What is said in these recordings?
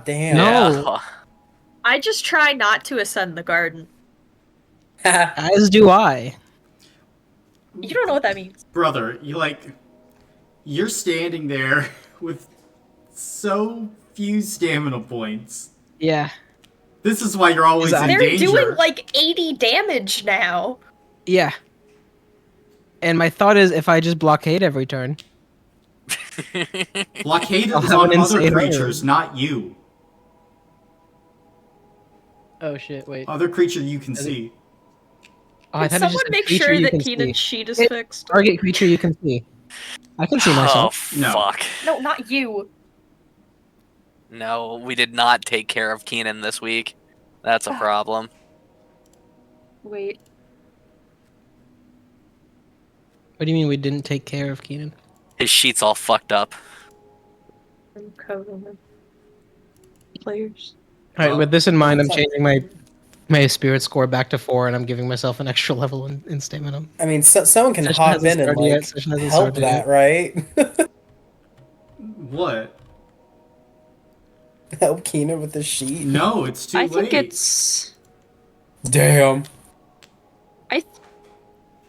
damn. No. I just try not to ascend the garden. As do I. You don't know what that means. Brother, you're standing there with so few stamina points. Yeah. This is why you're always in They're danger. doing like 80 damage now. Yeah. And my thought is, if I just blockade every turn. Blockade I'll is have on an other insane creatures, item. not you. Oh shit! Wait. Other creature you can see. Oh, I Can thought it someone just said make creature sure you that can Keenan's see. sheet is It- fixed? Target creature you can see. I can see Oh, myself. No. fuck. No, not you. No, we did not take care of Keenan this week. That's a problem. Wait. What do you mean we didn't take care of Keenan? His sheet's all fucked up. Players. All right. Well, With this in mind, I'm that's not- changing my spirit score back to 4, and I'm giving myself an extra level in stamina. I mean, someone can Session hop hasn't in and started yet, like session hasn't help started that, yet. right? What? Help Keenan with the sheet. No, it's too I late. think it's. Damn. I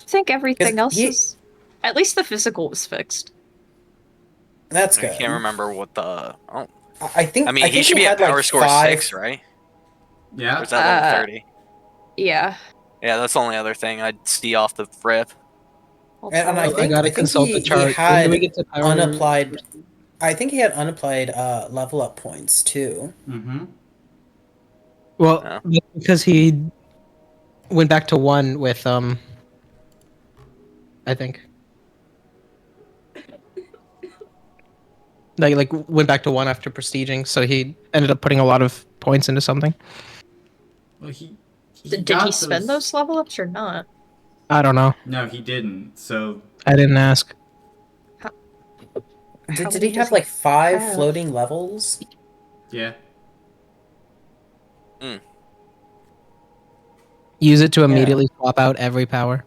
think everything else he- is. At least the physical was fixed. That's I good. can't remember what the... Oh, I think. I mean, he think should be at had, power like, score 6, right? Yeah. Or is that level 30? Yeah. Yeah, that's the only other thing I'd see off the rip. And I think gotta I think consult the he chart. When do had we get to power? unapplied. I think he had unapplied level up points too. Mm-hmm. Well, Yeah. because he went back to 1 with I think. Like went back to 1 after prestiging, so he ended up putting a lot of points into something. Well, he Did got he spend those level ups or not? I don't know. No, he didn't. So I didn't ask. How Did many he have does like 5 have? floating levels? yeah. Use it to immediately swap out every power.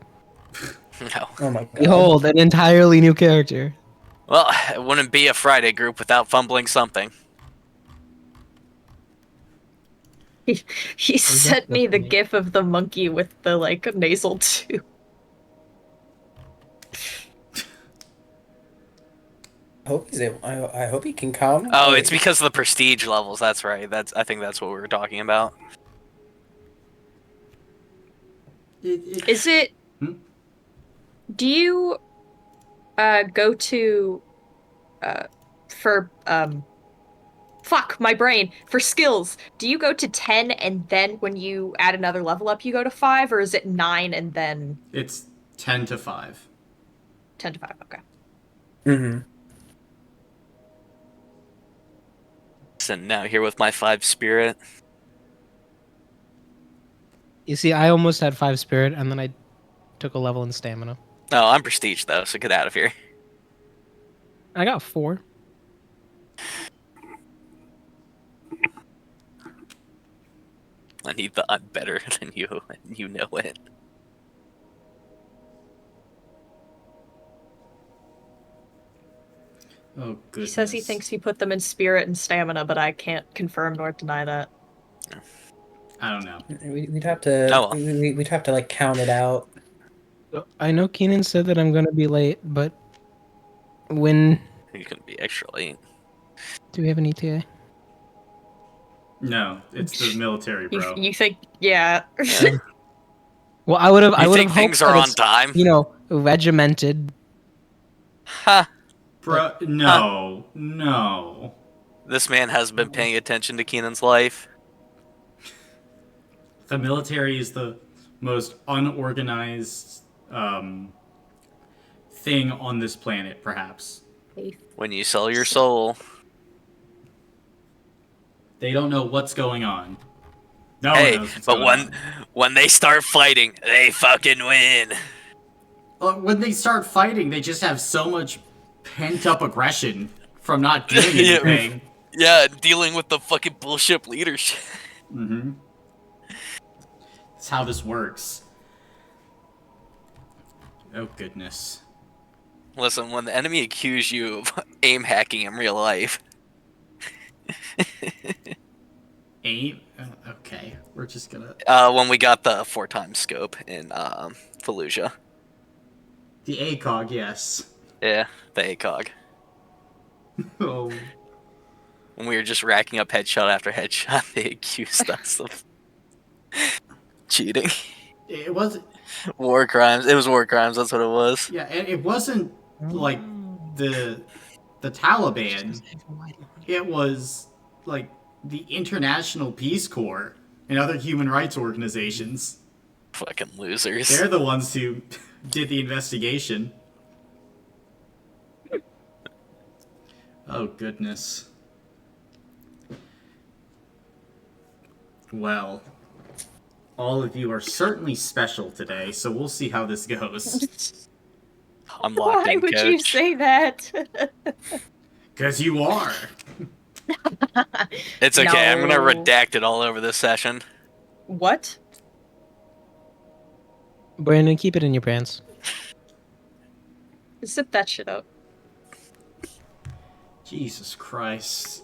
No. Oh my god. Behold, an entirely new character. Well, it wouldn't be a Friday group without fumbling something. He sent me the gif of the monkey with the like nasal tube. I hope he's able. I hope he can come. Oh, Like, it's because of the prestige levels. That's right. I think that's what we were talking about. Is it? Hmm? Do you go to for fuck my brain for skills? Do you go to 10 and then when you add another level up you go to 5, or is it 9 and then It's 10 to 5. 10 to 5? Okay. Mm-hmm. So now here with my 5 spirit. You see, I almost had 5 spirit, and then I took a level in stamina. Oh, I'm prestige though, so get out of here. I got 4. I need the I'm better than you, and you know it. Oh, He goodness. says he thinks he put them in spirit and stamina, but I can't confirm nor deny that. I don't know. We'd have to. Oh, well. We'd have to like count it out. I know Keenan said that I'm gonna be late, but when You can be extra late. do we have an ETA? No, it's the military, bro. You think? Yeah. Well, I would have. I You would think have things hoped are that on it's, time? you know, regimented. Ha! Bro, no, no. This man has been paying attention to Keenan's life. The military is the most unorganized thing on this planet, perhaps. When you sell your soul. They don't know what's going on. No one Hey, knows what's but going when they start fighting, they fucking win. on. When they start fighting, they just have so much pent-up aggression from not doing Yeah. anything. Yeah, dealing with the fucking bullshit leadership. Mm-hmm. That's how this works. Oh, goodness. Listen, when the enemy accuse you of aim hacking in real life, game. Okay, we're just gonna. When we got the 4x scope in Fallujah. The ACOG, yes. Yeah, the ACOG. Oh. When we were just racking up headshot after headshot, they accused us of cheating. It wasn't. War crimes. It was war crimes. That's what it was. Yeah, and it wasn't like the Taliban. It was like the International Peace Corps and other human rights organizations. Fucking losers. They're the ones who did the investigation. Oh, goodness. Well, all of you are certainly special today, so we'll see how this goes. I'm locked Why in, would coach. you say that? Because you are. It's okay. I'm gonna No. redact it all over this session. What? Brandon, keep it in your pants. Zip that shit up. Jesus Christ.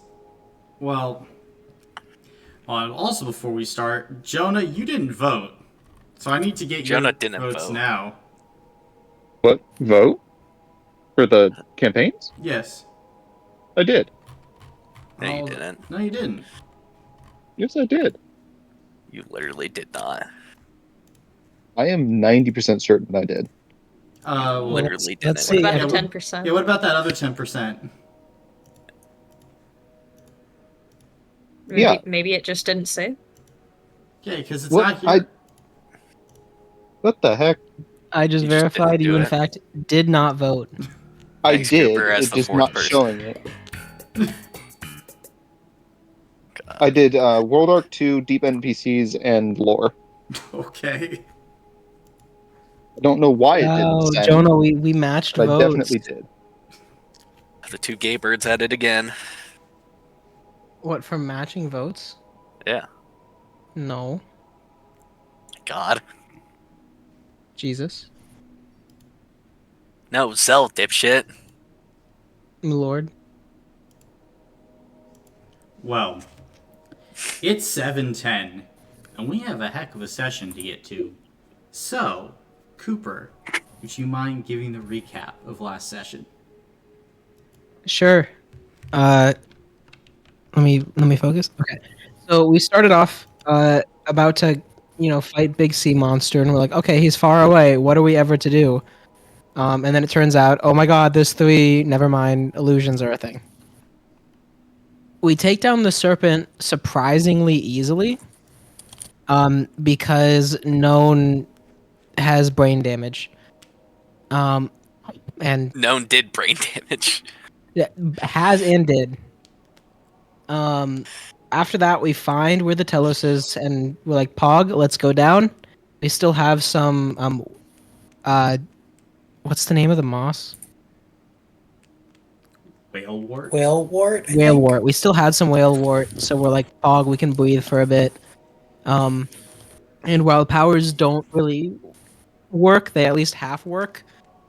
Well, also before we start, Jonah, you didn't vote. So I need to get Jonah your didn't votes vote. now. What? Vote? For the campaigns? Yes. I did. No, you I'll- didn't. No, you didn't. Yes, I did. You literally did not. I am 90% certain I did. Well, Literally didn't. let's What see. about yeah, the what- 10%? Yeah, what about that other 10%? Yeah. Maybe it just didn't say. Yeah, because it's What? not here. What the heck? I just You just verified didn't you, do in it. fact, did not vote. I Thanks, did. Cooper, as It's the just fourth not person. showing it. God. I did World Arc 2, Deep NPCs, and Lore. Okay. I don't know why it didn't Oh, send, Jonah, we matched but I votes. definitely did. The two gay birds at it again. What, from matching votes? Yeah. No. God. Jesus. No, Zell, dipshit. My lord. Well, it's 7:10, and we have a heck of a session to get to. So, Cooper, would you mind giving the recap of last session? Sure. Let me focus. Okay. So we started off about to, fight big sea monster, and we're like, okay, he's far away. What are we ever to do? And then it turns out, oh my god, there's 3. Never mind, illusions are a thing. We take down the serpent surprisingly easily, because Known has brain damage. And Known did brain damage. yeah, has and did. After that, we find where the Telos is, and we're like, Pog, let's go down. We still have some, what's the name of the moss? Whale wart? Whale wart, I Whale think? wart. We still had some whale wart, so we're like, Pog, we can breathe for a bit. And while powers don't really work, they at least half work.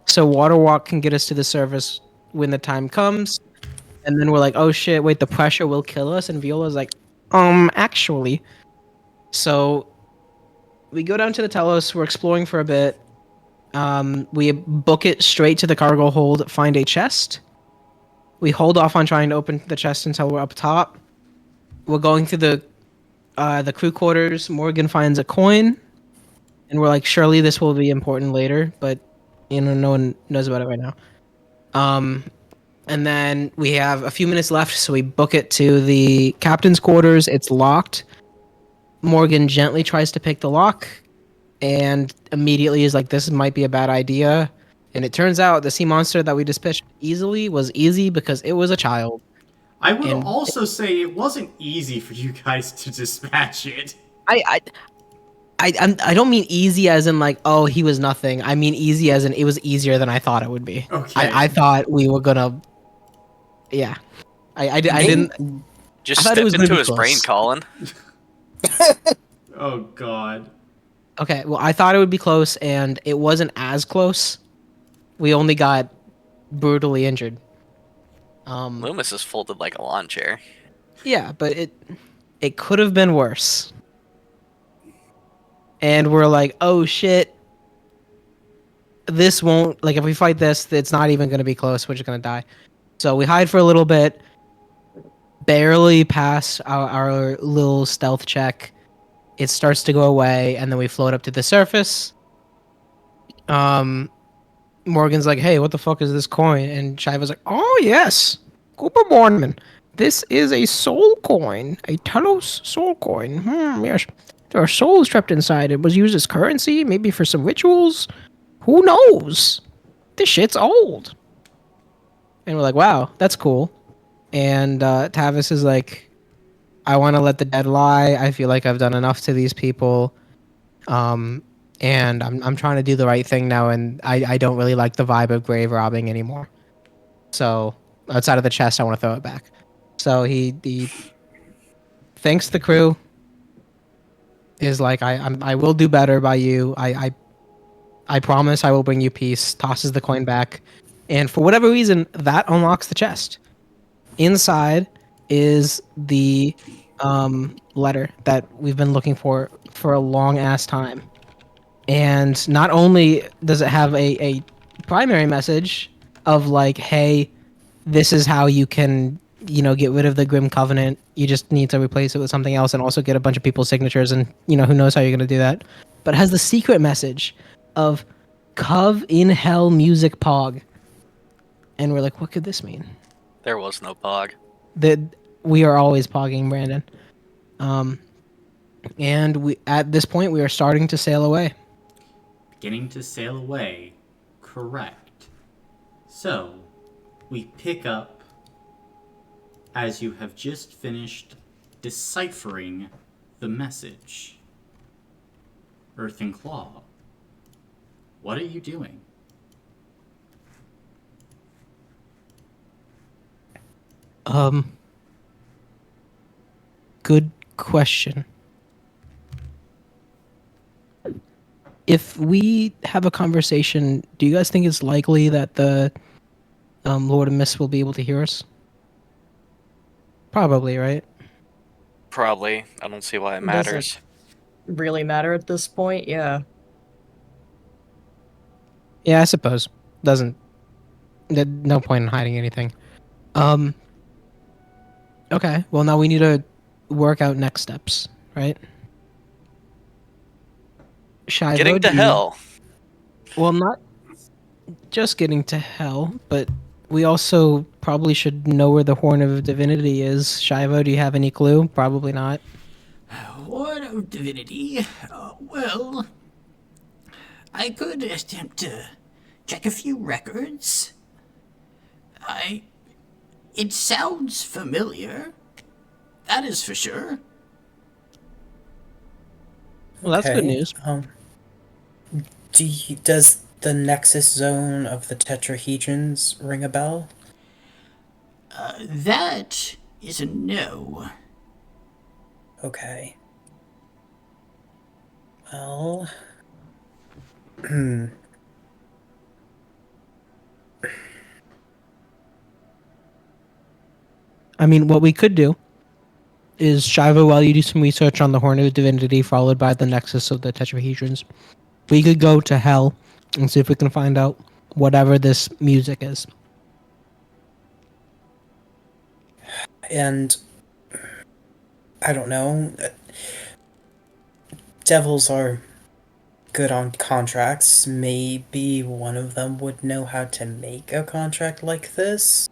So water walk can get us to the surface when the time comes. And then we're like, oh shit, wait, the pressure will kill us. And Viola's like, actually. So we go down to the Telos, we're exploring for a bit. We book it straight to the cargo hold, find a chest. We hold off on trying to open the chest until we're up top. We're going through the crew quarters. Morgan finds a coin. And we're like, surely this will be important later, but no one knows about it right now. And then we have a few minutes left, so we book it to the captain's quarters. It's locked. Morgan gently tries to pick the lock, and immediately is like, this might be a bad idea. And it turns out the sea monster that we dispatched easily was easy because it was a child. I would And- also say it wasn't easy for you guys to dispatch it. I don't mean easy as in like, oh, he was nothing. I mean easy as in it was easier than I thought it would be. Okay. I thought we were gonna, yeah. I didn't. Just I thought it step was gonna into be his brain, close. Colin. Oh, God. Okay, well, I thought it would be close, and it wasn't as close. We only got brutally injured. Loomis is folded like a lawn chair. Yeah, but it could have been worse. And we're like, oh shit, this won't, like, if we fight this, it's not even going to be close. We're just going to die. So we hide for a little bit, barely pass our little stealth check. It starts to go away, and then we float up to the surface. Morgan's like, hey, what the fuck is this coin? And Shiva's like, oh, yes, Cooper Bornman. This is a soul coin, a Telos soul coin. Yes. There are souls trapped inside. It was used as currency, maybe for some rituals. Who knows? This shit's old. And we're like, wow, that's cool. And Tavis is like, I want to let the dead lie. I feel like I've done enough to these people. And I'm trying to do the right thing now, and I don't really like the vibe of grave robbing anymore. So outside of the chest, I want to throw it back. So he thanks the crew. Is like I will do better by you. I promise I will bring you peace. Tosses the coin back, and for whatever reason, that unlocks the chest. Inside is the letter that we've been looking for a long ass time. And not only does it have a primary message of like, hey, this is how you can, get rid of the Grim Covenant. You just need to replace it with something else and also get a bunch of people's signatures. And, who knows how you're going to do that. But it has the secret message of Cov in Hell Music Pog. And we're like, what could this mean? There was no pog. That we are always pogging, Brandon. And we at this point, we are starting to sail away. Beginning to sail away. Correct. So, we pick up as you have just finished deciphering the message. Earthen Claw, what are you doing? Good question. If we have a conversation, do you guys think it's likely that the Lord of Mist will be able to hear us? Probably, right? Probably. I don't see why it Does matters. it really matter at this point? Yeah. Yeah, I suppose. Doesn't. No point in hiding anything. Okay. Well, now we need to work out next steps, right? Shiva, Getting to hell. Well, not just getting to hell, but we also probably should know where the Horn of Divinity is. Shiva, do you have any clue? Probably not. Horn of Divinity? Well, I could attempt to check a few records. It sounds familiar. That is for sure. Well, that's good Okay, news. Does the nexus zone of the tetrahedrons ring a bell? That is a no. Okay. Well, I mean, what we could do is Shiva, while you do some research on the Horn of Divinity, followed by the Nexus of the Tetrahedrons, we could go to Hell and see if we can find out whatever this music is. and I don't know. Devils are good on contracts. Maybe one of them would know how to make a contract like this.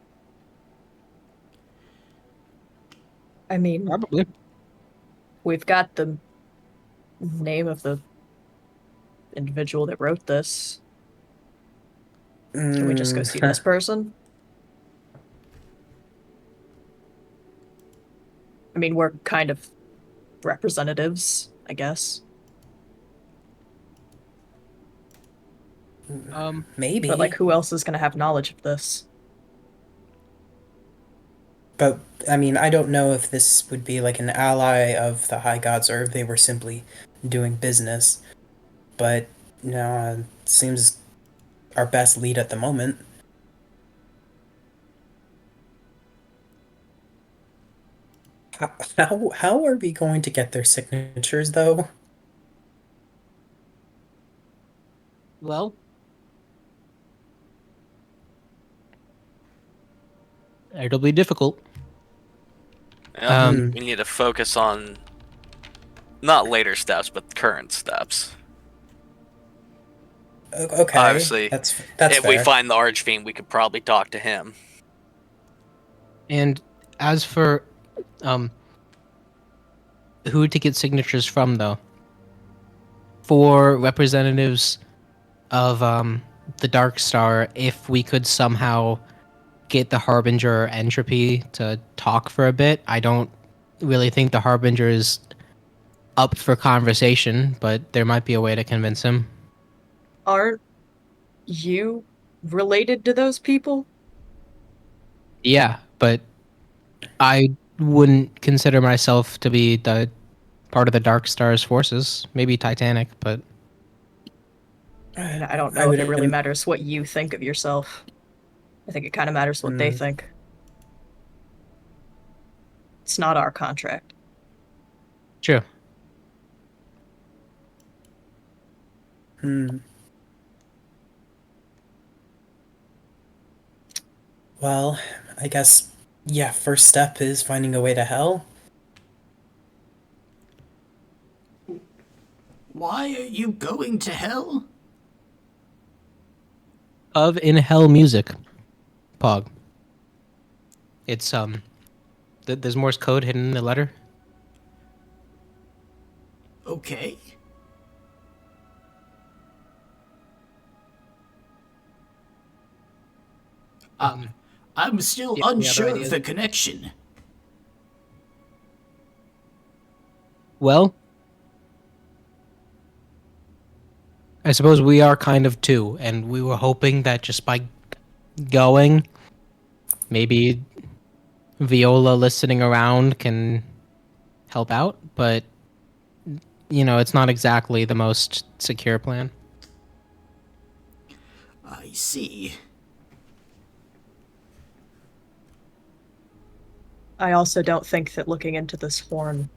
I mean, Probably. we've got the name of the individual that wrote this. Can we just go see this person? I mean, we're kind of representatives, I guess. Maybe. But, like, who else is going to have knowledge of this? But, I mean, I don't know if this would be like an ally of the High Gods or if they were simply doing business. But, no, it seems our best lead at the moment. How are we going to get their signatures though? Well, it'll be difficult. Well, Um, Hmm. we need to focus on not later steps, but current steps. Okay, Obviously, that's if we fair. find the Archfiend, we could probably talk to him. and as for um, who to get signatures from, though, for representatives of the Dark Star, if we could somehow get the Harbinger or Entropy to talk for a bit, I don't really think the Harbinger is up for conversation, but there might be a way to convince him. Aren't you related to those people? Yeah, but I wouldn't consider myself to be the part of the Dark Star's forces. Maybe Titanic, but I mean, I don't I know if it would really matters what you think of yourself. I think it kind of matters what they hmm, think. It's not our contract. true. hmm. Well, I guess yeah, first step is finding a way to hell. Why are you going to hell? Of In Hell music, Pog. It's there's Morse code hidden in the letter. Okay. Uh, Um, I'm still do you have any other unsure of ideas? the connection. Well, I suppose we are kind of too, and we were hoping that just by going, maybe Viola listening around can help out, but it's not exactly the most secure plan. I see. I also don't think that looking into this horn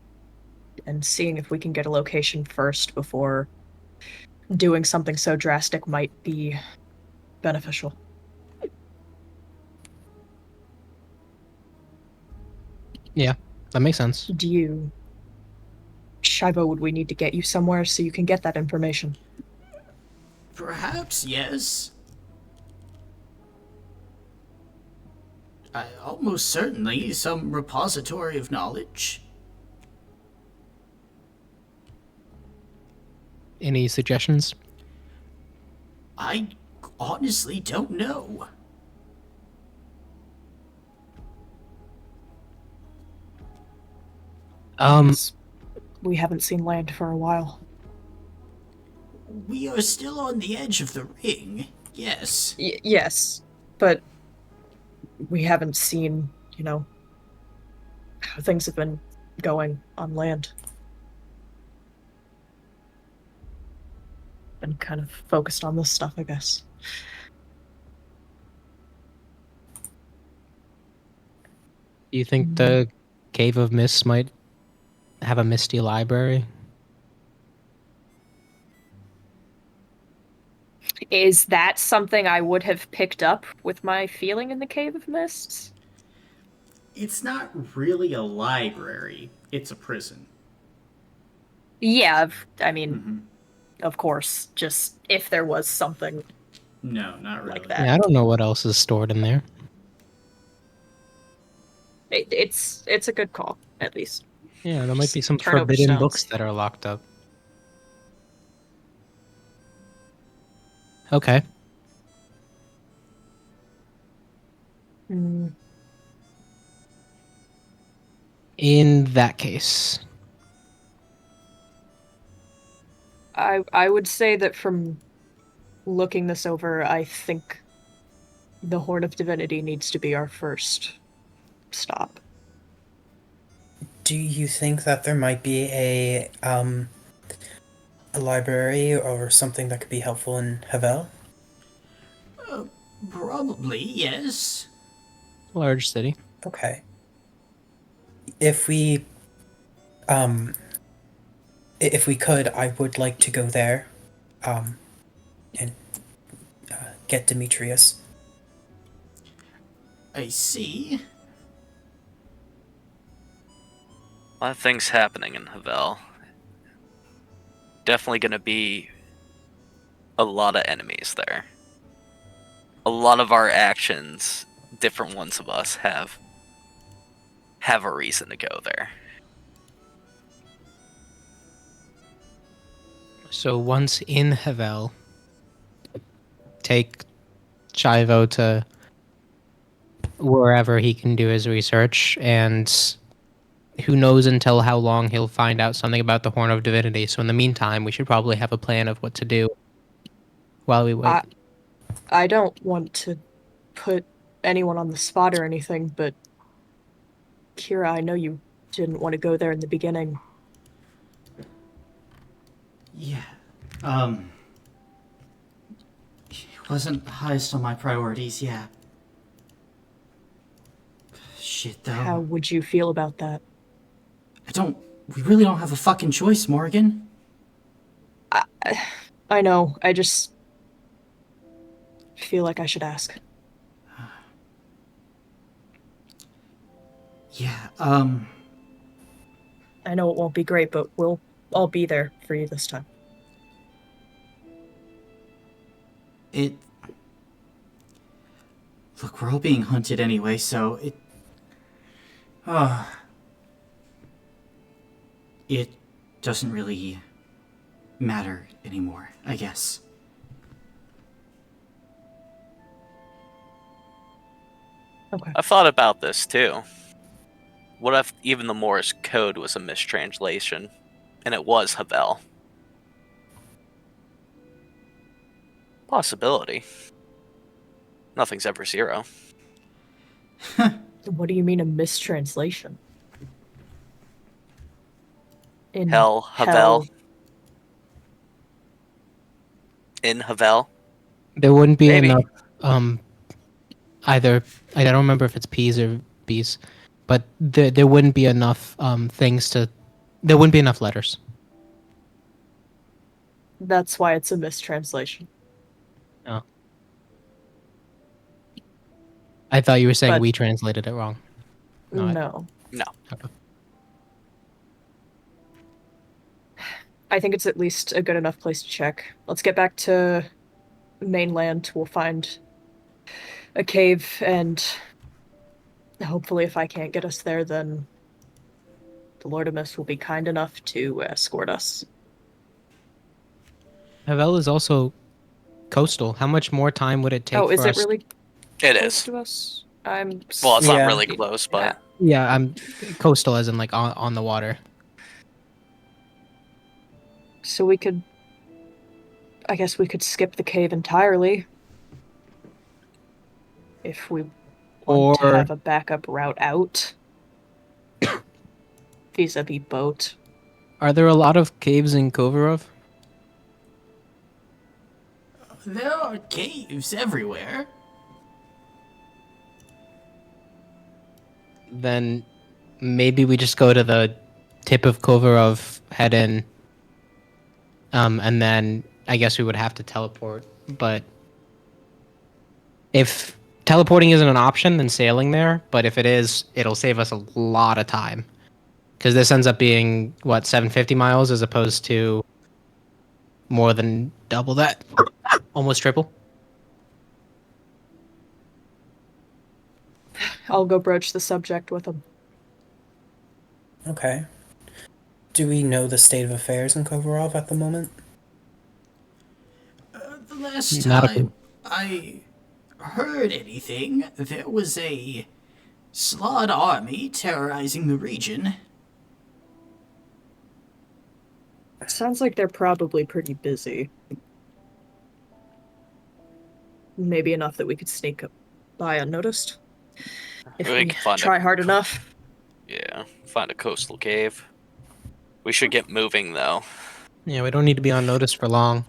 and seeing if we can get a location first before doing something so drastic might be beneficial. Yeah, that makes sense. Do you, Shiva, would we need to get you somewhere so you can get that information? Perhaps, yes. Almost certainly some repository of knowledge. Any suggestions? I honestly don't know. Um, We haven't seen land for a while. We are still on the edge of the ring, yes. Yes, but we haven't seen, how things have been going on land. Been kind of focused on this stuff, I guess. do you think the Cave of Mists might have a misty library? Is that something I would have picked up with my feeling in the Cave of Mists? It's not really a library, it's a prison. Yeah, I mean, of course, just if there was something No, not really. like that. Yeah, I don't know what else is stored in there. It's a good call, at least. Yeah, there might be some Turn over forbidden stones. books that are locked up. Okay. Mm, In that case, I would say that from looking this over, I think the Horn of Divinity needs to be our first stop. Do you think that there might be a library or something that could be helpful in Havel? Probably, yes. large city. Okay. if we um if we could, I would like to go there, um, and get Demetrius. I see. A lot of things happening in Havel. Definitely gonna be a lot of enemies there. A lot of our actions, different ones of us have a reason to go there. So once in Havel, take Chivo to wherever he can do his research, and who knows until how long he'll find out something about the Horn of Divinity. So in the meantime, we should probably have a plan of what to do while we wait. I I don't want to put anyone on the spot or anything, but Kira, I know you didn't want to go there in the beginning. Yeah. It wasn't highest on my priorities, yeah. Shit, though. How would you feel about that? We really don't have a fucking choice, Morgan. I know, I just feel like I should ask. Yeah, I know it won't be great, but I'll be there for you this time. it... Look, we're all being hunted anyway, so it... It doesn't really matter anymore, I guess. Okay. I've thought about this too. What if even the Morse code was a mistranslation, and it was Havel? Possibility. Nothing's ever zero. What do you mean a mistranslation? In Havel. In Havel. There wouldn't be Maybe. enough either. I don't remember if it's P's or B's, but there wouldn't be enough things to. There wouldn't be enough letters. That's why it's a mistranslation. Oh. I thought you were saying But- we translated it wrong. No. No. Okay. I think it's at least a good enough place to check. Let's get back to mainland. We'll find a cave, and hopefully if I can't get us there, then the Lordimus will be kind enough to escort us. Havel is also coastal. How much more time would it take Oh, is for it us? really It close is. to us? I'm Well, it's Yeah. not really close, but Yeah, I'm coastal as in like on the water. So I guess we could skip the cave entirely. If we want to Or- have a backup route out. Vis-a-vis boat. Are there a lot of caves in Kovarov? There are caves everywhere. Then maybe we just go to the tip of Kovarov, head in, and then I guess we would have to teleport. But if teleporting isn't an option, then sailing there. But if it is, it'll save us a lot of time. Because this ends up being, what, 750 miles as opposed to more than double that? Almost triple? I'll go broach the subject with him. Okay. Do we know the state of affairs in Kovarov at the moment? The last Not a time clue. I heard anything, there was a Slod army terrorizing the region. Sounds like they're probably pretty busy. Maybe enough that we could sneak by unnoticed. If We we can find try hard enough. yeah, find a coastal cave. We should get moving though. Yeah, we don't need to be on notice for long.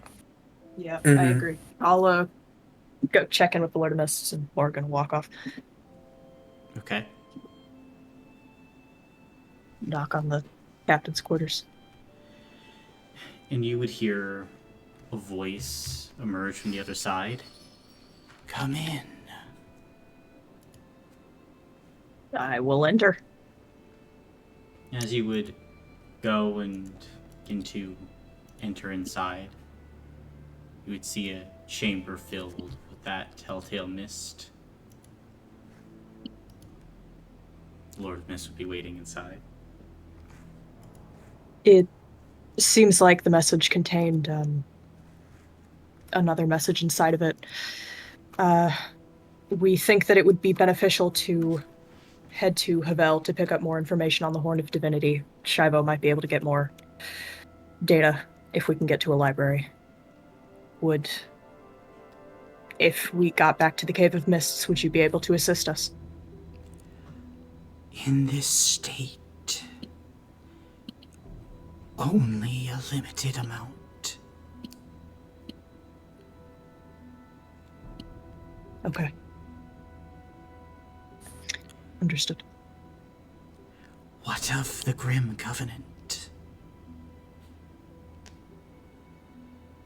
Yeah, I Mhm. agree. I'll go check in with the Lordimus and Morgan walk off. Okay. knock on the captain's quarters. And you would hear a voice emerge from the other side. Come in. I will enter. As you would go and begin to enter inside, you would see a chamber filled with that telltale mist. The Lord of Mist would be waiting inside. It seems like the message contained another message inside of it. We think that it would be beneficial to head to Havel to pick up more information on the Horn of Divinity. Shivo might be able to get more data if we can get to a library. If we got back to the Cave of Mists, would you be able to assist us? In this state, only a limited amount. Okay. Understood. What of the Grim Covenant?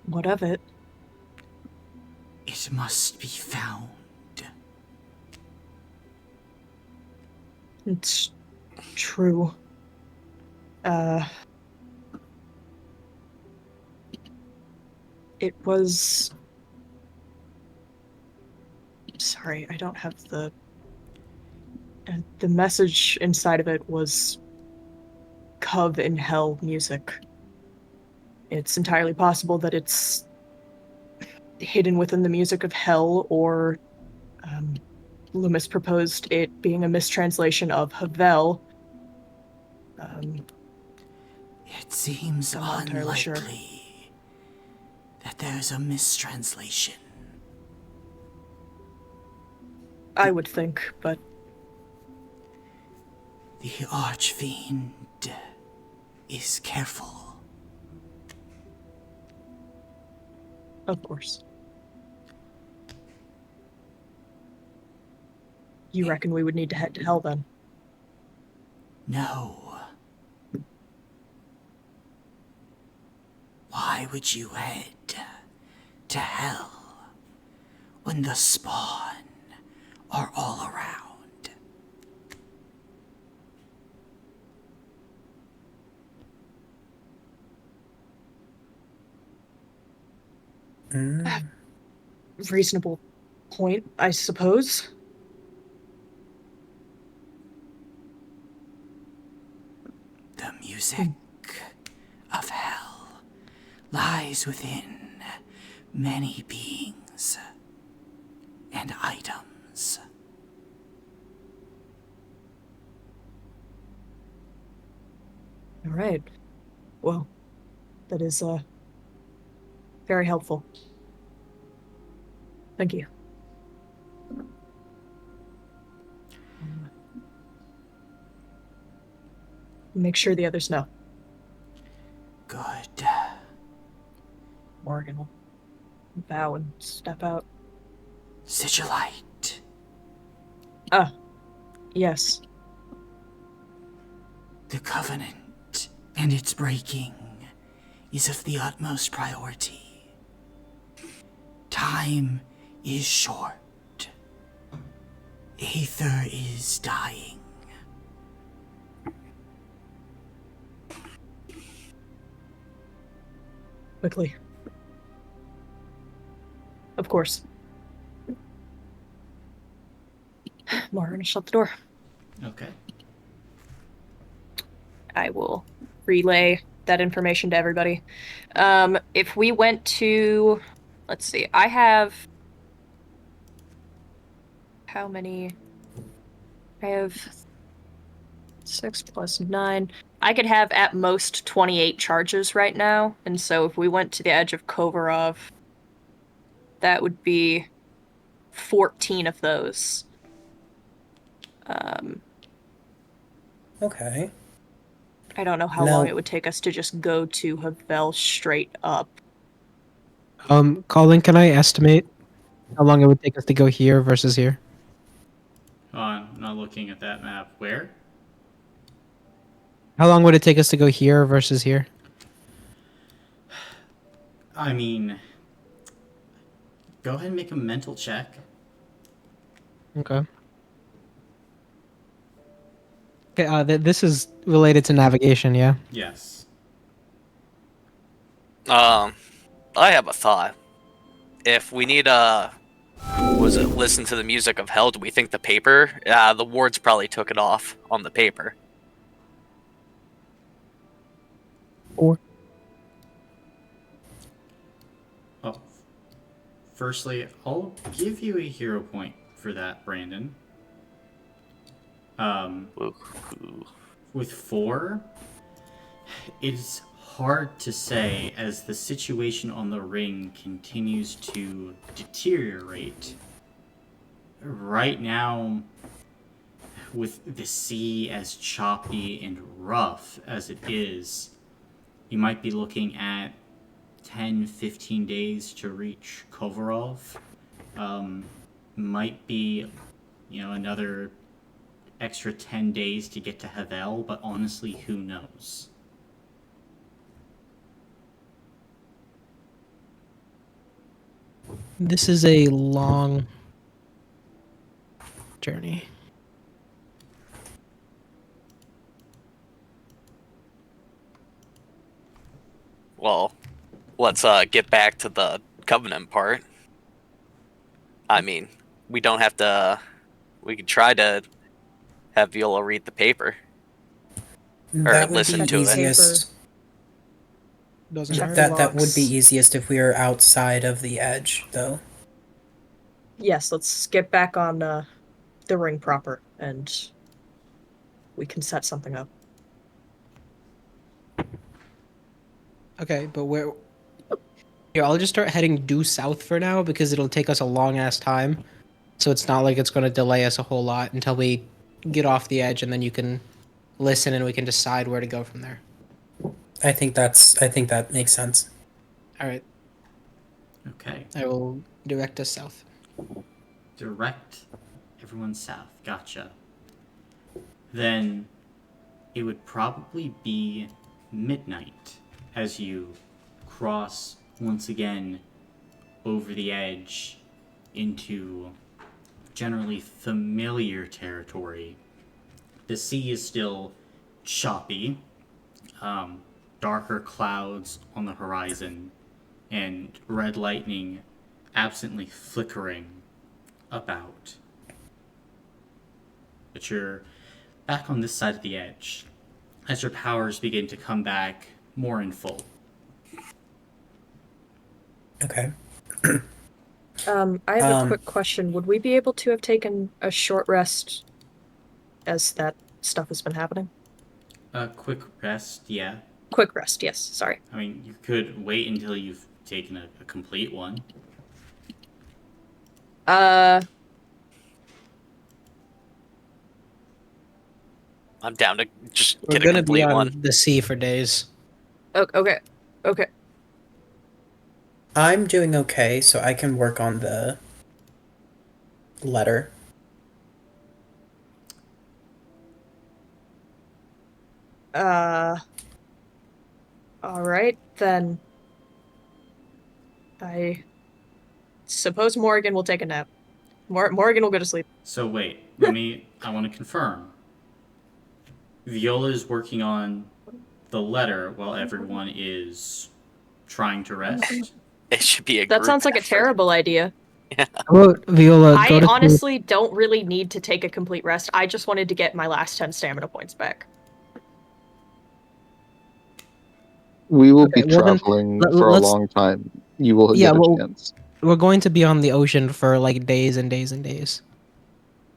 What of it? It must be found. It's true. It was... Sorry, I don't have the... the message inside of it was Cove in Hell music. It's entirely possible that it's hidden within the music of Hell, or Loomis proposed it being a mistranslation of Havel. It seems I'm not entirely unlikely sure. that there's a mistranslation. I would think, but The Archfiend is careful. of course. You reckon we would need to head to Hell then? No. Why would you head to hell when the spawn are all around? Reasonable point, I suppose. The music of hell lies within many beings and items. All right. Well, that is very helpful. Thank you. Make sure the others know. Good. Morgan will bow and step out. Sigilite. Yes. The Covenant and its breaking is of the utmost priority. Time is short. Aether is dying. Quickly. Of course. Morgan, shut the door. Okay. I will relay that information to everybody. If we went to, let's see, I have how many? I have 6 plus 9. I could have at most 28 charges right now, and so if we went to the edge of Kovarov, that would be 14 of those. Okay. I don't know how Now- long it would take us to just go to Havel straight up. Colin, can I estimate how long it would take us to go here versus here? I'm not looking at that map. Where? How long would it take us to go here versus here? I mean, go ahead and make a mental check. Okay. Okay. This is related to navigation, yeah. Yes. I have a thought. If we need was it listen to the music of hell? Do we think the paper? The wards probably took it off on the paper. Or Oh, firstly, I'll give you a hero point for that, Brandon. Ooh. With 4, it's hard to say as the situation on the ring continues to deteriorate. Right now, with the sea as choppy and rough as it is, you might be looking at 10-15 days to reach Kovarov. Might be, another extra 10 days to get to Havel, but honestly, who knows? this is a long journey. Well, let's get back to the covenant part. I mean, we don't have to. We could try to have Viola read the paper or That would be listen to it. easiest. Doesn't Check hurt. the That would be logs. easiest if we were outside of the edge, though. Yes, let's get back on the ring proper, and we can set something up. Okay, but where? Here, I'll just start heading due south for now because it'll take us a long ass time. So it's not like it's going to delay us a whole lot until we get off the edge, and then you can listen and we can decide where to go from there. I think that makes sense. All right, Okay. I will direct us south. Direct everyone south. Gotcha. Then it would probably be midnight as you cross once again over the edge into generally familiar territory. The sea is still choppy, darker clouds on the horizon, and red lightning absently flickering about. But you're back on this side of the edge as your powers begin to come back more in full. Okay. I have a quick question. Would we be able to have taken a short rest as that stuff has been happening? A quick rest, yeah. Quick rest, yes. Sorry. I mean, you could wait until you've taken a complete one. I'm down to just We're get a gonna be complete on one. the sea for days. Okay. Okay. I'm doing okay, so I can work on the letter. All right, then. I suppose Morgan will take a nap. Morgan will go to sleep. So wait, I want to confirm. Viola is working on the letter while everyone is trying to rest. It should be a That group sounds like a effort. terrible idea. Yeah. How about Viola? Go I to sleep. honestly don't really need to take a complete rest. I just wanted to get my last 10 stamina points back. We will Okay, be well then, traveling let- for a let's- long time. You will Yeah, get a well- chance. We're going to be on the ocean for like days and days and days.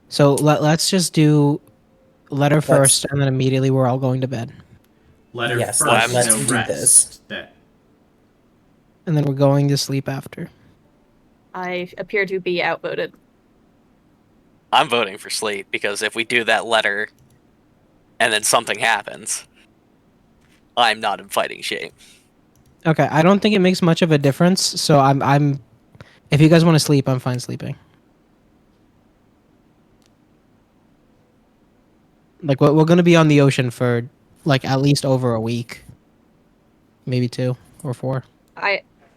So let's just do letter first, and then immediately we're all going to bed, Letter Yes, first, let's no do rest. this. That and then we're going to sleep after. I appear to be outvoted. I'm voting for sleep because if we do that letter and then something happens, I'm not in fighting shape. Okay, I don't think it makes much of a difference. So I'm. If you guys want to sleep, I'm fine sleeping. Like we're going to be on the ocean for like at least over a week, maybe 2 or 4.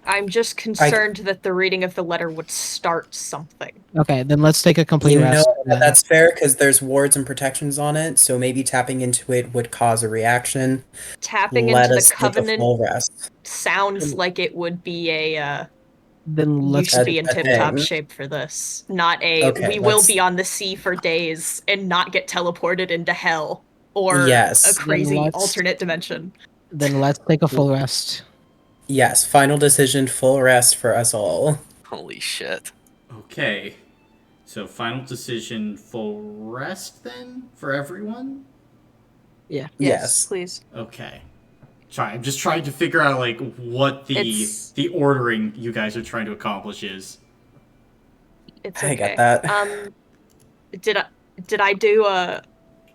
I'm just I, concerned that the reading of the letter would start something. Okay, then let's take a complete you know, rest. Then. that's fair because there's wards and protections on it, so maybe tapping into it would cause a reaction. Tapping Let into the us take a covenant full rest. sounds like it would be Then you let's should be in A tip-top thing. shape for this. Not a Okay, we will let's. be on the sea for days and not get teleported into hell or a Yes. then crazy let's alternate dimension. then let's take a full rest. Yes, final decision, full rest for us all. Holy shit. Okay. So final decision, full rest then for everyone? Yeah. Yes, Yes. please. Okay. I'm just trying to figure out like what It's the ordering you guys are trying to accomplish is. it's I got okay. that. Did I did I do a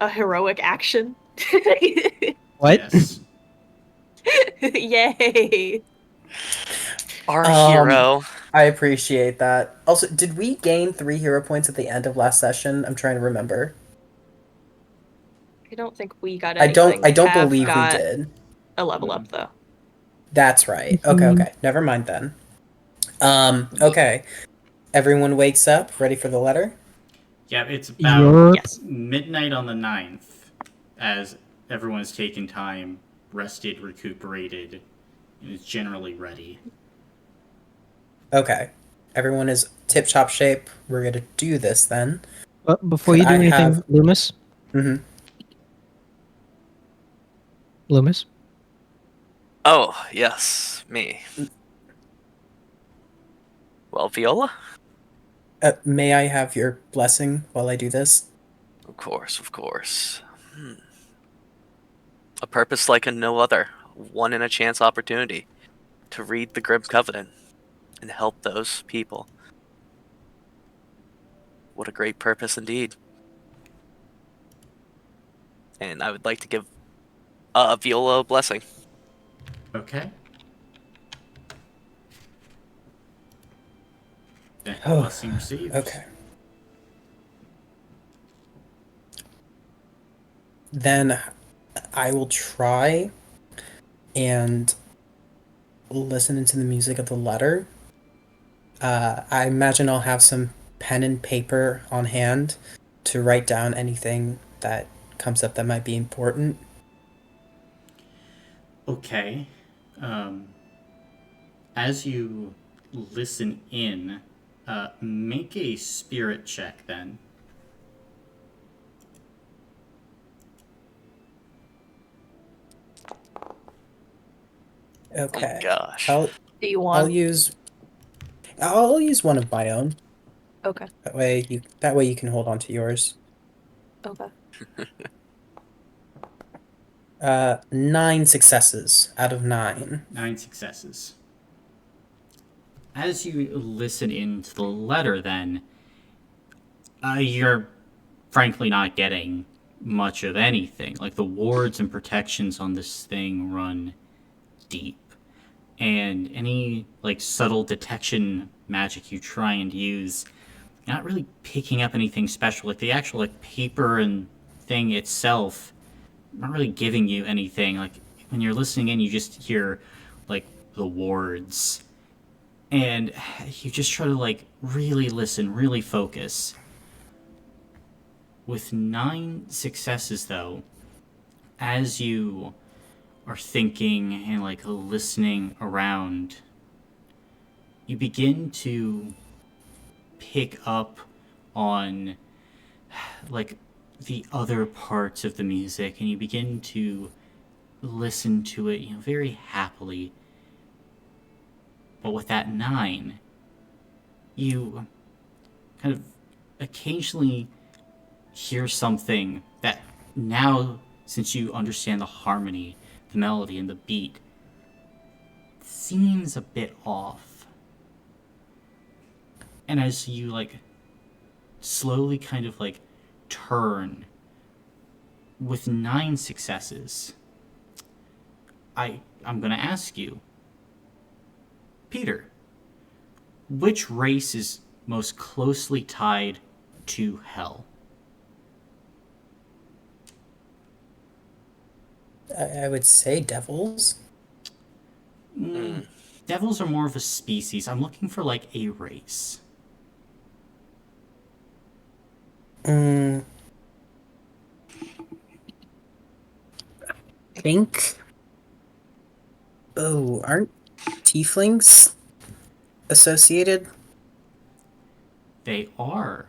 heroic action? What? Yes. Yay. Our Um, hero. I appreciate that. Also, did we gain 3 hero points at the end of last session? I'm trying to remember. I don't think we got I don't. anything. I don't Cav believe we got did. a level Mm-mm. up though. That's right. Okay. Mhm. Okay. Never mind then. Okay. Everyone wakes up, ready for the letter. Yeah, it's about Yup. Yes. midnight on the 9th, as everyone has taken time, rested, recuperated, and is generally ready. Okay. Everyone is tip-top shape. We're gonna do this then. But before Could you do I anything, have? Loomis, Mhm. Loomis, Oh, yes, me. Well, Viola? May I have your blessing while I do this? Of course, of course. A purpose like a no other. One in a chance opportunity to read the Grim Covenant and help those people. What a great purpose indeed. And I would like to give Viola a blessing. Okay. Oh. Blessing received. Okay. Then I will try and listen into the music of the letter. I imagine I'll have some pen and paper on hand to write down anything that comes up that might be important. Okay. Um, as you listen in, make a spirit check then. Oh my Okay. gosh. I'll Do you I'll want? use I'll use one of my own. Okay. That way you can hold on to yours. Okay. 9 successes out of 9. 9 successes. As you listen into the letter, then, you're frankly not getting much of anything. Like, the wards and protections on this thing run deep. And any, like, subtle detection magic you try and use, you're not really picking up anything special. Like, the actual, like, paper and thing itself, not really giving you anything. Like, when you're listening in, you just hear, like, the wards. And you just try to, like, really listen, really focus. With 9 successes, though, as you are thinking and, like, listening around, you begin to pick up on, like, the other parts of the music, and you begin to listen to it, very happily. But with that 9, you kind of occasionally hear something that now, since you understand the harmony, the melody, and the beat, seems a bit off. And as you, like, slowly kind of, like, turn with 9 successes, I'm gonna ask you, Peter, which race is most closely tied to hell? I would say devils. Hmm. Devils are more of a species. I'm looking for like a race. Mm, think. Oh, aren't tieflings associated? They are.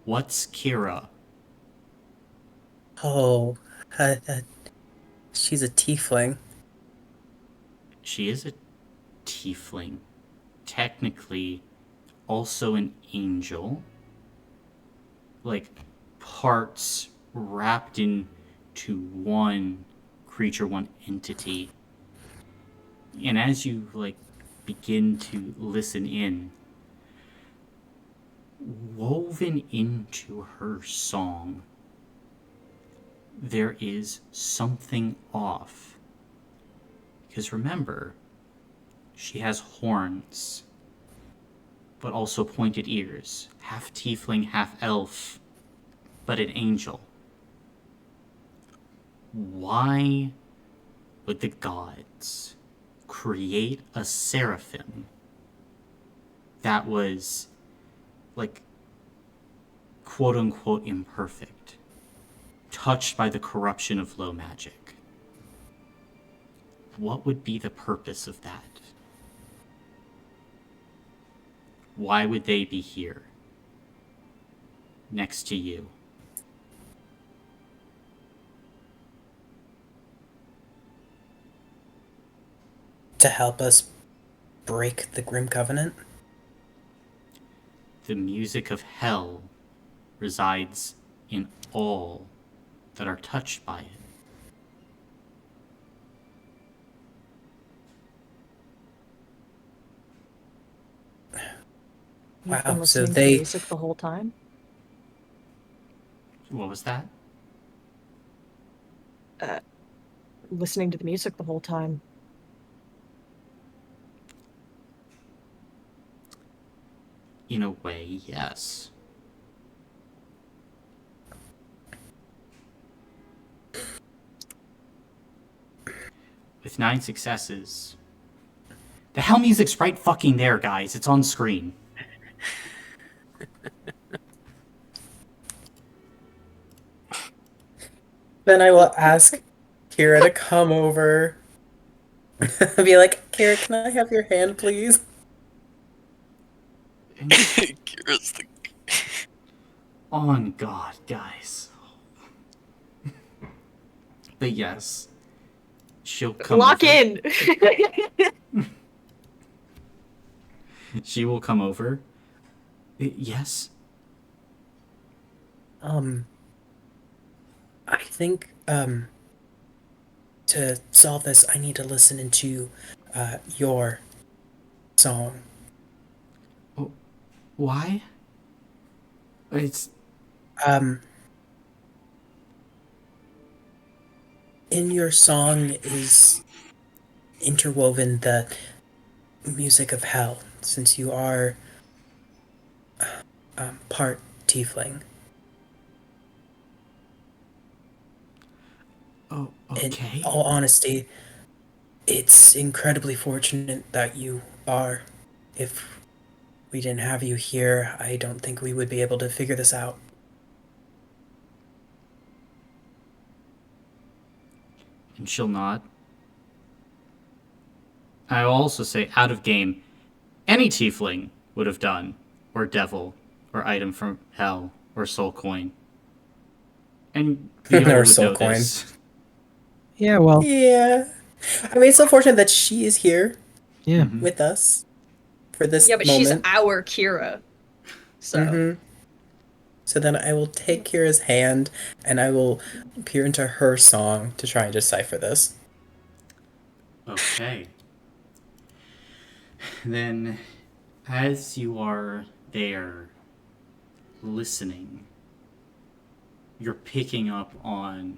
What's Kira? Oh, she's a tiefling. She is a tiefling. Technically, also an angel. Like, parts wrapped into one creature, one entity. And as you, like, begin to listen in, woven into her song, there is something off. Because remember, she has horns, but also pointed ears. Half tiefling, half elf, but an angel. Why would the gods create a seraphim that was, like, quote unquote imperfect, touched by the corruption of low magic? What would be the purpose of that? Why would they be here? Next to you? To help us break the Grim Covenant. The music of hell resides in all that are touched by it. You've been Wow, so listening to the they music the whole time? What was that? Listening to the music the whole time. In a way, yes. With 9 successes. The hell music's right fucking there, guys. It's on screen. then I will ask Kira to come over. Be like, Kira, can I have your hand, please? Kira's the On God, guys. But yes, she'll come Lock over. in! She will come over. Yes? I think to solve this, I need to listen into your song. Oh, why? It's... Um, in your song is interwoven the music of hell, since you are part tiefling. Oh, In okay. all honesty, it's incredibly fortunate that you are. If we didn't have you here, I don't think we would be able to figure this out. And she'll nod. I will also say, out of game, any tiefling would have done, or devil, or item from hell, or soul coin. And Viola Or would soul know coin. this. Yeah, well, Yeah. I mean, it's so fortunate that she is here yeah. with us for this Yeah, but she's moment. our Kira. So. Mm-hmm. So then I will take Kira's hand and I will peer into her song to try and decipher this. Okay. Then, as you are there listening, you're picking up on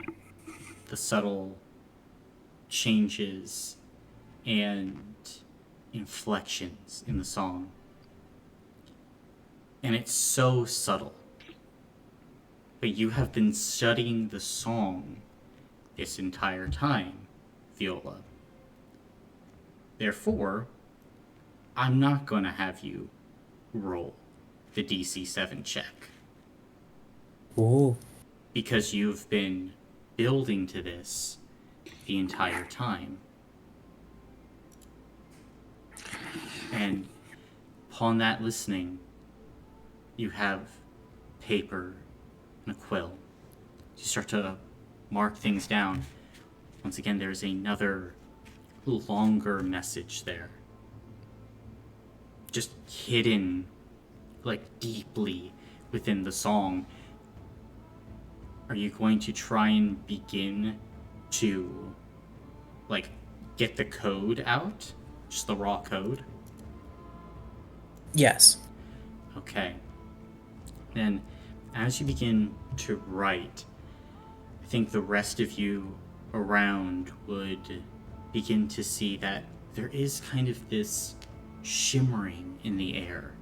the subtle changes and inflections in the song. And it's so subtle. But you have been studying the song this entire time, Viola. Therefore, I'm not going to have you roll the DC 7 check. Ooh. Because you've been building to this the entire time. And upon that listening, you have paper and a quill. You start to mark things down. Once again, there's another longer message there. Just hidden, like, deeply within the song. Are you going to try and begin to, like, get the code out? Just the raw code? Yes. Okay. Then, as you begin to write, I think the rest of you around would begin to see that there is kind of this shimmering in the air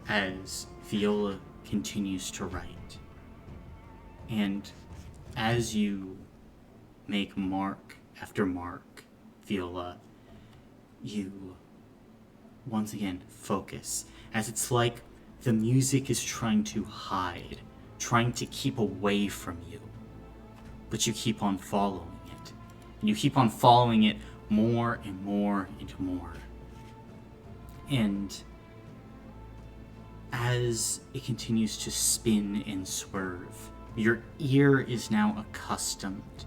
as Viola continues to write. And as you make mark after mark, Viola, you once again focus, as it's like the music is trying to hide, trying to keep away from you. But you keep on following it. And you keep on following it more and more and more. And as it continues to spin and swerve, your ear is now accustomed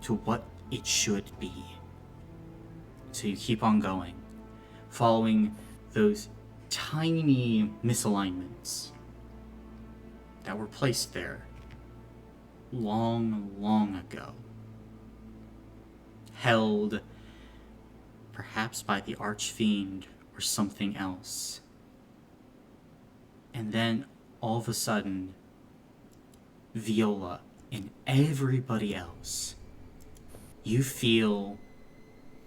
to what it should be. So you keep on going, following those tiny misalignments that were placed there long, long ago. Held perhaps by the Archfiend or something else. And then, all of a sudden, Viola and everybody else, you feel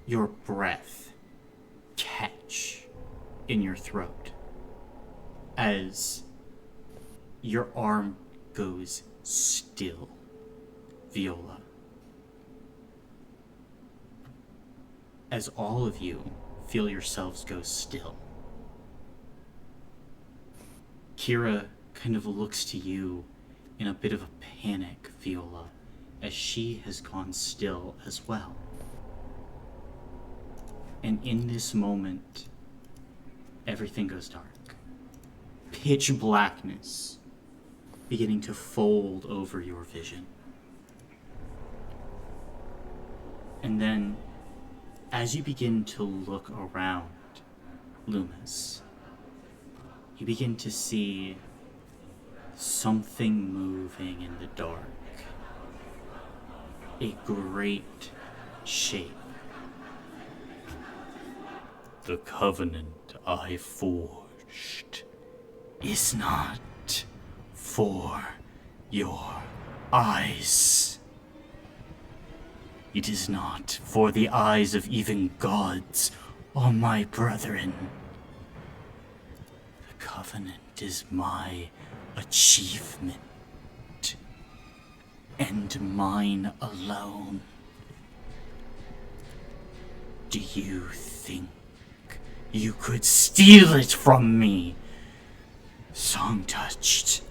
your breath catch in your throat as your arm goes still, Viola. As all of you feel yourselves go still, Kira kind of looks to you in a bit of a panic, Viola, as she has gone still as well. And in this moment, everything goes dark. Pitch blackness beginning to fold over your vision. And then, as you begin to look around, Loomis, you begin to see something moving in the dark. A great shape. The covenant I forged is not for your eyes. It is not for the eyes of even gods or my brethren. The covenant is my achievement, and mine alone. Do you think you could steal it from me, Song-Touched?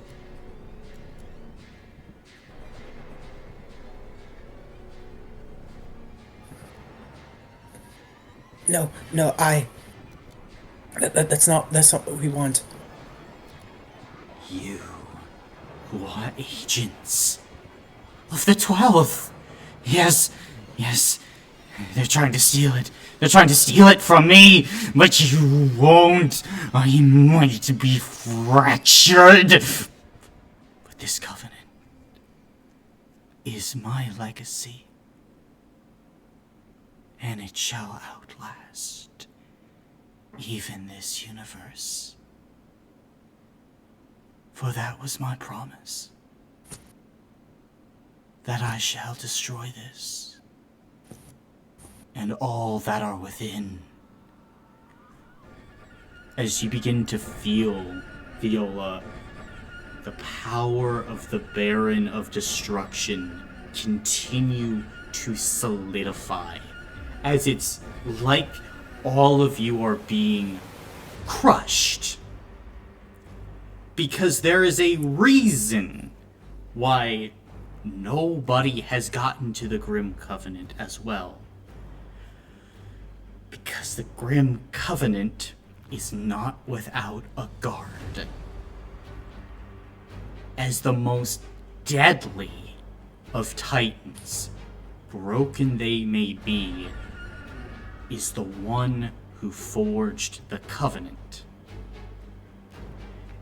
No, that's not what we want. You, who are agents of the 12. Yes, they're trying to steal it. They're trying to steal it from me, but you won't. I might be fractured. But this covenant is my legacy, and it shall outlast even this universe. For that was my promise, that I shall destroy this, and all that are within. As you begin to feel, Viola, the power of the Baron of Destruction continue to solidify, as it's like all of you are being crushed. Because there is a reason why nobody has gotten to the Grim Covenant as well. Because the Grim Covenant is not without a guard. As the most deadly of titans, broken they may be, is the one who forged the Covenant.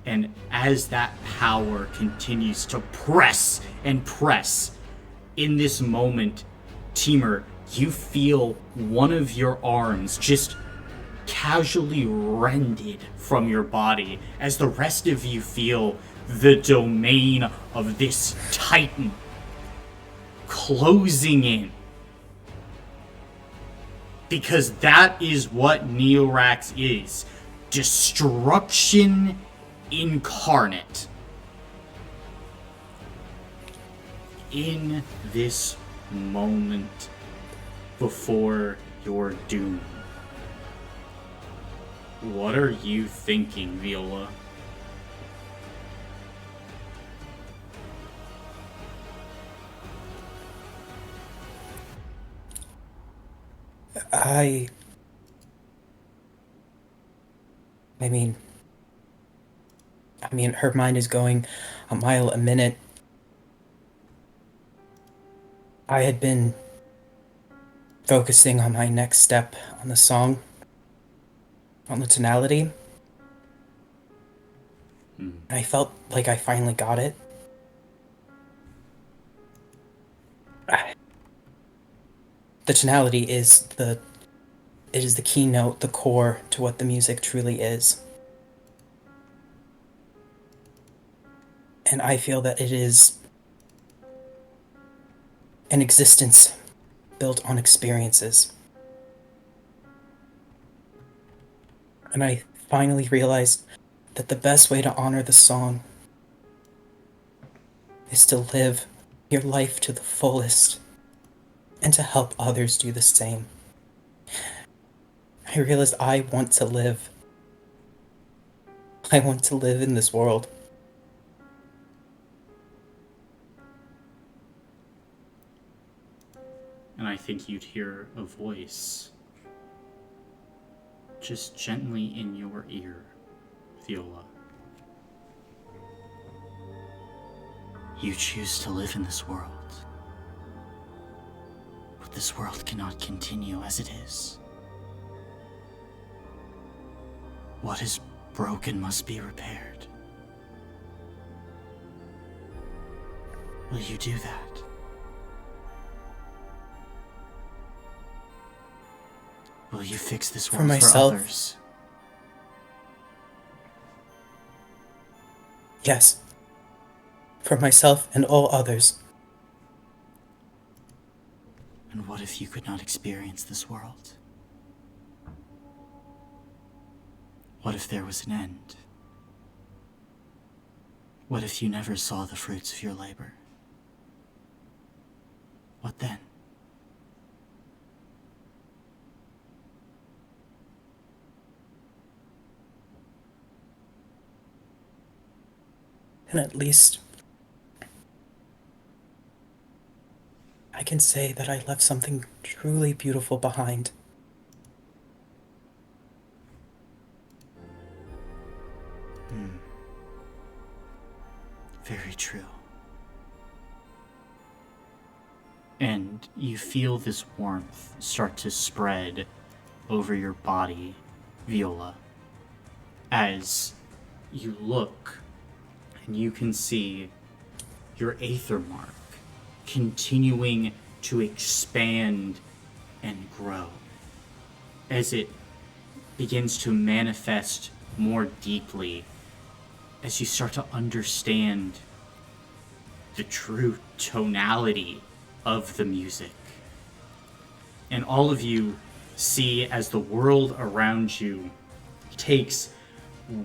And as that power continues to press and press, in this moment, Teamer, you feel one of your arms just casually rended from your body, as the rest of you feel the domain of this titan closing in. Because that is what Neorax is. Destruction incarnate. In this moment before your doom, what are you thinking, Viola? I mean, her mind is going a mile a minute. I had been focusing on my next step on the song, on the tonality. I felt like I finally got it. The tonality is the keynote, the core to what the music truly is. And I feel that it is an existence built on experiences. And I finally realized that the best way to honor the song is to live your life to the fullest and to help others do the same. I realized I want to live. I want to live in this world. And I think you'd hear a voice just gently in your ear, Viola. You choose to live in this world. But this world cannot continue as it is. What is broken must be repaired. Will you do that? Will you fix this world for others? Yes. For myself and all others. And what if you could not experience this world? What if there was an end? What if you never saw the fruits of your labor? What then? And at least I can say that I left something truly beautiful behind. Very true. And you feel this warmth start to spread over your body, Viola, as you look and you can see your Aether Mark continuing to expand and grow as it begins to manifest more deeply, as you start to understand the true tonality of the music. And all of you see as the world around you takes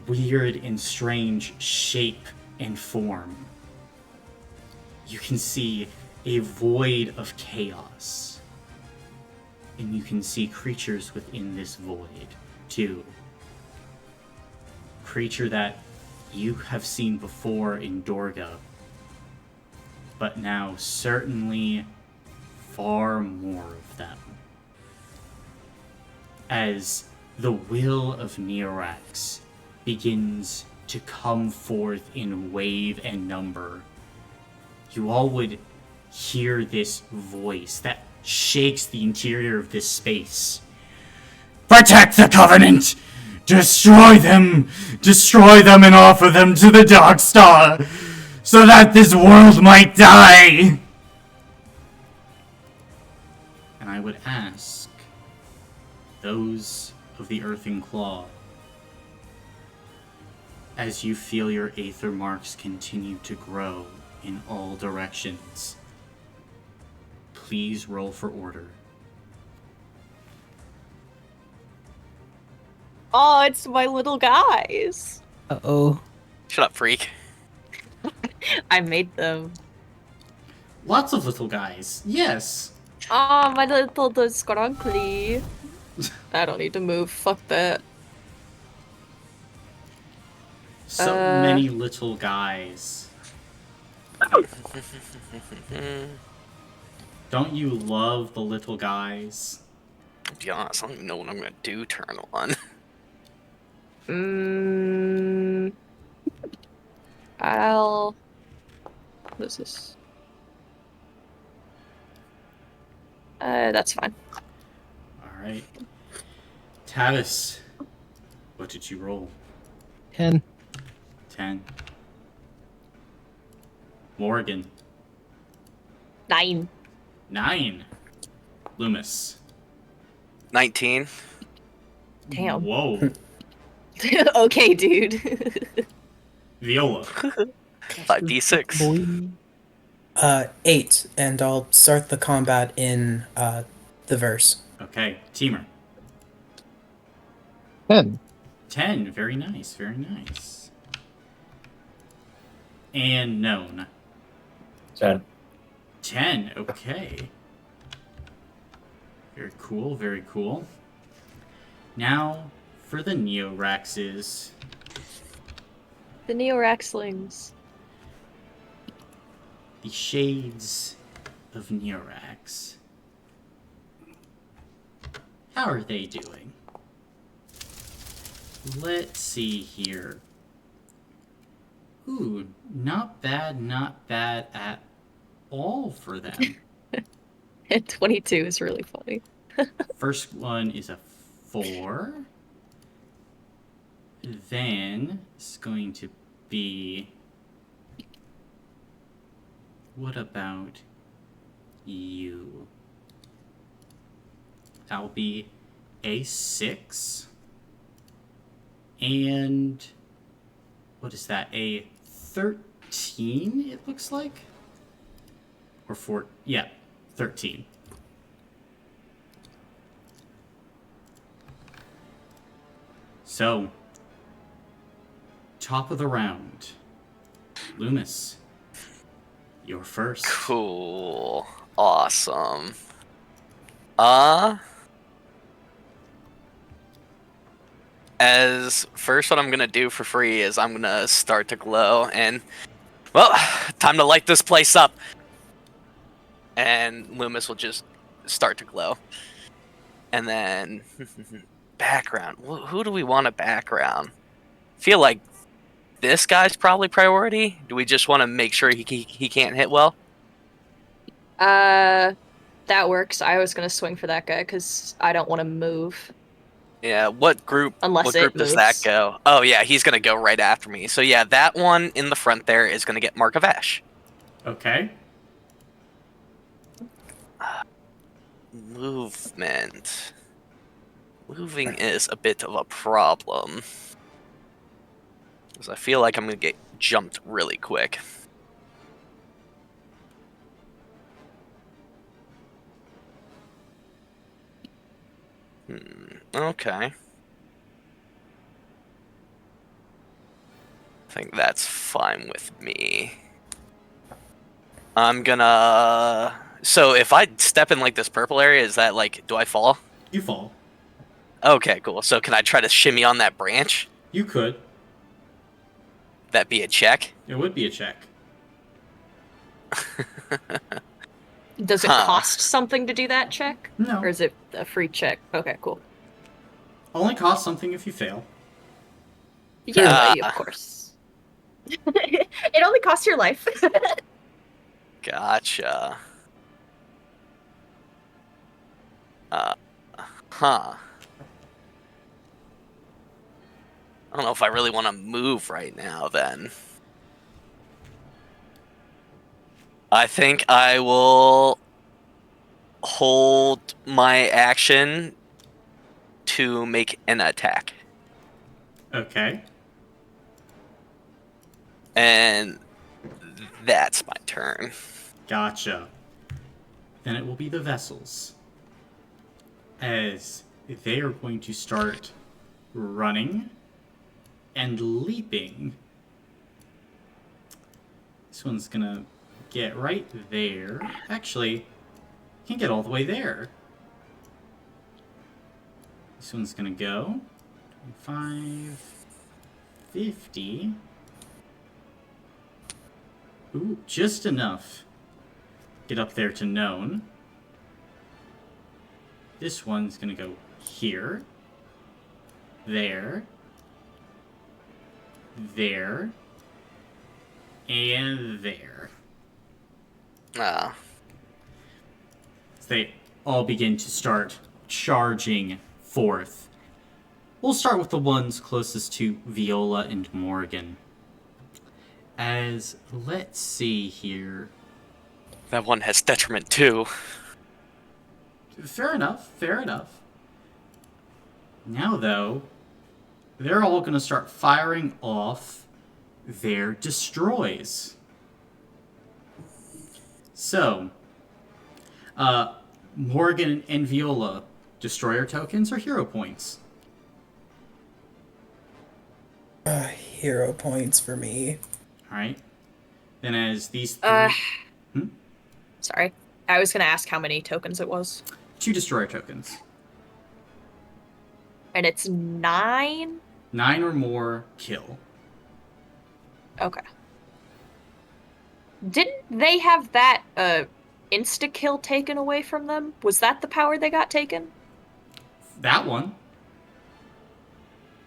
weird and strange shape and form. You can see a void of chaos. And you can see creatures within this void, too. Creature that you have seen before in Dorga, but now certainly far more of them. As the will of Neorax begins to come forth in wave and number, you all would hear this voice that shakes the interior of this space. Protect the Covenant! Destroy them! Destroy them and offer them to the Dark Star, so that this world might die! And I would ask those of the Earthen Claw, as you feel your Aether marks continue to grow in all directions, please roll for order. Oh, it's my little guys. Uh-oh. Shut up, freak. I made them. Lots of little guys, yes. Oh, my little scrunkly. I don't need to move. Fuck that. So many little guys. Don't you love the little guys? To be honest, I don't even know what I'm gonna do turn one. I'll... What is this? That's fine. Alright. Tavis, what did you roll? 10. 10. Morgan, 9. 9. Loomis. 19. Damn. Whoa. Okay, dude. Viola. 5d6. 8, and I'll start the combat in the verse. Okay, Teamer. 10. 10. Very nice, very nice. And Known. 10. 10. Okay. Very cool, very cool. Now, for the Neoraxes. The Neoraxlings. The Shades of Neorax. How are they doing? Let's see here. Ooh, not bad at all for them. 22 is really funny. First one is a 4. Then it's going to be... What about you? That'll be a 6. And... What is that? A 13, it looks like? Or 4... Yeah, 13. So, top of the round. Loomis, you're first. Cool. Awesome. As first, what I'm gonna do for free is I'm gonna start to glow, and well, time to light this place up. And Loomis will just start to glow, and then background. Who do we want a background? Feel like this guy's probably priority. Do we just want to make sure he can't hit well? That works. I was gonna swing for that guy because I don't want to move. Yeah, what group Unless it does that moves. go? Oh yeah, he's gonna go right after me. So yeah, that one in the front there is gonna get Mark of Ash. Okay. Movement. Moving is a bit of a problem. Because I feel like I'm gonna get jumped really quick. Okay. I think that's fine with me. I'm gonna. So if I step in like this purple area, is that like, do I fall? You fall. Okay, cool. So can I try to shimmy on that branch? You could. That be a check? It would be a check. Does it Huh. cost something to do that check? No. Or is it a free check? Okay, cool. Only costs something if you fail. Yeah, of course. It only costs your life. Gotcha. Huh. I don't know if I really want to move right now, then. I think I will hold my action to make an attack. Okay. And that's my turn. Gotcha. Then it will be the vessels. As they are going to start running and leaping. This one's gonna get right there. Actually, can't get all the way there. This one's gonna go 25, 50. Ooh, just enough. Get up there to known. This one's gonna go here, there, there, and there. Ah. So they all begin to start charging forth. We'll start with the ones closest to Viola and Morgan. As, let's see here. That one has detriment too. Fair enough, fair enough. Now, though, they're all going to start firing off their destroys. So, Morgan and Viola, destroyer tokens or hero points? Hero points for me. Alright. Then as these three... Sorry. I was going to ask how many tokens it was. 2 destroyer tokens. And it's 9? 9 or more, kill. Okay. Didn't they have that insta-kill taken away from them? Was that the power they got taken? That one.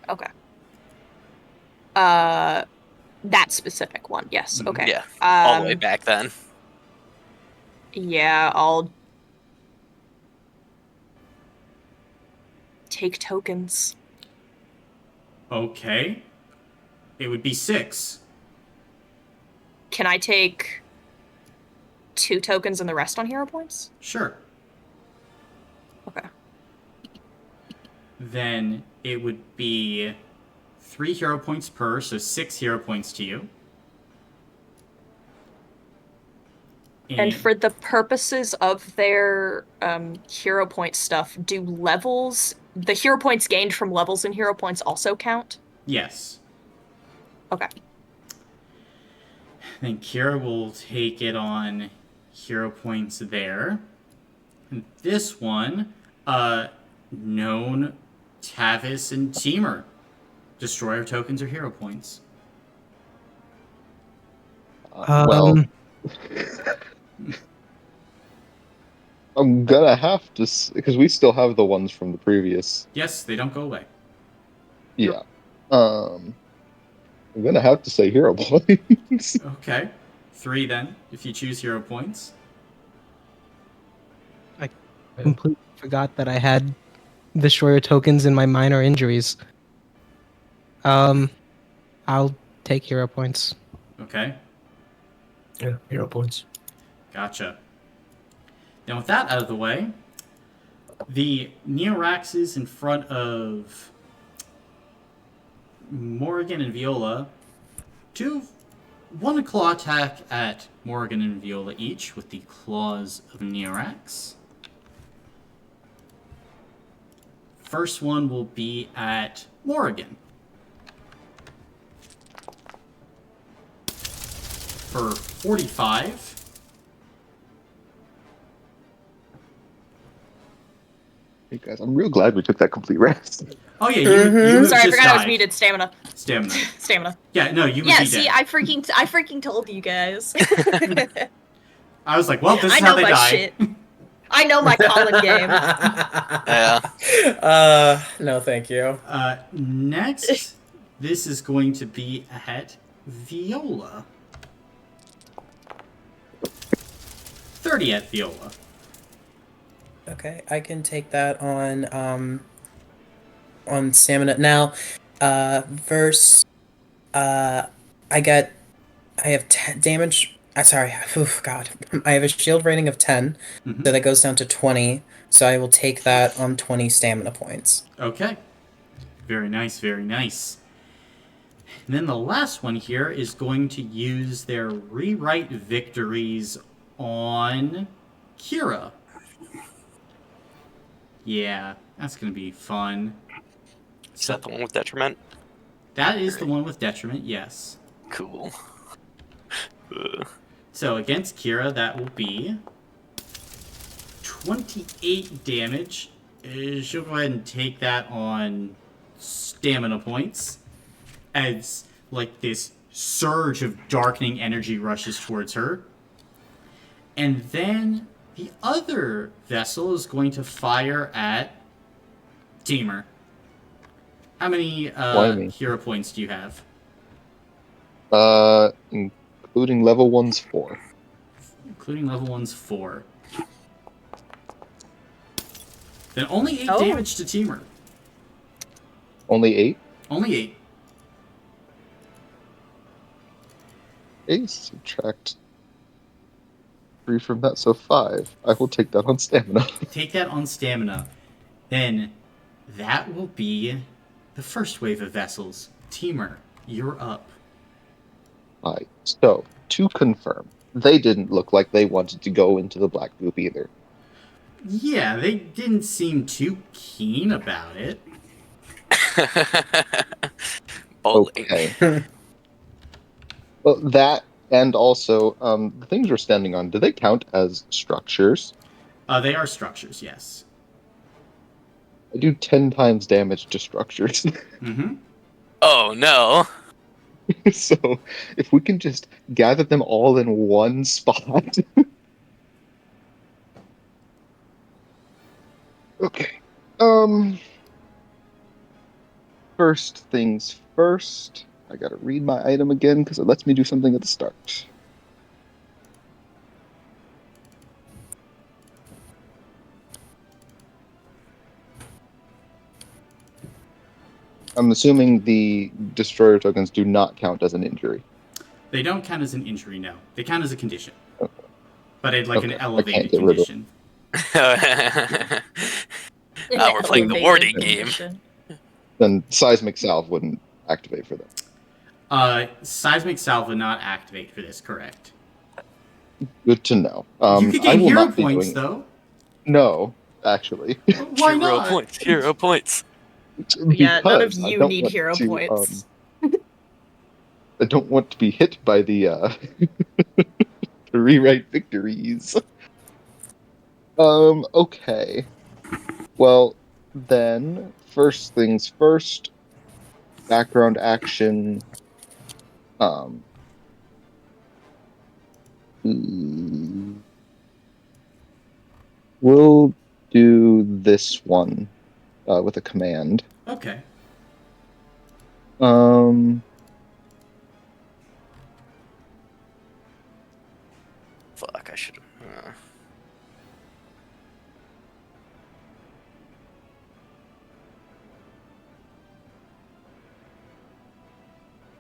Okay. That specific one, yes. Okay. Yeah. All the way back then. Yeah, I'll take tokens. Okay. It would be 6. Can I take 2 tokens and the rest on hero points? Sure. Okay. Then it would be 3 hero points per, so 6 hero points to you. And for the purposes of their hero point stuff, do levels, the hero points gained from levels in hero points also count? Yes. Okay. Then Kira will take it on hero points there. And this one, known Tavis and Teamer. Destroyer tokens or hero points. Well, I'm gonna have to, because we still have the ones from the previous. Yes, they don't go away. Yeah. I'm gonna have to say hero points. Okay. 3 then, if you choose hero points. I completely forgot that I had destroyer tokens in my minor injuries. I'll take hero points. Okay. Yeah, hero points. Gotcha. Now with that out of the way, the Neoraxes in front of Morgan and Viola, one claw attack at Morgan and Viola each with the claws of Neorax. First one will be at Morgan. For 45. Hey guys, I'm real glad we took that complete rest. Oh yeah, you have Sorry, I just forgot I was died. muted. Stamina. Stamina. Stamina. Yeah, no, you would Yeah, be see, dead. I freaking told you guys. I was like, well, this I is know how they my die. shit. I know my Colin game. Yeah. No, thank you. Next, this is going to be at Viola. 30 at Viola. Okay, I can take that on stamina. Now, verse I got I have 10 damage. Sorry, oof, God. I have a shield rating of 10, Mhm. so that goes down to 20. So I will take that on 20 stamina points. Okay. Very nice, very nice. And then the last one here is going to use their rewrite victories on Kira. Yeah, that's going to be fun. Is that the one with detriment? That is the one with detriment, yes. Cool. So against Kira, that will be 28 damage. She'll go ahead and take that on stamina points as like this surge of darkening energy rushes towards her. And then the other vessel is going to fire at Teamer. How many Blimey. hero points do you have? Including level 1's 4. Including level 1's 4. Then only 8 Oh. damage to Teamer. Only 8? Only 8. Okay, subtract 3 from that, so 5. I will take that on stamina. Take that on stamina. Then that will be the first wave of vessels. Teamer, you're up. Right. So, to confirm, they didn't look like they wanted to go into the black goop either. Yeah, they didn't seem too keen about it. Boldly. Okay. Well, that, and also, the things we're standing on, do they count as structures? They are structures, yes. I do 10 times damage to structures. Mm-hmm. Oh no. So, if we can just gather them all in one spot. Okay. First things first. I gotta read my item again because it lets me do something at the start. I'm assuming the destroyer tokens do not count as an injury. They don't count as an injury, no. They count as a condition. Okay. But it's like an Okay, I can't elevated get rid of condition. We're playing the warning game. Then seismic salve wouldn't activate for them. Seismic Salve would not activate for this, correct? Good to know. You could I gain will hero not be points, doing. though. No, actually. Why Hero not? points. Hero points. Yeah, none of Because I you don't need want hero to, points. I don't want to be hit by the the rewrite victories. Okay. Well, then, first things first, background action. We'll do this one with a command. Okay. Fuck, I should.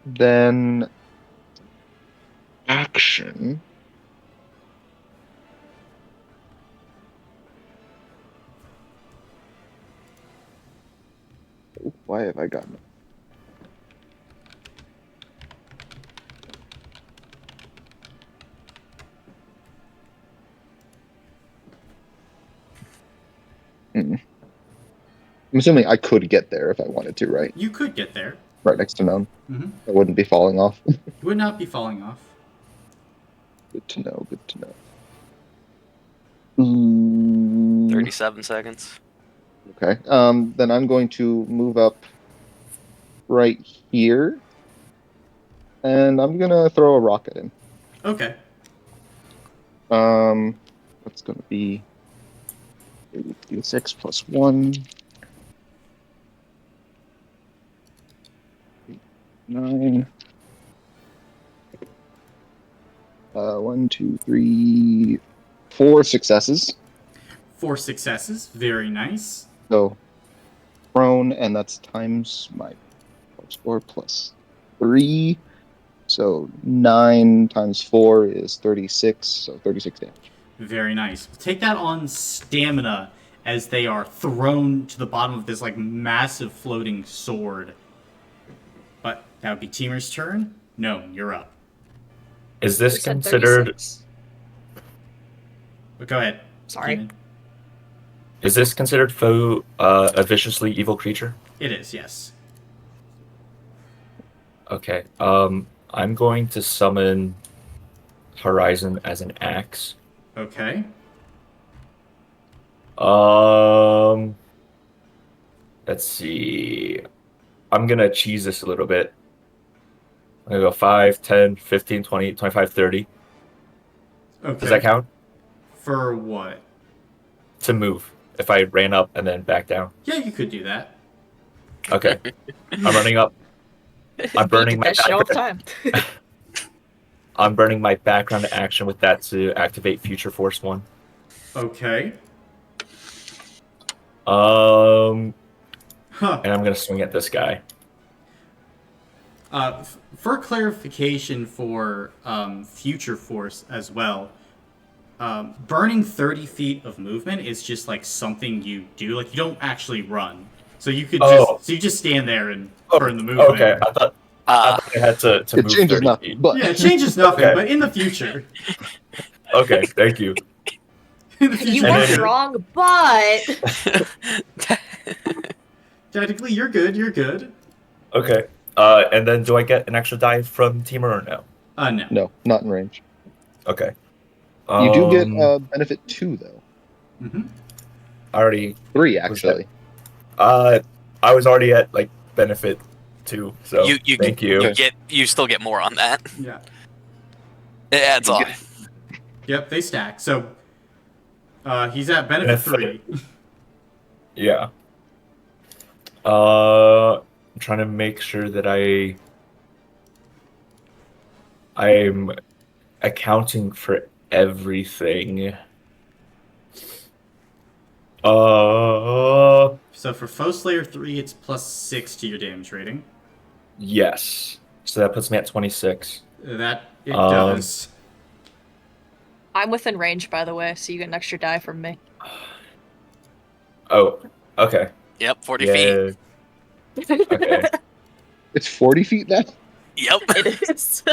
Then action. Oh, why have I gotten it? I'm assuming I could get there if I wanted to, right? You could get there. Right next to known. Mm-hmm. I wouldn't be falling off. You would not be falling off. Good to know, good to know. 37 seconds. Okay. Then I'm going to move up right here, and I'm gonna throw a rock at him. Okay. That's gonna be 6 plus 1, 8, 9. 1, 2, 3, 4 successes. 4 successes. Very nice. So prone, and that's times my score plus 3. So 9 times 4 is 36. So 36 damage. Very nice. Take that on stamina as they are thrown to the bottom of this like massive floating sword. But that would be Teamer's turn. No, you're up. Is this You said considered 36. But go ahead. Sorry. Keenan. is this considered foe a viciously evil creature? It is, yes. Okay. I'm going to summon Horizon as an axe. Okay. Let's see. I'm gonna cheese this a little bit. I'm gonna go 5, 10, 15, 20, 25, 30. Okay. Does that count? For what? To move. If I ran up and then back down. Yeah, you could do that. Okay. I'm running up. I'm burning my that shit all the time. I'm burning my background action with that to activate Future Force 1. Okay. And I'm gonna swing at this guy. For clarification for Future Force as well, burning 30 feet of movement is just like something you do. Like you don't actually run, so you could just stand there and burn the movement. Okay, I thought I had to It move changes 30 nothing, feet. but Yeah, it changes nothing, Okay. but in the future, Okay, thank you. in the future, You And weren't then- wrong, but technically you're good. You're good. Okay. And then do I get an extra die from Teamer or no? No. no, not in range. Okay. You do get benefit 2 though. Mm-hmm. I already 3 actually. I was already at like benefit 2, so thank you. You still get more on that. Yeah. It adds on. Yep, they stack. So he's at benefit 3. Yeah. I'm trying to make sure that I'm accounting for everything. So for Foe Slayer 3, it's plus 6 to your damage rating. Yes. So that puts me at 26. That it does. I'm within range, by the way, so you get an extra die from me. Oh, okay. Yep, 40 feet. Okay. It's 40 feet then? Yep. It is.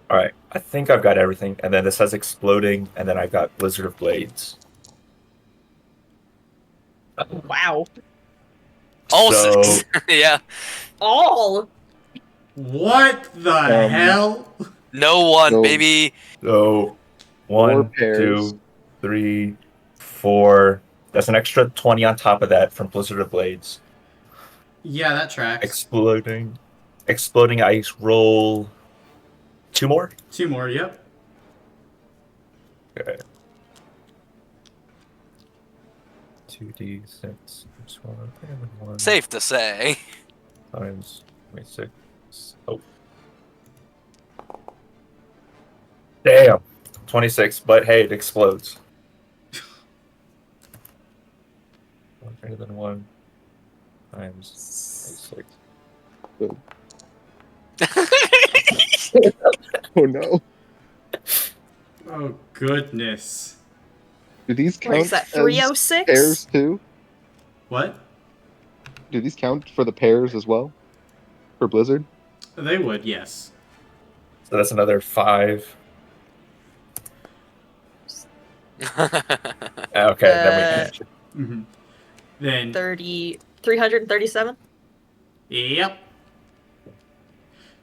All right. I think I've got everything. And then this has exploding, and then I've got Blizzard of Blades. Wow. All So- 6. Yeah. All. What the hell? No one, So- baby. So 4 1, pairs. 2, 3, 4. That's an extra 20 on top of that from Blizzard of Blades. Yeah, that tracks. Exploding ice roll. 2 more? 2 more, yep. Okay. 2d6 plus 1 Safe to say. times 26. Oh. Damn. 26, but hey, it explodes. 1 greater than 1 times 26. Oh no. Oh, goodness. Do these count What is that, as 306? pairs too? What? Do these count for the pairs as well? For Blizzard? They would, yes. So that's another 5. Okay, then we Mm-hmm. Then, 337? yep.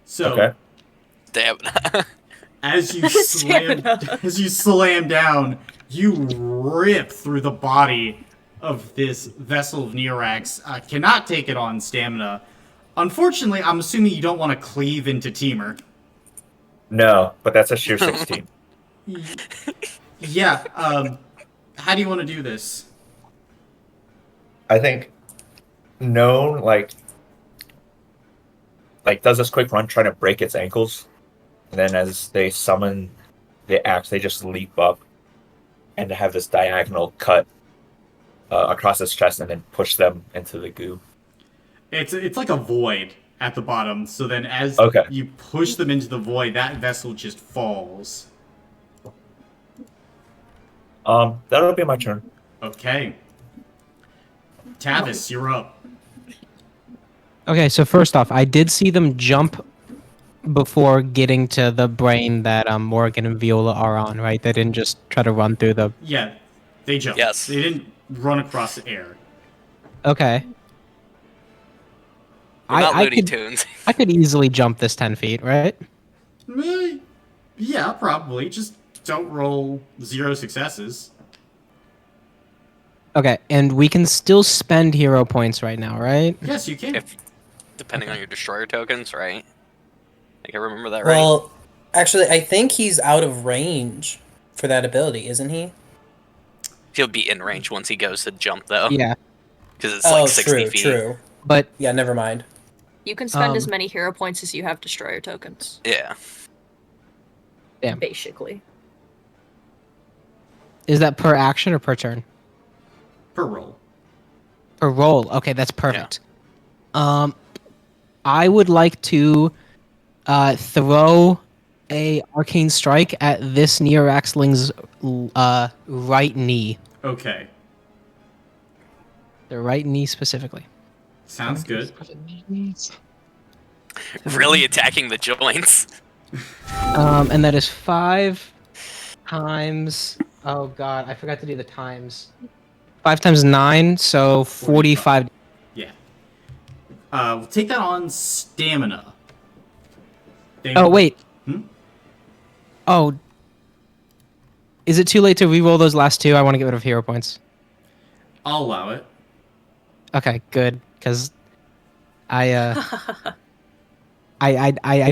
So, Okay. Damn. as you slam down, you rip through the body of this vessel of Neorax cannot take it on stamina. Unfortunately, I'm assuming you don't want to cleave into Teamer. No, but that's a sheer 16. Yeah, how do you want to do this? I think known like does this quick run trying to break its ankles, and then as they summon the axe, they just leap up and have this diagonal cut across its chest, and then push them into the goo. It's like a void at the bottom, so then as Okay. you push them into the void, that vessel just falls. That'll be my turn. Okay. Tavis, you're up. Okay, so first off, I did see them jump before getting to the brain that Morgan and Viola are on, right? They didn't just try to run through the. Yeah, they jumped. Yes. They didn't run across the air. Okay. They're not Looney could, Tunes. I could easily jump this 10 feet, right? Yeah, probably. Just don't roll 0 successes. Okay, and we can still spend hero points right now, right? Yes, you can. Depending on your destroyer tokens, right? I can remember that right. Well, actually, I think he's out of range for that ability, isn't he? He'll be in range once he goes to jump, though. Yeah. Because it's like 60 true, feet. true. But Yeah, never mind. You can spend as many hero points as you have destroyer tokens. Yeah. Damn. Basically. Is that per action or per turn? Per roll. Per roll. Okay, that's perfect. I would like to throw a arcane strike at this Neoraxling's right knee. Okay. The right knee specifically. Sounds good. Really attacking the joints. And that is 5 times. Oh god, I forgot to do the times. 5 times 9, so 45. Yeah. We'll take that on stamina. Oh wait. Hmm? Oh. Is it too late to re-roll those last two? I want to get rid of hero points. I'll allow it. Okay, good, because I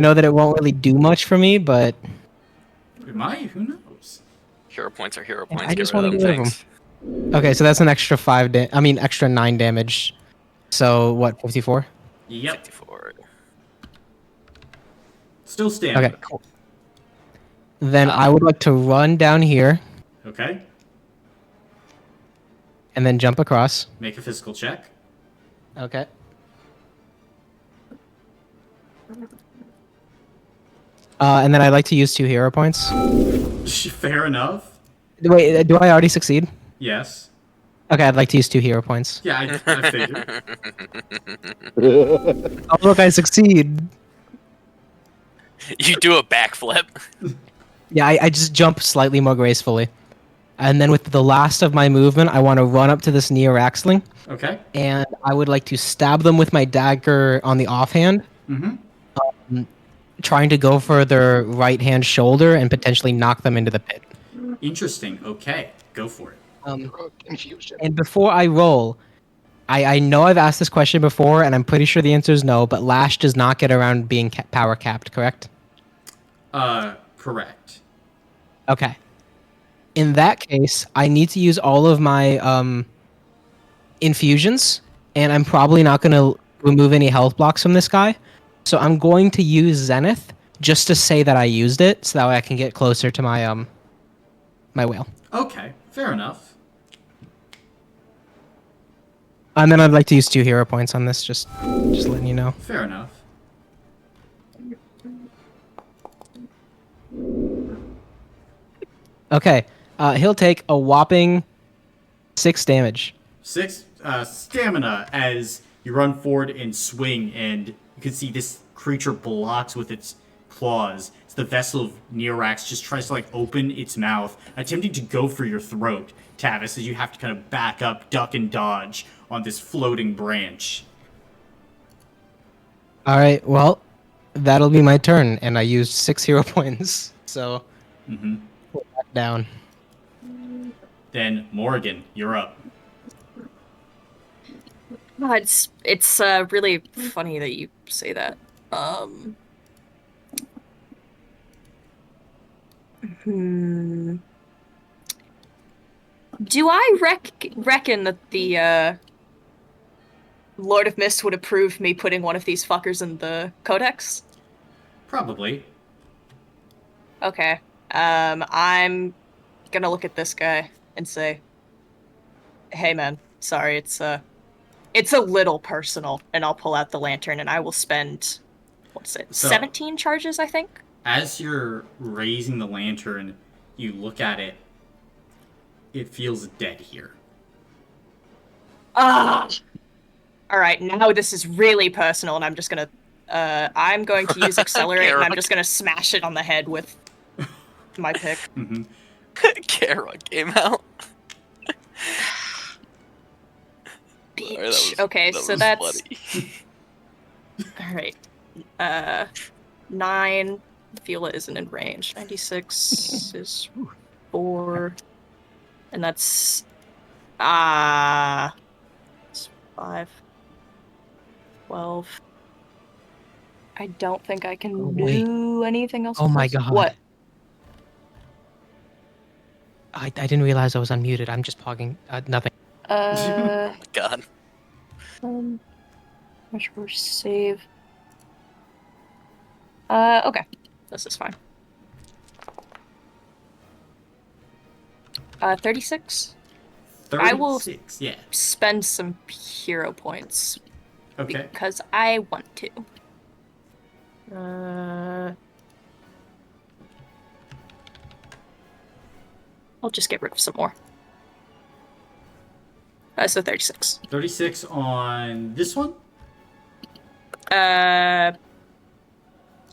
know that it won't really do much for me, but It might. Who knows? Hero points are hero points. I just want wanna to get rid of them. Okay, so that's an extra extra 9 damage. So what, 54? Yep. 54. Still stamina. Okay, cool. Then I would like to run down here Okay. and then jump across. Make a physical check. Okay. And then I'd like to use 2 hero points. Fair enough. Wait, do I already succeed? Yes. Okay, I'd like to use 2 hero points. Yeah, I figured. Oh, look, I succeed. You do a backflip. Yeah, I just jump slightly more gracefully. And then with the last of my movement, I want to run up to this Neoraxling, Okay. and I would like to stab them with my dagger on the offhand, trying to go for their right hand shoulder and potentially knock them into the pit. Interesting. Okay. Go for it. Confusion. And before I roll, I know I've asked this question before, and I'm pretty sure the answer is no, but Lash does not get around being power capped, correct? Correct. Okay. In that case, I need to use all of my infusions, and I'm probably not going to remove any health blocks from this guy. So I'm going to use Zenith just to say that I used it, so that way I can get closer to my my whale. Okay. Fair enough. And then I'd like to use 2 hero points on this, just letting you know. Fair enough. Okay, he'll take a whopping 6 damage. 6 stamina as you run forward and swing, and you can see this creature blocks with its claws. It's the vessel of Neorax just tries to open its mouth, attempting to go for your throat, Tavis, as you have to kind of back up, duck and dodge on this floating branch. All right, well, that'll be my turn, and I used 6 hero points, so we're back down. Then Morgan, you're up. It's really funny that you say that. Um, hmm. Do I reckon that the Lord of Mist would approve me putting one of these fuckers in the Codex? Probably. Okay. I'm gonna look at this guy and say, "Hey, man, sorry, it's a little personal." And I'll pull out the lantern and I will spend, what's it, So 17 charges, I think. as you're raising the lantern, you look at it. It feels dead here. Ah. All right, now this is really personal, and I'm going to use accelerate, and I'm just gonna smash it on the head with my pick. Kara came out. Sorry, Bitch. Okay, that so was that's funny. all right. Uh, 9. Viola isn't in range. 96 is 4, and that's it's 5, 12. I don't think I Oh, can wait. do anything else Oh with my this. god. What? I didn't realize I was unmuted. I'm just talking. Nothing. Uh, Oh my god. which were save. Okay. This is fine. 36. I will 36, yeah. spend some hero points Okay. because I want to. I'll just get rid of some more. So 36. 36 on this one?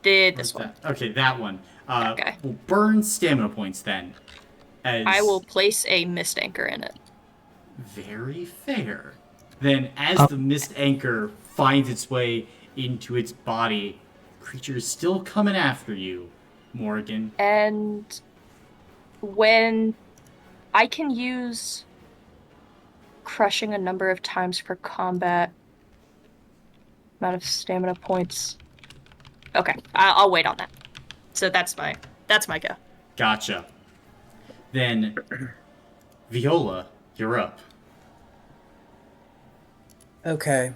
Did What's this one. that? Okay, that one. Okay. We'll burn stamina points then. I will As place a mist anchor in it. very fair. Then, as the mist anchor finds its way into its body, the creature is still coming after you, Morgan. And when I can use crushing a number of times per combat, amount of stamina points. Okay, I'll wait on that. So that's my go. Gotcha. Then, Viola, you're up. Okay.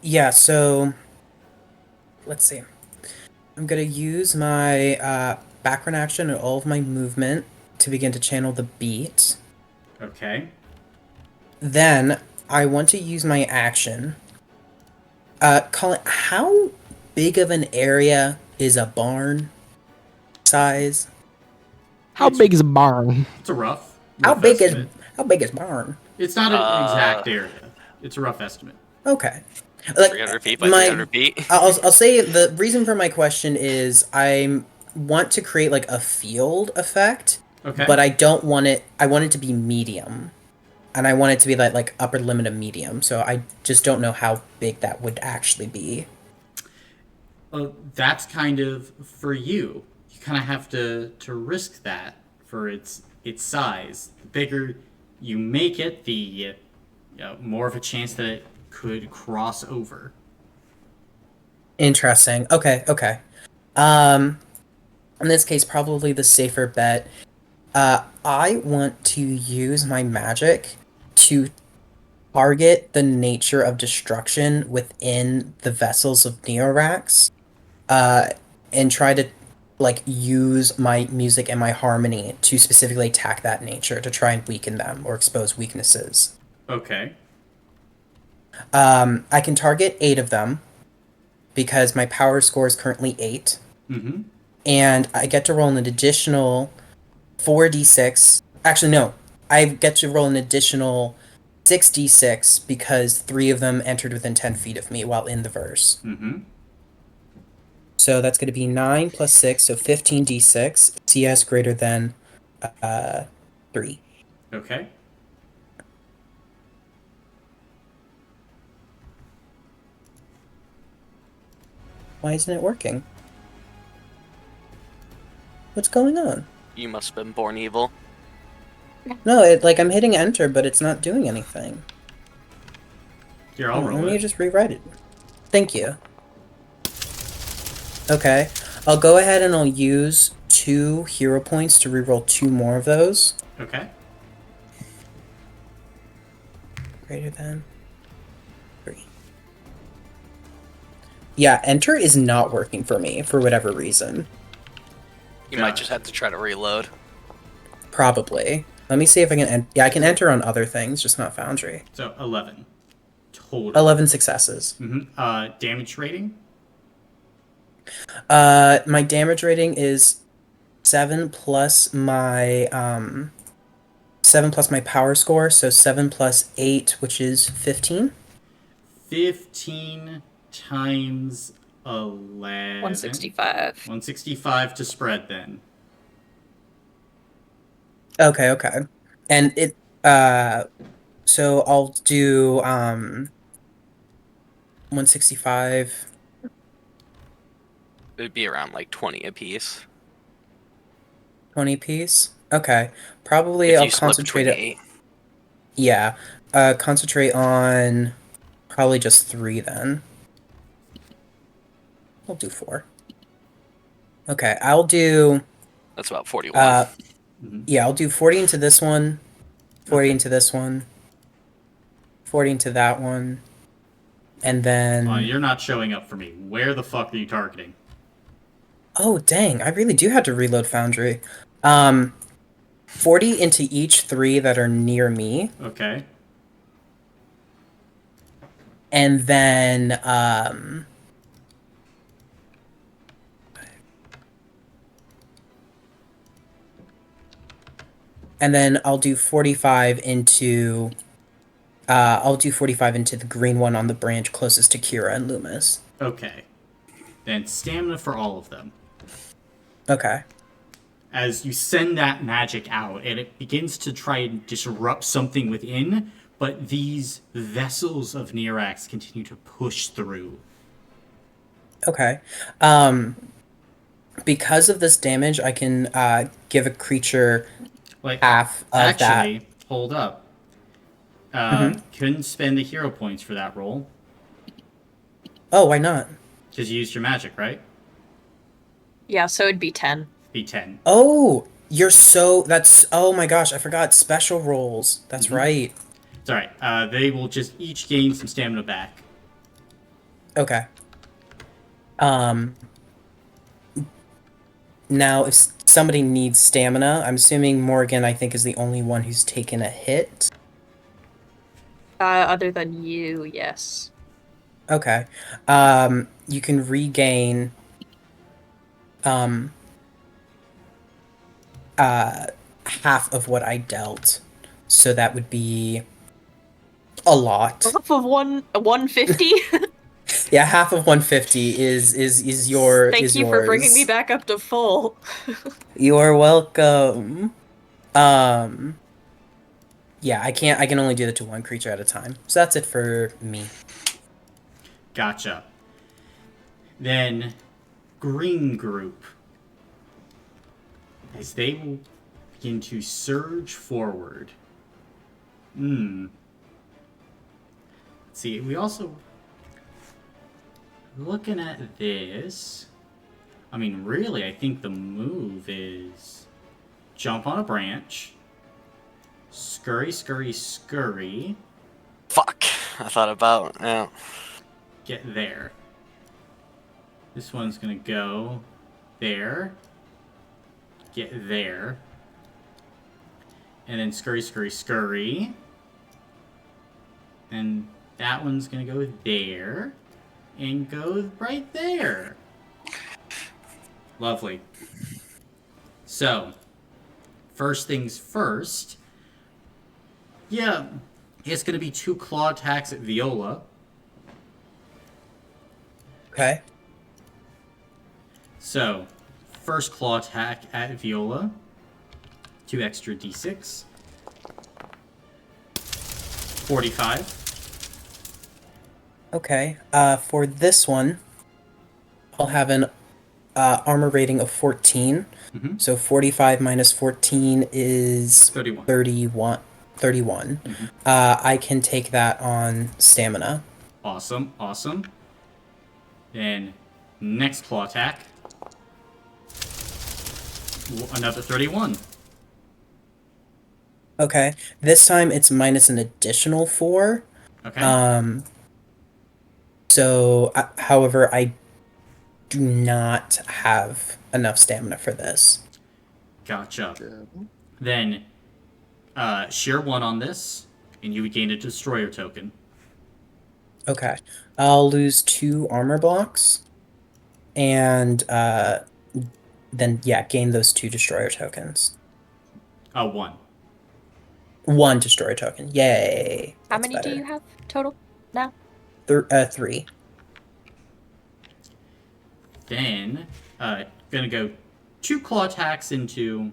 Yeah, so let's see. I'm gonna use my background action and all of my movement to begin to channel the beat. Okay. Then I want to use my action. Colin, how big of an area is a barn size? How big is a barn? It's a rough How big is estimate. how big is barn? It's not an exact area. It's a rough estimate. Okay. Like 300 feet by my 300 feet. I'll say the reason for my question is I want to create like a field effect, Okay. but I don't want it I want it to be medium. And I want it to be like upper limit of medium, so I just don't know how big that would actually be. That's kind of for you. You kind of have to risk that for its size. The bigger you make it, the more of a chance that it could cross over. Interesting. Okay, okay. Um, in this case, probably the safer bet. I want to use my magic to target the nature of destruction within the vessels of Neorax, uh, and try to like use my music and my harmony to specifically attack that nature to try and weaken them or expose weaknesses. Okay. I can target 8 of them because my power score is currently 8. Mm-hmm. And I get to roll an additional 4d6. Actually, no. I get to roll an additional 6d6 because 3 of them entered within 10 feet of me while in the verse. Mm-hmm. So that's going to be 9 plus 6, so 15d6. CS greater than 3. Okay. Why isn't it working? What's going on? You must have been born evil. No, I'm hitting enter, but it's not doing anything. Here, I'll Let roll me it. just rewrite it. Thank you. Okay. I'll go ahead and I'll use 2 hero points to reroll 2 more of those. Okay. Greater than 3. Yeah, enter is not working for me for whatever reason. You might just have to try to reload. Probably. Let me see if I can. Yeah, I can enter on other things, just not Foundry. So 11 total. 11 successes. Damage rating. My damage rating is 7 plus my 7 plus my power score, so 7 plus 8, which is 15. 15 times 11. 165. 165 to spread then. Okay. And it so I'll do 165. It'd be around like 20 apiece. 20 piece. Okay. Probably If I'll you split concentrate between it. 8. Yeah. Concentrate on probably just 3 then. We'll do 4. Okay, I'll do That's about 41. yeah, I'll do 40 into this one, 40 Okay. into this one, 40 into that one, and then You're not showing up for me. Where the fuck are you targeting? oh dang, I really do have to reload Foundry. 40 into each 3 that are near me, Okay. and then I'll do 45 into the green one on the branch closest to Kira and Loomis. Okay. Then stamina for all of them. Okay. As you send that magic out, and it begins to try and disrupt something within, but these vessels of Nirax continue to push through. Okay. Because of this damage, I can give a creature half of actually, that. hold up. Couldn't spend the hero points for that roll. Oh, why not? Because you used your magic, right? Yeah, so it'd be 10. Be 10. Oh, oh my gosh, I forgot special rolls. That's right. It's alright. They will just each gain some stamina back. Okay. Now, if somebody needs stamina, I'm assuming Morgan, I think, is the only one who's taken a hit. Other than you, yes. Okay. You can regain half of what I dealt. So that would be a lot. Half of 150? Yeah, half of 150 is your Thank is you for bringing yours. me back up to full. You're welcome. Yeah, I can only do that to one creature at a time. So that's it for me. Gotcha. Then, green group. As they will begin to surge forward. Let's see, we also... Looking at this... I mean, really, I think the move is... Jump on a branch. Scurry, scurry, scurry. Fuck. I thought about, yeah. Get there. This one's gonna go there. Get there. And then scurry, scurry, scurry. And that one's gonna go there. And go right there. Lovely. So, first things first. Yeah, it's gonna be 2 claw attacks at Viola. Okay. So, first claw attack at Viola. 2 extra d6. 45. Okay. For this one, I'll have an armor rating of 14. Mm-hmm. So 45 minus 14 is 31. 31. 31. Mm-hmm. I can take that on stamina. Awesome, awesome. Then next claw attack. Another 31. Okay. This time it's minus an additional 4. Okay. So, however, I do not have enough stamina for this. Gotcha. Yeah. Then shear 1 on this, and you would gain a destroyer token. Okay. I'll lose 2 armor blocks, and then, yeah, gain those 2 destroyer tokens. 1. 1 destroyer token. Yay. How That's many do better. you have total now? 3. Then, gonna go 2 claw attacks into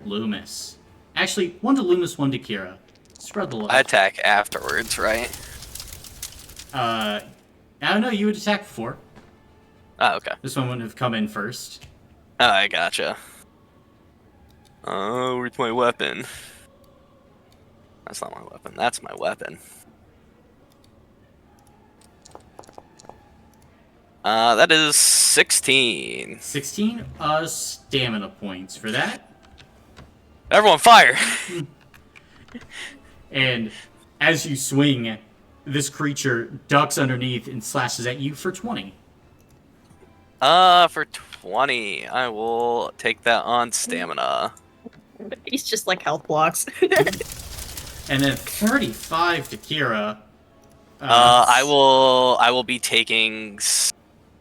Loomis. Actually, 1 to Loomis, 1 to Kira. Spread the love. I attack afterwards, right? I don't know, you would attack before. Oh, okay. This one wouldn't have come in first. Oh, I gotcha. Oh, where's my weapon? That's not my weapon. That's my weapon. That is 16. 16 stamina points for that. Everyone fire! And as you swing, this creature ducks underneath and slashes at you for 20. For 20, I will take that on stamina. He's just like health blocks. And then 35 to Kira. I will be taking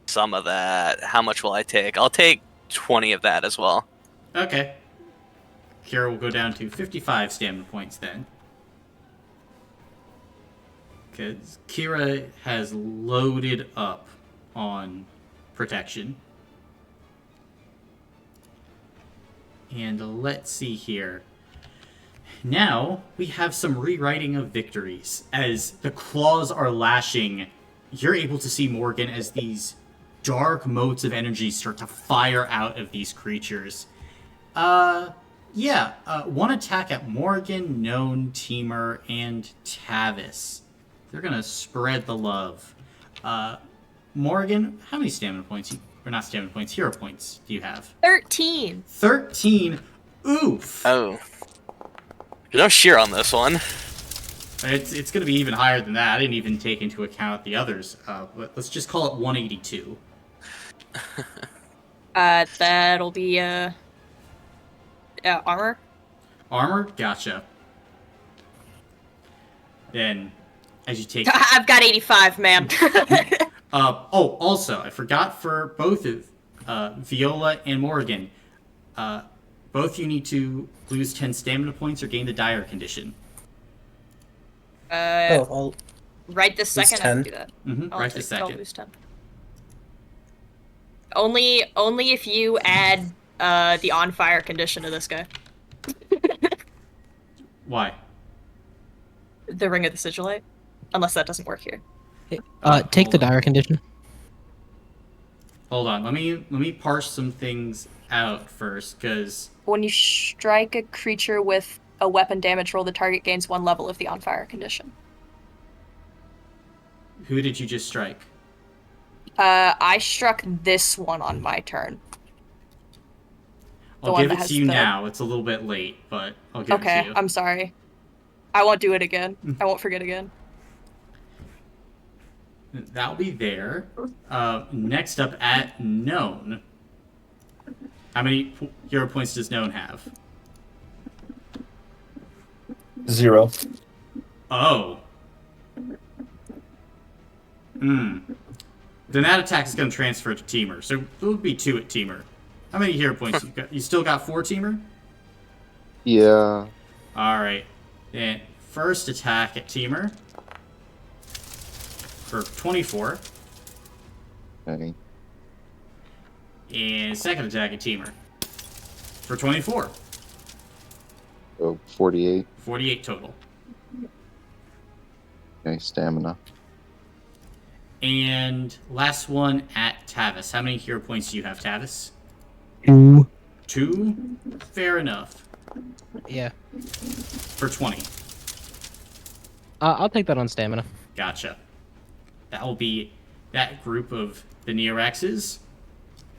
some of that. How much will I take? I'll take 20 of that as well. Okay. Kira will go down to 55 stamina points then. Because Kira has loaded up on protection. And let's see here. Now, we have some rewriting of victories. As the claws are lashing, you're able to see Morgan as these dark motes of energy start to fire out of these creatures. One attack at Morgan, Known, Teamer, and Tavis. They're gonna spread the love. Morgan, how many stamina points, or not stamina points, hero points do you have? 13. 13. Oof. Oh. There's no shear on this one. It's gonna be even higher than that. I didn't even take into account the others. But let's just call it 182. That'll be armor. Armor? Gotcha. Then, as you take... I've got 85, ma'am. Also, I forgot for both of Viola and Morgan. Both you need to lose 10 stamina points or gain the dire condition. I'll Right this second, I can 10. do that. Mm-hmm. Right this I'll second. lose 10. Only if you add the on fire condition to this guy. Why? The Ring of the Sigillite. Unless that doesn't work here. Take the Hold on. dire condition. Hold on. Let me parse some things out first, because... When you strike a creature with a weapon damage roll, the target gains 1 level of the on fire condition. Who did you just strike? I struck this one on my turn. I'll give it to you now. It's a little bit late, but I'll give it to you. Okay, I'm sorry. I won't do it again. I won't forget again. That'll be there. Next up at Known. How many hero points does Known have? 0. Oh. Then that attack is going to transfer to Teamer. So it would be 2 at Teamer. How many hero points you got? You still got 4, Teamer? Yeah. Alright. Then first attack at Teamer. For 24. Okay. And second attack at Teamer. For 24. So 48. 48 total. Okay, stamina. And last one at Tavis. How many hero points do you have, Tavis? 2. 2? Fair enough. Yeah. For 20. I'll take that on stamina. Gotcha. That will be that group of the Neoraxes.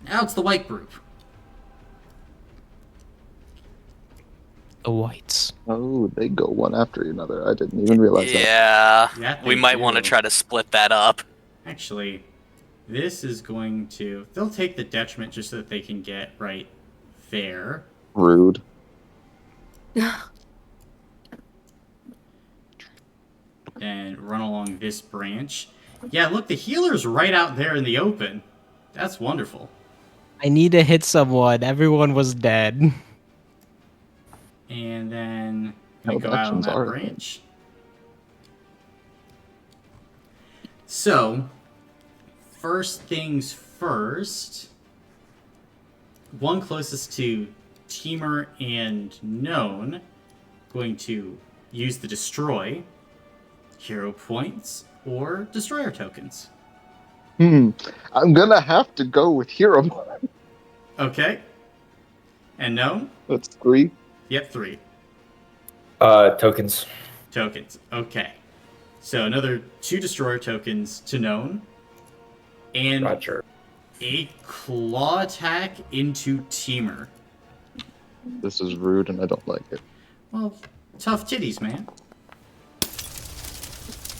Now it's the white group. The whites. Oh, they go one after another. I didn't even realize that. Yeah, That we they might want to do. try to split that up. Actually, this is going to... They'll take the detriment just so that they can get right there. Rude. And run along this branch. Yeah, look, the healer's right out there in the open. That's wonderful. I need to hit someone. Everyone was dead. And then we Held go out on actions that are- branch. So, first things first, one closest to Teamer and Known, going to use the Destroy, hero points, or Destroyer tokens. I'm gonna have to go with hero. Okay. And Known? That's 3. Yep, 3 Tokens. tokens. Okay. So another 2 Destroyer tokens to Known. And Roger. a claw attack into Teamer. This is rude and I don't like it. Well, tough titties, man.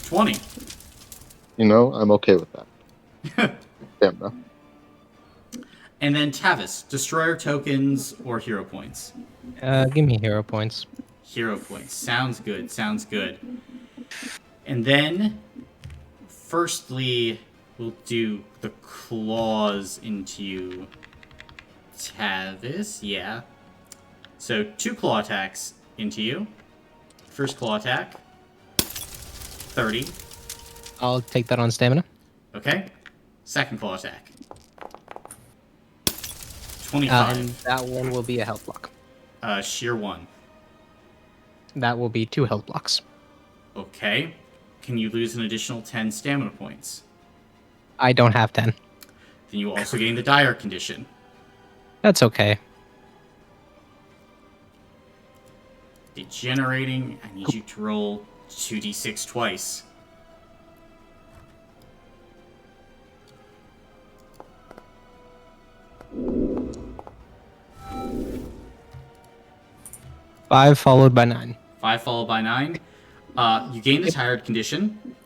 20. You know, I'm okay with that. Damn, no. And then Tavis, Destroyer tokens or hero points? Give me hero points. Hero points. Sounds good, sounds good. And then, firstly, we'll do the claws into Tavis. Yeah. So, 2 claw attacks into you. First claw attack. 30. I'll take that on stamina. Okay. Second claw attack. 25. And that one will be a health block. Sheer 1. That will be 2 health blocks. Okay. Can you lose an additional 10 stamina points? I don't have 10. Then you also gain the dire condition. That's okay. Degenerating. I need you to roll 2d6 twice. Five followed by 9. 5 followed by 9. You gain the tired condition,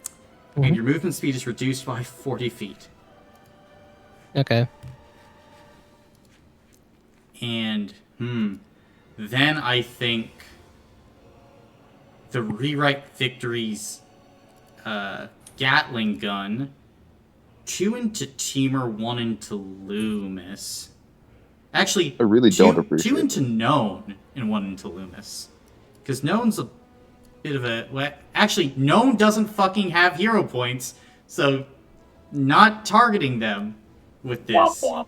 and your movement speed is reduced by 40 feet. Okay. And, then I think the Rewrite Victory's Gatling gun, 2 into Teamer, 1 into Loomis. Actually, I really don't appreciate 2 it. into Known and 1 into Loomis. Because Known's a bit of a... Well, actually, Known doesn't fucking have hero points, so not targeting them with this. Womp womp.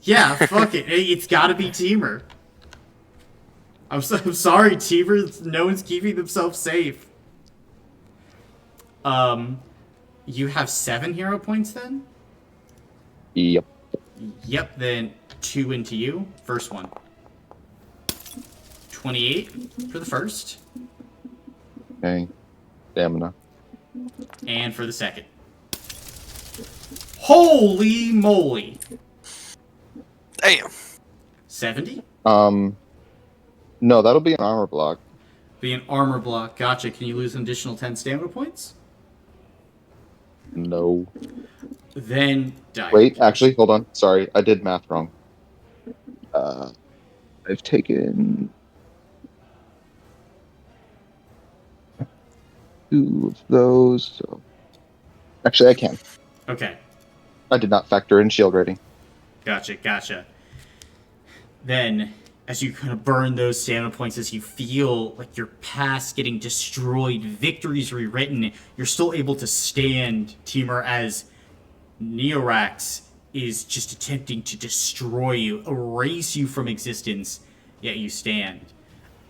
Yeah, fuck it. It's gotta be Teamer. I'm sorry, Teamer. No one's keeping themselves safe. You have 7 hero points then? Yep. Yep, then 2 into you. First one. 28 for the first, Okay. Stamina. and for the second. Holy moly! Damn. 70? No, that'll be an armor block. Be an armor block. Gotcha. Can you lose an additional 10 stamina points? No. Then die. Wait, actually, hold on. Sorry, I did math wrong. I've taken 2 of those, so... Actually, I can. Okay. I did not factor in shield rating. Gotcha. Then, as you kind of burn those stamina points, as you feel like your past getting destroyed, victories rewritten, you're still able to stand, Teamer, as Neorax is just attempting to destroy you, erase you from existence, yet you stand.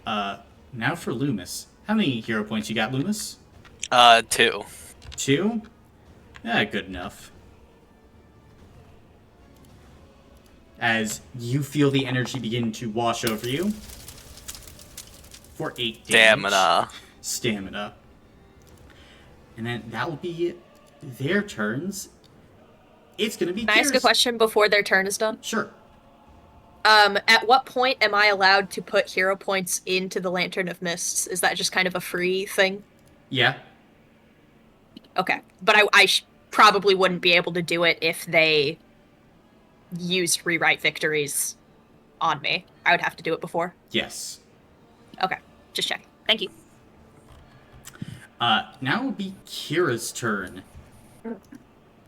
Now for Loomis. How many hero points you got, Loomis? 2. 2? Good enough. As you feel the energy begin to wash over you for 8 damage. Stamina. And then that will be their turns. It's going to be Can I ask a question before their turn is done? Sure. At what point am I allowed to put hero points into the Lantern of Mists? Is that just kind of a free thing? Yeah. Okay. But I probably wouldn't be able to do it if they used rewrite victories on me. I would have to do it before. Yes. Okay. Just checking. Thank you. Now will be Kira's turn.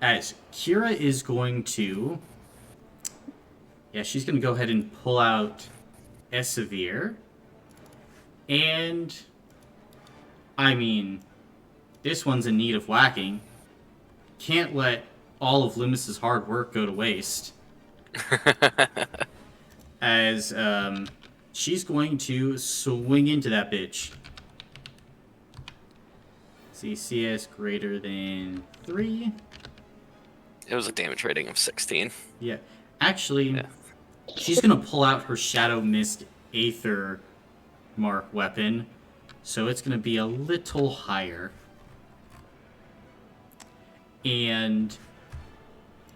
As Kira is going to... Yeah, she's going to go ahead and pull out Esavir. And... I mean, this one's in need of whacking. Can't let all of Loomis's hard work go to waste. As, she's going to swing into that bitch. CS greater than 3. It was a damage rating of 16. Yeah. Actually, she's going to pull out her Shadow Mist Aether Mark weapon. So it's going to be a little higher. And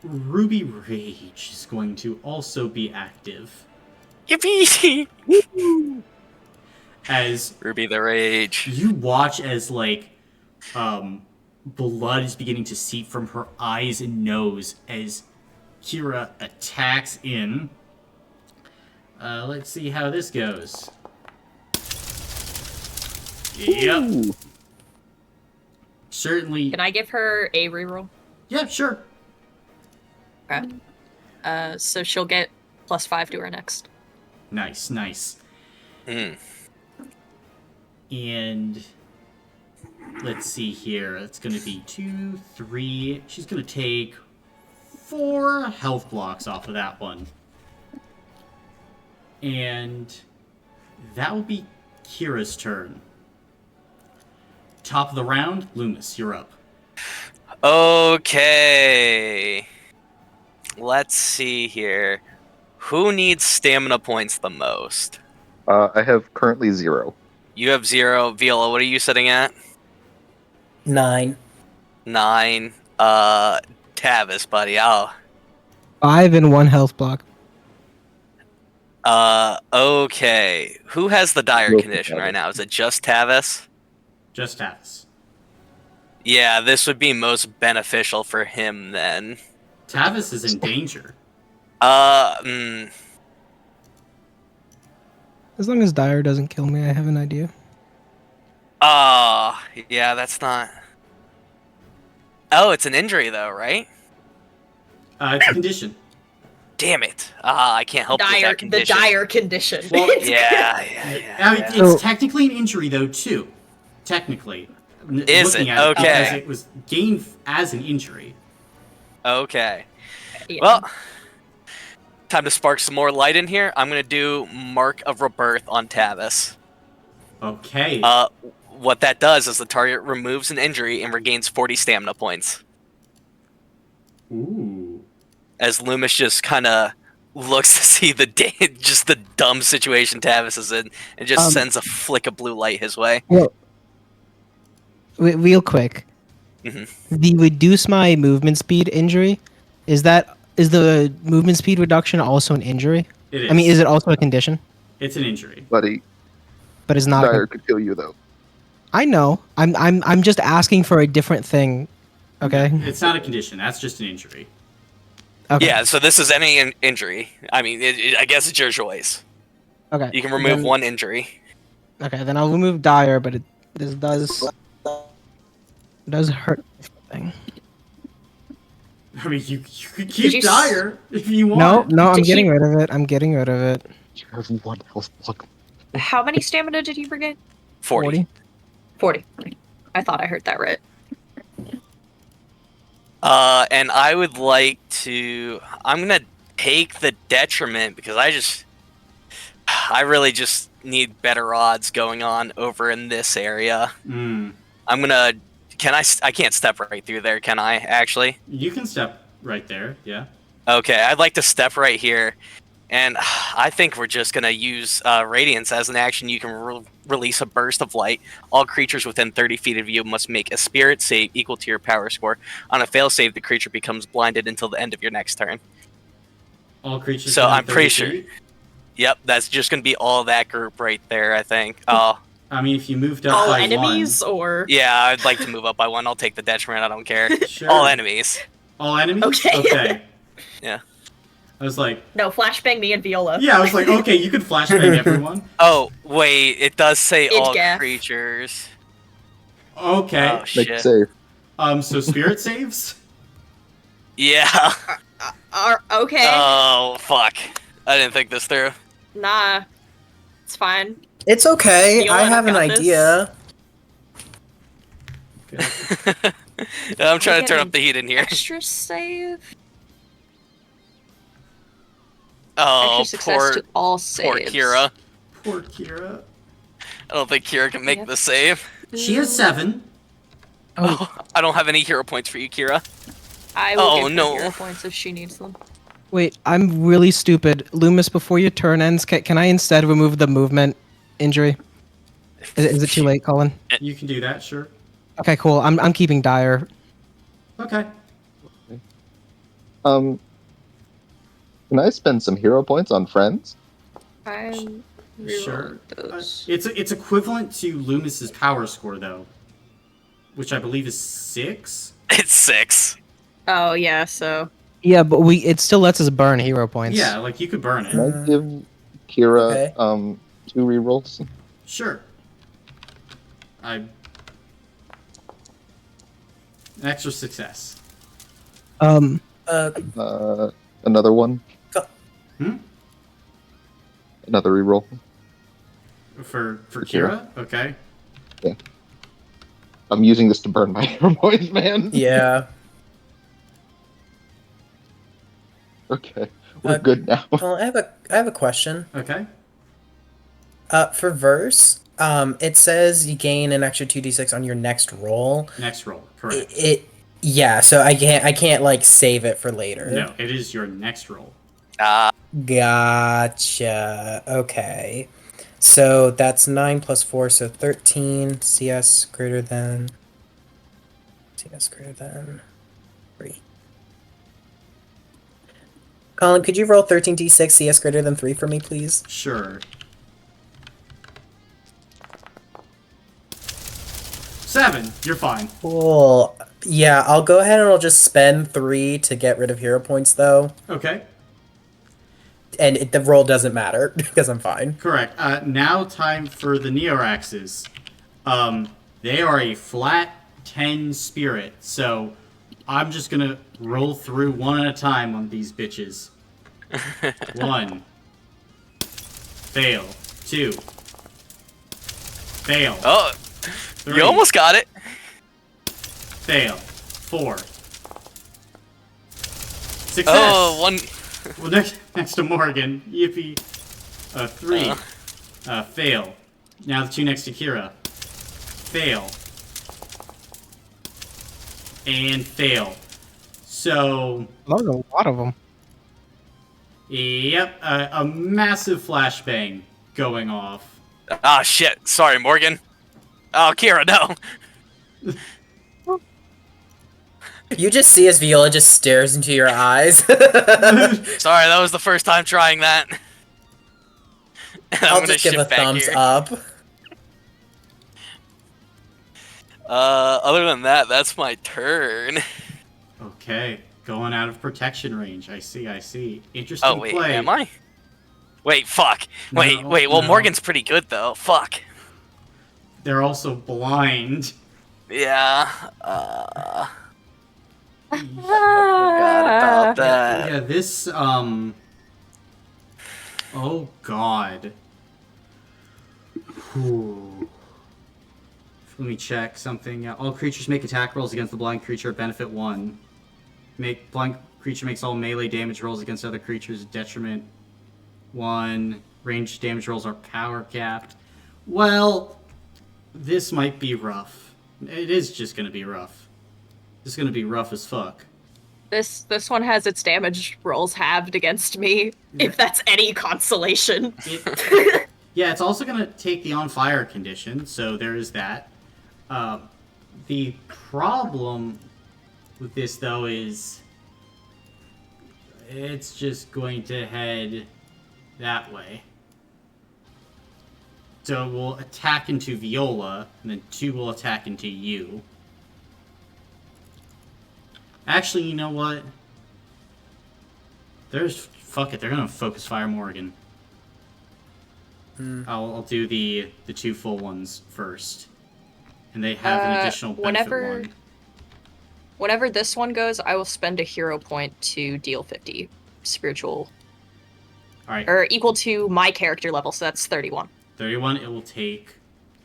Ruby Rage is going to also be active. Yippee! As Ruby the Rage. You watch as, like, blood is beginning to seep from her eyes and nose as Kira attacks in. Let's see how this goes. Yep. Ooh. Certainly. Can I give her a reroll? Yeah, sure. Okay. So she'll get +5 to her next. Nice, nice. Mm. And let's see here. It's going to be 2, 3. She's going to take 4 health blocks off of that one. And that will be Kira's turn. Top of the round, Loomis, you're up. Okay. Let's see here. Who needs stamina points the most? I have currently 0. You have 0. Viola, what are you sitting at? 9. 9. Tavis, buddy. 5 and 1 health block. Okay. Who has the dire Look, condition Tavis. right now? Is it just Tavis? Just Tavis. Yeah, this would be most beneficial for him then. Tavis is in danger. As long as Dire doesn't kill me, I have an idea. Yeah, that's not... Oh, it's an injury though, right? It's a condition. Damn it. I can't help with that condition. The dire condition. Well, Yeah. I mean, So- it's technically an injury, though, too. Technically. Is Looking it? at Okay. because it was gained as an injury. Okay. Yeah. Well, time to spark some more light in here. I'm going to do Mark of Rebirth on Tavis. Okay. What that does is the target removes an injury and regains 40 stamina points. Ooh. As Loomis just kind of looks to see just the dumb situation Tavis is in, and just sends a flick of blue light his way. Well, real quick, the reduce my movement speed injury, is the movement speed reduction also an injury? It is. I mean, is it also a condition? It's an injury. Buddy, But it's not. Dire could kill you, though. I know. I'm just asking for a different thing. Okay. It's not a condition. That's just an injury. Okay. Yeah, so this is any injury. I mean, I guess it's your choice. Okay. You can remove Then- one injury. Okay, then I'll remove Dire, but this does hurt. Thing. I mean, you could Did keep you Dire if you want. No, I'm Did getting he- rid of it. I'm getting rid of it. You have 1 health block. How many stamina did you regain? 40. 40. I thought I heard that right. And I would like to... I'm going to take the detriment because I really just need better odds going on over in this area. Mm. I'm going to can I can't step right through there, can I, actually? You can step right there, yeah. Okay, I'd like to step right here. And I think we're just going to use Radiance as an action. You can release a burst of light. All creatures within 30 feet of you must make a spirit save equal to your power score. On a fail save, the creature becomes blinded until the end of your next turn. All creatures So within I'm 30 pretty sure. feet? Yep, that's just going to be all that group right there, I think. Oh, I mean, if you moved up All by enemies, or yeah, I'd like to move up by one. I'll take the detriment. I don't care. Sure. All enemies. All enemies? Okay. Yeah. I was like, no, flashbang me and Viola. yeah, I was like, okay, you could flashbang everyone. Oh, wait, it does say all Idgaf. creatures. Okay. Oh, Make shit. it safe. So spirit saves? Yeah. Okay. Oh, fuck. I didn't think this through. Nah, it's fine. It's okay. Viola, I have an got this. idea. Okay. I'm trying to get turn an up the heat in here. Extra save. Oh, Extra success to all saves. poor Kira. Poor Kira. I don't think Kira can make Yep. the save. She has 7. Oh, I don't have any hero points for you, Kira. I will Oh, give no. her hero points if she needs them. Wait, I'm really stupid. Loomis, before your turn ends, can I instead remove the movement injury? Is it too late, Colin? You can do that, sure. Okay, cool. I'm keeping Dire. Okay. Can I spend some hero points on friends? I'm Sure. those. It's equivalent to Loomis's power score, though. Which I believe is 6? It's 6. Oh yeah, so Yeah, but it still lets us burn hero points. Yeah, like you could burn it. Can I give Kira Okay. 2 rerolls? Sure. Extra success. Uh, Another one. Hmm? Another reroll. For Kira. Kira? Okay. I'm using this to burn my hero points, man. yeah. Okay, we're good now. Well, I have a question. Okay. For verse, it says you gain an extra 2d6 on your next roll. Next roll. Correct. Yeah, so I can't like save it for later. No, it is your next roll. Gotcha. Okay. So that's 9 plus 4, so 13. CS greater than 3. Colin, could you roll 13d6 CS greater than 3 for me, please? Sure. 7. You're fine. Cool. Yeah, I'll go ahead and I'll just spend 3 to get rid of hero points, though. Okay. And the roll doesn't matter, because I'm fine. Correct. Now time for the Neoraxes. They are a flat 10 spirit, so I'm just gonna roll through one at a time on these bitches. 1. Fail. 2. Fail. Oh, 3. you almost got it. Fail. 4. Success. Oh, one. Well, next to Morgan. Yippee. 3. Fail. Now the 2 next to Kira. Fail. And fail. So, There's a lot of them. yep, a massive flashbang going off. Ah, shit. Sorry, Morgan. Oh, Kira, no. You just see as Viola just stares into your eyes. Sorry, that was the first time trying that. And I'll gonna just give a shift back thumbs here. up. Other than that, that's my turn. Okay, going out of protection range. I see. Interesting Oh, wait, play. am I? Wait, fuck. No, Wait, well, no. Morgan's pretty good, though. Fuck. They're also blind. Yeah, forgot about that. Yeah, this, oh, God. Whew. Let me check something. All creatures make attack rolls against the blind creature at benefit 1. Blind creature makes all melee damage rolls against other creatures at detriment 1. Ranged damage rolls are power capped. Well, this might be rough. It is just gonna be rough. It's gonna be rough as fuck. This one has its damage rolls halved against me, if that's any consolation. Yeah, it's also gonna take the on fire condition, so there is that. The problem with this, though, is it's just going to head that way. So we'll attack into Viola, and then 2 will attack into you. Actually, you know what? Fuck it, they're gonna focus fire Morgan. I'll do the 2 full ones first. And they have an additional benefit 1. Whenever this one goes, I will spend a hero point to deal 50 spiritual. Alright. Or equal to my character level, so that's 31. 31, it will take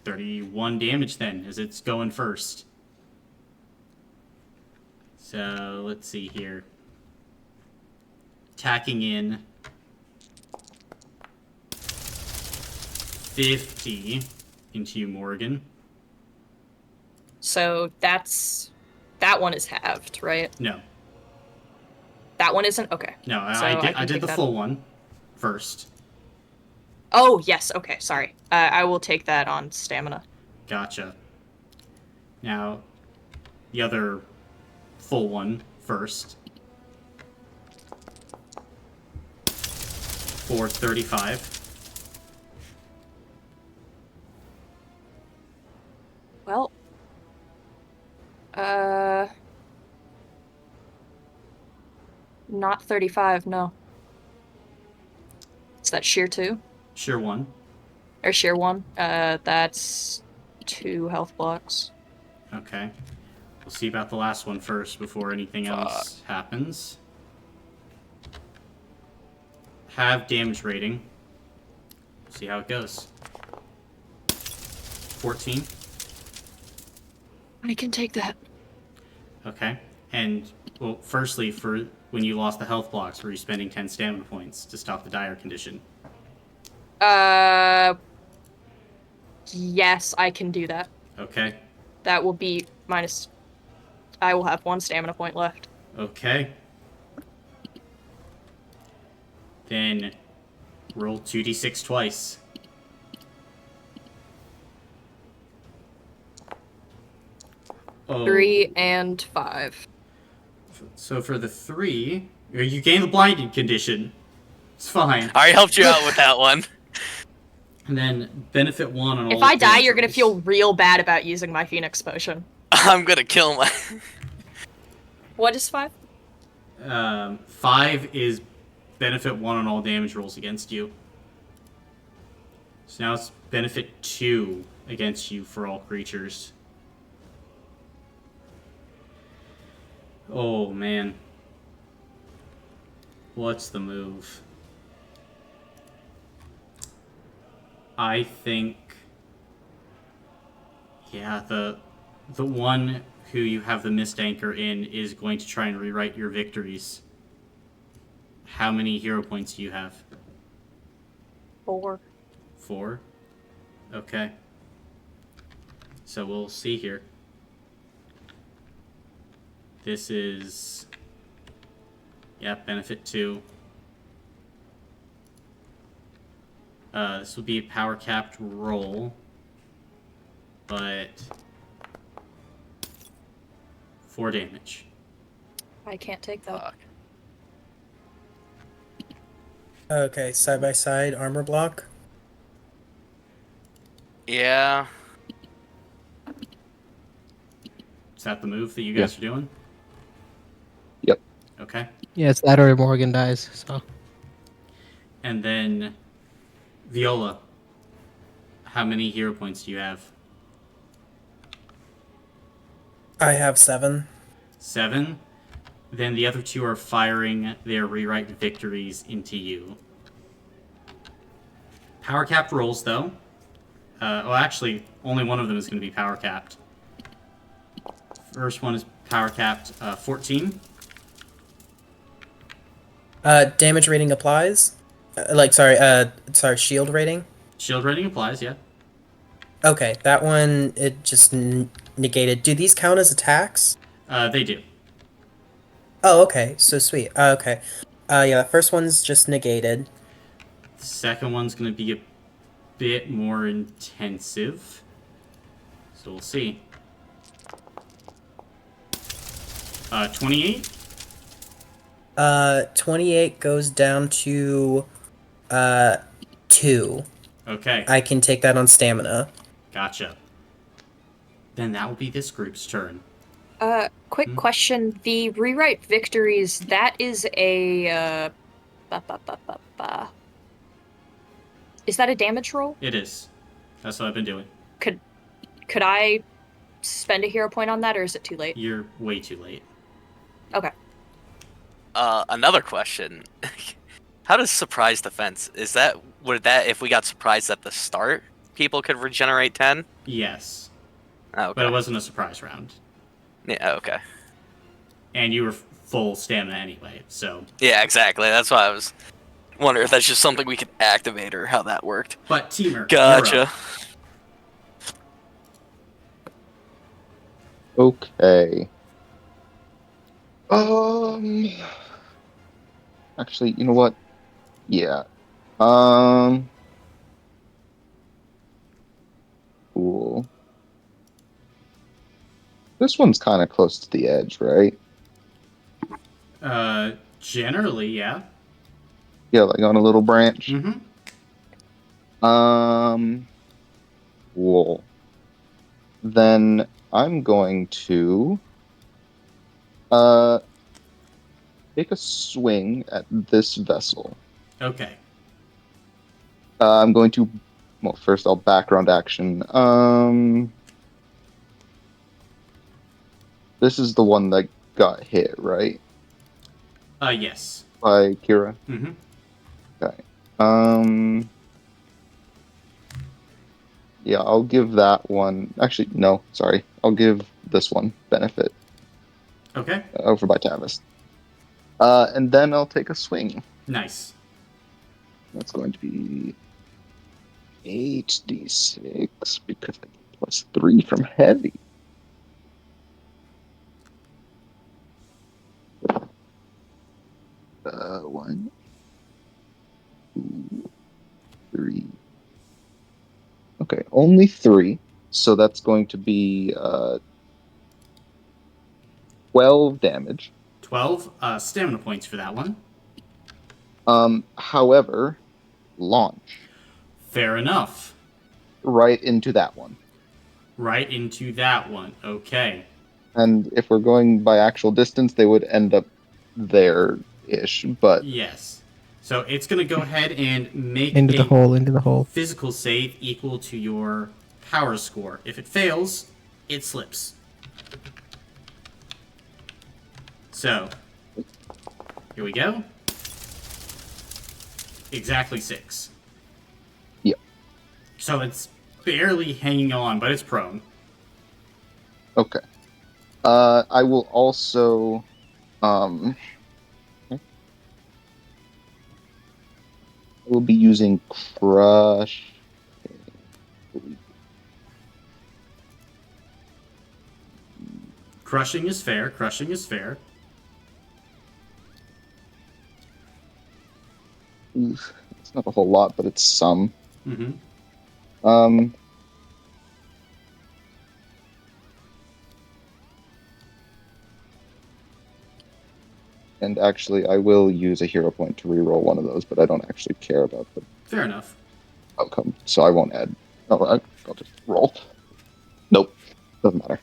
31 damage then, as it's going first. So, let's see here. Attacking in 50 into you, Morgan. So that one is halved, right? No. That one isn't? Okay. No, So I did the full one first. Oh, yes, okay, sorry. I will take that on stamina. Gotcha. Now, the other full one first. For 35. Well, not 35, no. Is that sheer 2? Sheer 1. Or sheer 1? That's 2 health blocks. Okay. We'll see about the last one first before anything else happens. Have damage rating. See how it goes. 14. I can take that. Okay. And, well, firstly, for when you lost the health blocks, were you spending 10 stamina points to stop the dire condition? Yes, I can do that. Okay. That will be minus... I will have 1 stamina point left. Okay. Then roll 2d6 twice. Oh. 3 and 5. So for the 3, you gain the blinded condition. It's fine. I helped you out with that one. And then benefit 1 on all. If I die, damage you're gonna rolls. feel real bad about using my Phoenix Potion. I'm gonna kill my... What is 5? 5 is benefit 1 on all damage rolls against you. So now it's benefit 2 against you for all creatures. Oh, man. What's the move? I think... Yeah, the one who you have the mist anchor in is going to try and rewrite your victories. How many hero points do you have? 4. 4? Okay. So we'll see here. This is... Yep, benefit 2. This will be a power capped roll. But... 4 damage. I can't take that. Fuck. Okay, side by side armor block. Yeah. Is that the move that you guys are doing? Yep. Okay. Yeah, it's that or Morgan dies, so. And then... Viola. How many hero points do you have? I have 7. 7. Then the other 2 are firing their rewrite victories into you. Power capped rolls, though. Well, actually, only one of them is going to be power capped. First one is power capped 14. Damage rating applies. Sorry, shield rating. Shield rating applies, yeah. Okay, that one, it just negated. Do these count as attacks? They do. Oh, okay, so sweet. Okay. Yeah, the first one's just negated. The second one's going to be a bit more intensive. So we'll see. 28? 28 goes down to, 2. Okay, I can take that on stamina. gotcha. Then that will be this group's turn. Quick Hmm? question. The rewrite victories, that is a ba, ba, ba, ba, ba. Is that a damage roll? It is. That's what I've been doing. Could could I spend a hero point on that, or is it too late? You're way too late. Okay. Another question. How does surprise defense? Would that if we got surprised at the start, people could regenerate 10? Yes. Oh, But it okay. wasn't a surprise round. Yeah, okay. And you were full stamina anyway, so. Yeah, exactly. That's why I was wondering if that's just something we could activate or how that worked. But Teamer, you're Gotcha. up. Okay. Actually, you know what? Yeah. Cool. This one's kind of close to the edge, right? Generally, yeah. Yeah, like on a little branch. Mm-hmm. Cool. Then I'm going to take a swing at this vessel. Okay. I'm going to, well, first I'll background action. This is the one that got hit, right? Yes. By Kira. Mm-hmm. Okay. Yeah, I'll give that one. Actually, no, sorry. I'll give this one benefit Okay. over by Tavis. And then I'll take a swing. Nice. That's going to be 8d6 because I get +3 from heavy. One, two, three. Okay, only 3. So that's going to be 12 damage. 12 stamina points for that one. However, launch Fair enough. right into that one. Right into that one. Okay. And if we're going by actual distance, they would end up there-ish, but Yes. So it's going to go ahead and make Into the a hole, into the hole. physical save equal to your power score. If it fails, it slips. So, here we go. Exactly 6. yeah. So it's barely hanging on, but it's prone. Okay. I will also I will be using crush. Crushing is fair. Crushing is fair. Oof, it's not a whole lot, but it's some. Mm-hmm. And actually, I will use a hero point to reroll one of those, but I don't actually care about the Fair enough. outcome, so I won't add. Oh, I'll just roll. Nope, doesn't matter.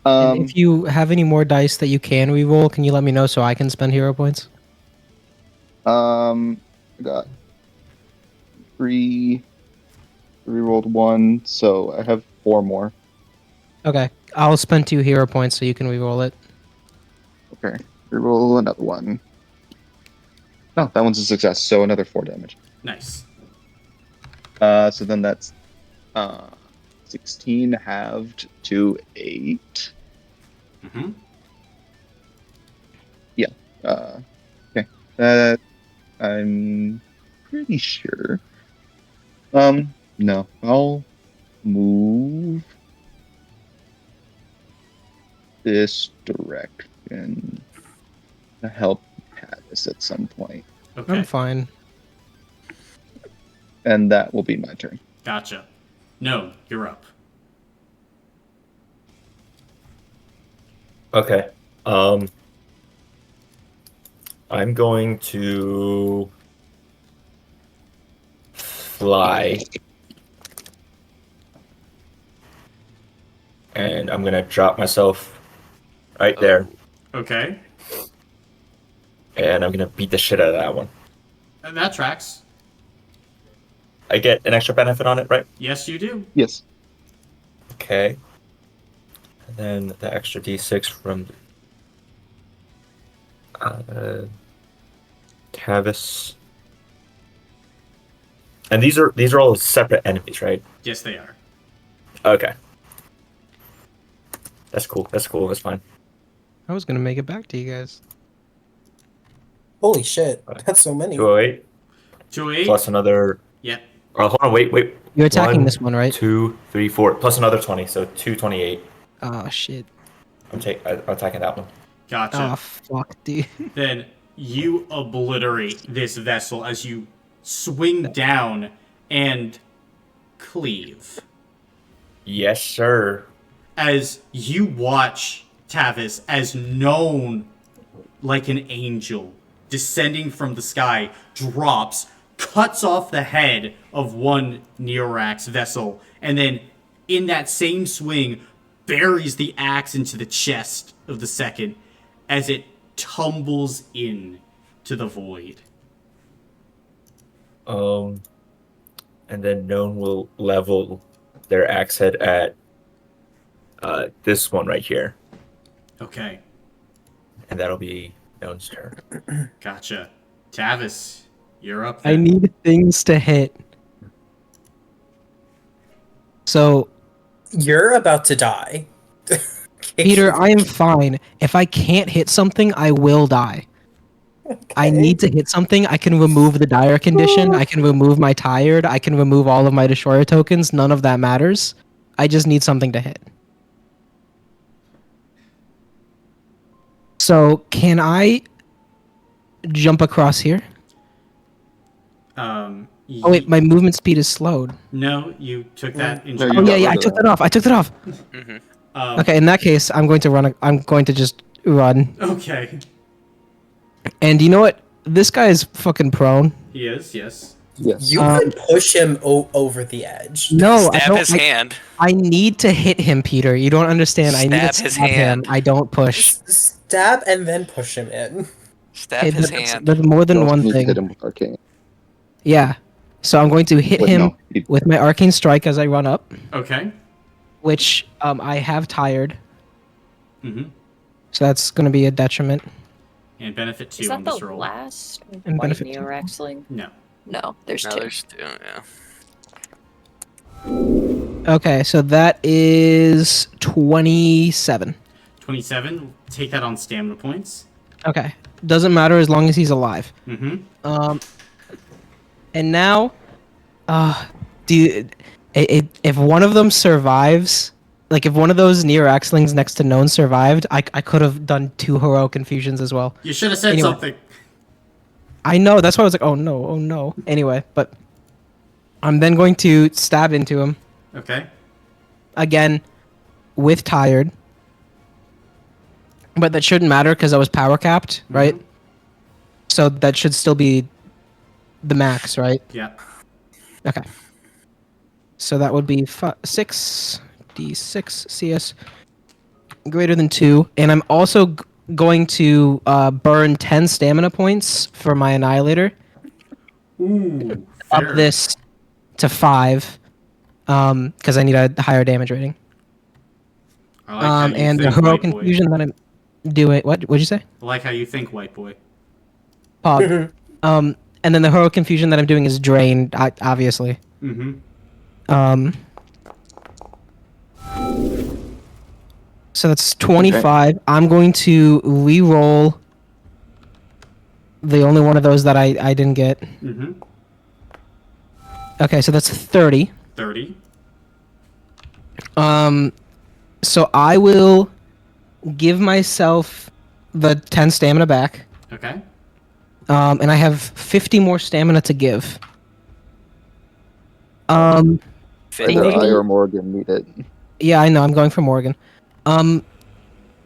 And if you have any more dice that you can reroll, can you let me know so I can spend hero points? I got 3. Rerolled 1, so I have 4 more. Okay, I'll spend 2 hero points so you can reroll it. Okay, reroll another one. Oh, that one's a success, so another 4 damage. Nice. So then that's 16 halved to 8. Mm-hmm. Yeah. Okay. That I'm pretty sure. No, I'll move this direction to help Tavis at some point. Okay. I'm fine. And that will be my turn. Gotcha. No, you're up. Okay. I'm going to fly. And I'm gonna drop myself right there. Okay. And I'm gonna beat the shit out of that one. That tracks. I get an extra benefit on it, right? Yes, you do. Yes. Okay. And then the extra d6 from Tavis. And these are all separate enemies, right? Yes, they are. Okay. That's cool. That's cool. That's fine. I was gonna make it back to you guys. Holy shit, that's so many. 208 208. plus another. Yep. Oh, hold on. Wait. You're attacking this one, right? 2, 3, 4 plus another 20, so 228. Oh shit. I'm attacking that one. Gotcha. Oh fuck, dude. Then you obliterate this vessel as you swing down and cleave. Yes, sir. As you watch Tavis, as known like an angel, descending from the sky, drops, cuts off the head of one Neorax vessel, and then in that same swing, buries the axe into the chest of the second as it tumbles in to the void. And then Known will level their axe head at this one right here, Okay, and that'll be Known's turn. gotcha. Tavis, you're up I then. need things to hit. So, You're about to die. Peter, I am fine. If I can't hit something, I will die. I Okay. need to hit something. I can remove the dire condition. I can remove my tired. I can remove all of my destroyer tokens. None of that matters. I just need something to hit. So, can I jump across here? Oh wait, my movement speed is slowed. No, you took that into. No, you Oh yeah, got yeah, I rid of took that. that off. I took that off. Okay, in that case, I'm going to run. I'm going to just run. Okay, And you know what? This guy is fucking prone. he is. Yes. Yes. You can push him over the edge. No, I Stab don't. his hand. I need to hit him, Peter. You don't understand. I need to Stab his stab him. hand. I don't push. Stab and then push him in. Stab Okay, his that's, hand. that's more You than also one need to thing. hit him with Arcane. Yeah. So I'm going to hit Wait, him no, you- with my arcane strike as I run up, Okay. which I have tired. Mm-hmm. So that's going to be a detriment. And benefit 2 Is on that this the roll. last And white benefit two. Neoraxling? No. No, there's No, two. there's two. Yeah. Okay, so that is 27. 27. Take that on stamina points. Okay. Doesn't matter as long as he's alive. Mm-hmm. And now, if one of them survives, like if one of those near axlings next to known survived, I could have done 2 heroic infusions as well. You should have said Anyway. something. I know, that's why I was like, oh no. Anyway, but I'm then going to stab into him Okay. again with tired. But that shouldn't matter because I was power capped, right? So that should still be the max, right? Yeah. Okay. So that would be 6d6 CS greater than 2. And I'm also going to burn 10 stamina points for my Annihilator. Ooh. Up Fair. this to 5 because I need a higher damage rating. I like how you And the think, heroic white boy. infusion that I'm doing... What'd you say? I like how you think, white boy. Pog. And then the heroic infusion that I'm doing is drain, obviously. Mm-hmm. So that's 25. I'm going to re-roll the only one of those that I didn't get. Mm-hmm. Okay, so that's 30. 30. So I will give myself the 10 stamina back. Okay. And I have 50 more stamina to give. Either Morgan- I or Morgan need it. Yeah, I know. I'm going for Morgan.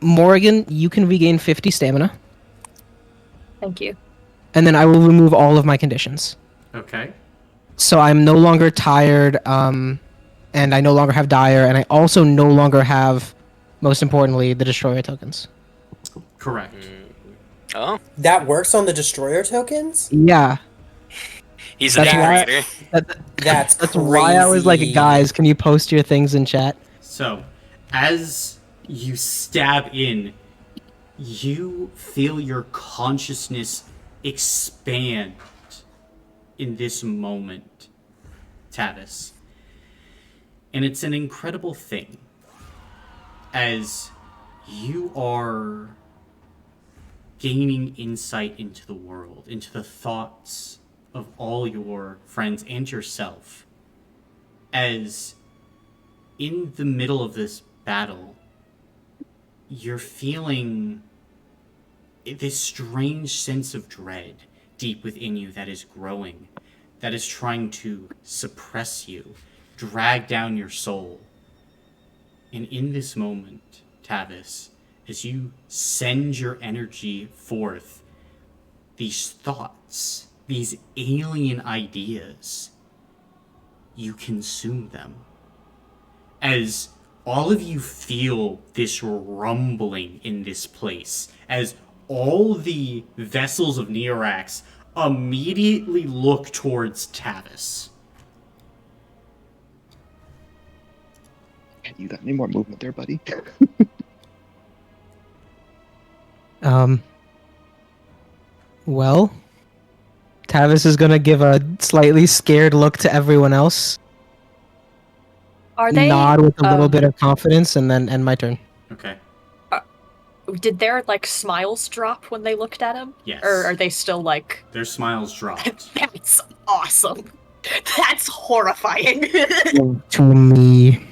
Morgan, you can regain 50 stamina, Thank you. and then I will remove all of my conditions. Okay. So I'm no longer tired, and I no longer have dire, and I also no longer have, most importantly, the destroyer tokens. Correct. Oh, That works on the destroyer tokens? Yeah, he's an That's egg why- reader. That's that's crazy. why I was like, guys, can you post your things in chat? So, as you stab in, you feel your consciousness expand in this moment, Tavis. And it's an incredible thing as you are gaining insight into the world, into the thoughts of all your friends and yourself. As in the middle of this battle, you're feeling this strange sense of dread deep within you that is growing, that is trying to suppress you, drag down your soul. And in this moment, Tavis, as you send your energy forth, these thoughts, these alien ideas, you consume them. As all of you feel this rumbling in this place, as all the vessels of Neorax immediately look towards Tavis. You got any more movement there, buddy? Well, Tavis is gonna give a slightly scared look to everyone else, Are they nod with a little bit of confidence, and then end my turn. Okay. Did their like smiles drop when they looked at him? Yes. Or are they still like Their smiles dropped. that's awesome. That's horrifying. To me.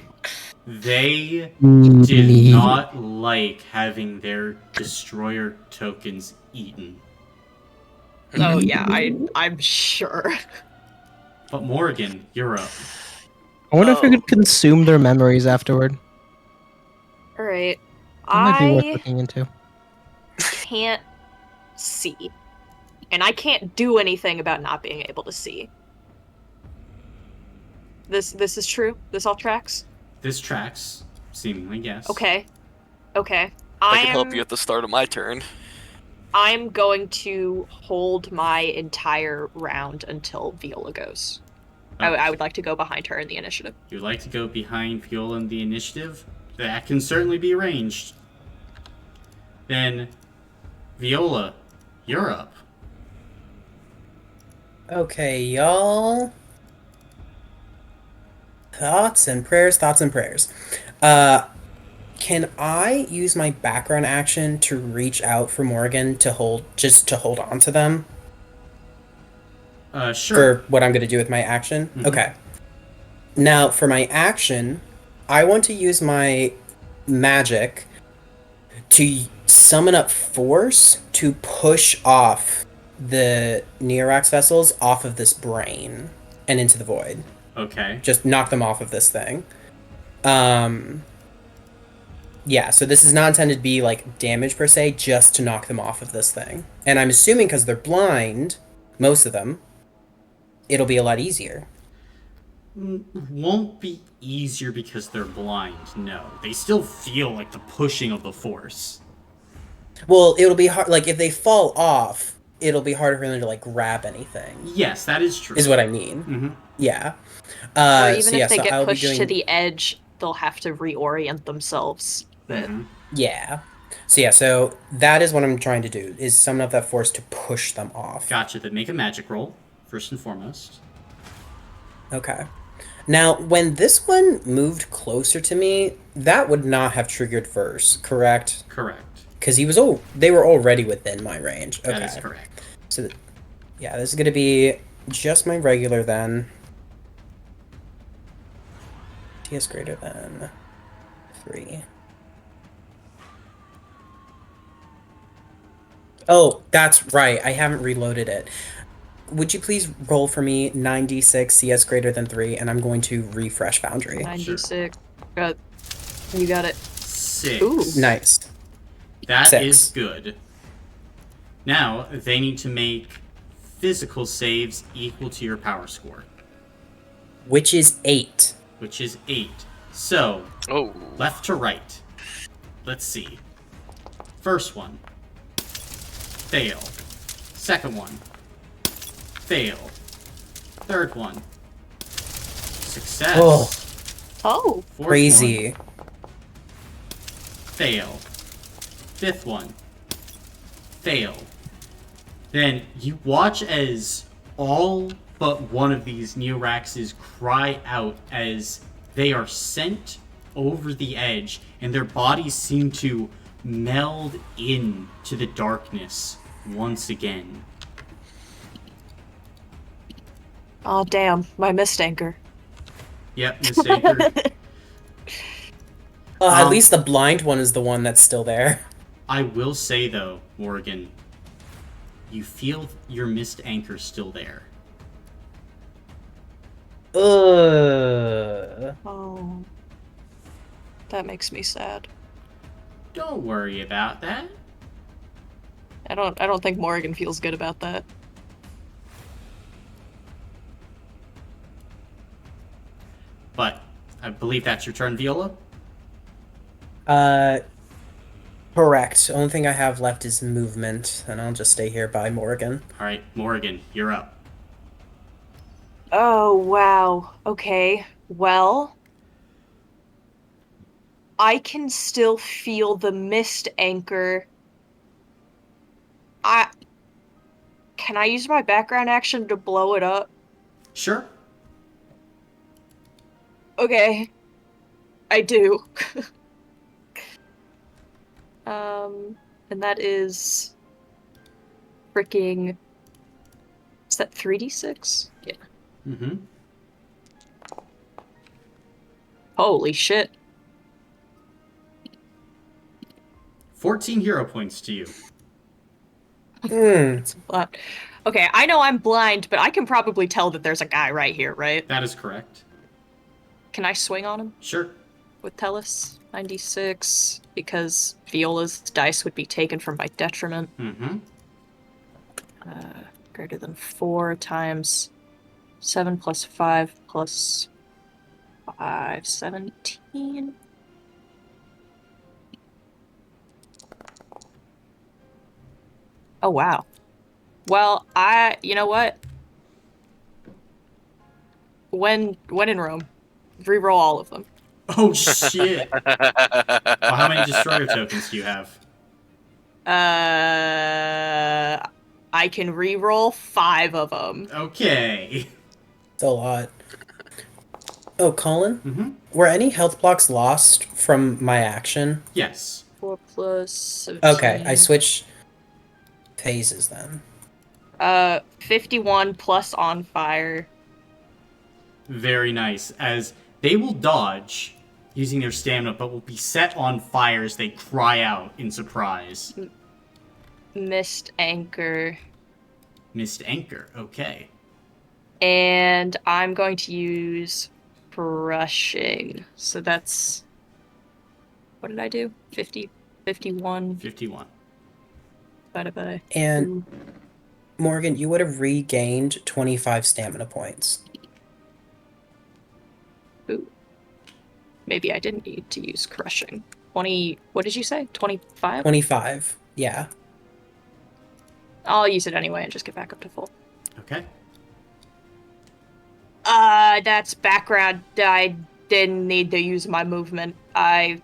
They Me. did not like having their destroyer tokens eaten. Oh yeah, I'm sure. But Morgan, you're up. I wonder if we Oh. could consume their memories afterward. Alright. That might be worth I looking into. can't see. And I can't do anything about not being able to see. This is true? This all tracks? This tracks, seemingly, yes. Okay. Okay. I can help you at the start of my turn. I'm going to hold my entire round until Viola goes. I would like to go behind her in the initiative. You'd like to go behind Viola in the initiative? That can certainly be arranged. Then, Viola, you're up. Okay, y'all. Thoughts and prayers, thoughts and prayers. Can I use my background action to reach out for Morgan to hold on to them Sure. for what I'm going to do with my action? Mhm. Okay. Now, for my action, I want to use my magic to summon up force to push off the Neorax vessels off of this brain and into the void. Okay. Just knock them off of this thing. Yeah, so this is not intended to be like damage per se, just to knock them off of this thing. And I'm assuming because they're blind, most of them, it'll be a lot easier. Won't be easier because they're blind, no. They still feel like the pushing of the force. Well, it'll be hard. Like if they fall off, it'll be harder for them to like grab anything. Yes, that is true. Is what I mean. Mm-hmm. Yeah. Or even so if yeah, they so get I'll be pushed to doing- the edge, they'll have to reorient themselves. But Yeah. So yeah, so that is what I'm trying to do, is summon up that force to push them off. Gotcha. Then make a magic roll, first and foremost. Okay. Now, when this one moved closer to me, that would not have triggered verse, correct? Correct. Because they were already within my range. Okay. That is correct. So, yeah, this is going to be just my regular then. TS greater than 3. Oh, that's right. I haven't reloaded it. Would you please roll for me 9d6 CS greater than 3, and I'm going to refresh Foundry. 96. You got it. 6. Ooh. Nice. That is 6. good. Now, they need to make physical saves equal to your power score, Which is 8. which is 8. So, Oh. left to right. Let's see. First one. Fail. Second one. Fail. Third one. Success. Oh. Oh. Fourth Crazy. one. Fail. Fifth one. Fail. Then you watch as all but one of these Neoraxes cry out as they are sent over the edge, and their bodies seem to meld in to the darkness once again. Oh, damn. My mist anchor. Yep, Miss Anchor. At least the blind one is the one that's still there. I will say, though, Morgan, you feel your mist anchor still there. Oh. That makes me sad. Don't worry about that. I don't think Morgan feels good about that. But I believe that's your turn, Viola. Correct. Only thing I have left is movement, and I'll just stay here by Morgan. All right, Morgan, you're up. Oh, wow. Okay. Well, I can still feel the mist anchor. Can I use my background action to blow it up? Sure. Okay. I do. And that is freaking, is that 3d6? Yeah. Mm-hmm. Holy shit. 14 hero points to you. It's a lot. Okay, I know I'm blind, but I can probably tell that there's a guy right here, right? That is correct. Can I swing on him Sure. with Tellus? 96, because Viola's dice would be taken from my detriment. Mm-hmm. Greater than 4 times 7 plus 5 plus 5, 17. Oh, wow. Well, you know what? When in Rome, reroll all of them. Oh, shit. Well, how many destroyer tokens do you have? I can reroll 5 of them. Okay. It's a lot. Oh, Colin? Mm-hmm. Were any health blocks lost from my action? Yes. 4 plus 17. Okay, I switch phases then. 51 plus on fire. Very nice. As they will dodge using their stamina, but will be set on fire as they cry out in surprise. Mist anchor. Missed anchor. Okay. And I'm going to use brushing. So that's, what did I do? 50, 51 51. divided by And 2. Morgan, you would have regained 25 stamina points. Ooh. Maybe I didn't need to use crushing. 20, what did you say? 25? 25, yeah. I'll use it anyway and just get back up to full. Okay. That's background. I didn't need to use my movement. I'll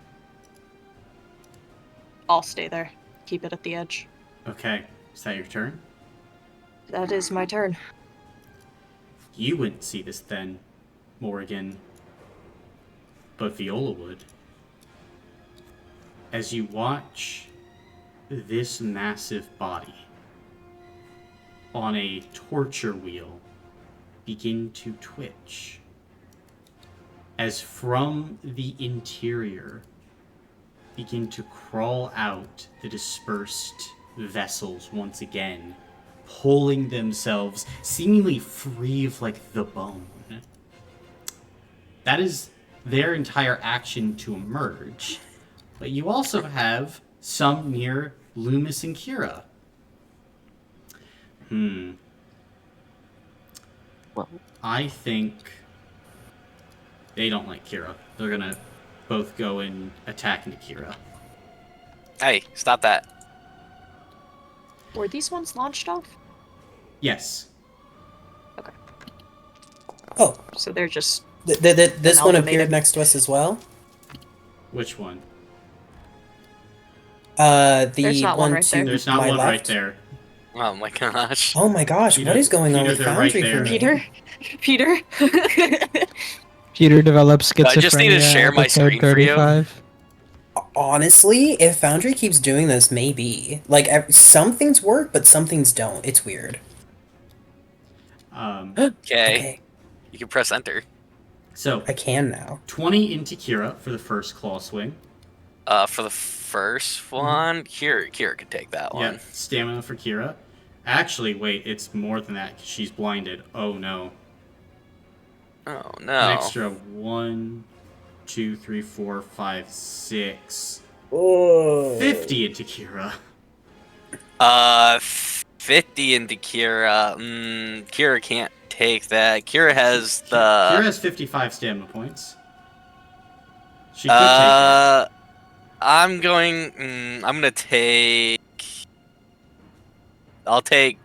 stay there. Keep it at the edge. Okay. Is that your turn? That is my turn. You wouldn't see this then, Morgan. But Viola would. As you watch this massive body on a torture wheel begin to twitch as from the interior begin to crawl out the dispersed vessels once again, pulling themselves seemingly free of like the bone. That is their entire action to emerge. But you also have some near Loomis and Kira. Well, I think they don't like Kira. They're gonna both go and attack into Kira. Hey, stop that. Were these ones launched off? Yes. Okay. Oh, So they're just this one Amalgamated. appeared next to us as well. Which one? The There's not one one right to there. There's not my one left. right there. Oh my gosh. Oh my gosh, Peter- what is going on Peter, with they're right Foundry there. for me? Peter. Peter develops schizophrenia. I just need to share my episode screen for you. 35. Honestly, if Foundry keeps doing this, maybe. Like, some things work, but some things don't. It's weird. Um, Okay. Okay, You can press enter. so, I can now. 20 into Kira for the first claw swing. For the first one, Kira could take that one. Yep, stamina for Kira. Actually, wait, it's more than that 'cause she's blinded. Oh no. Oh An no. extra 1, 2, 3, 4, 5, 6. Oh. 50 into Kira. 50 into Kira. Kira can't take that. Kira has the. Kira has 55 stamina points. She could take that. I'm gonna take. I'll take.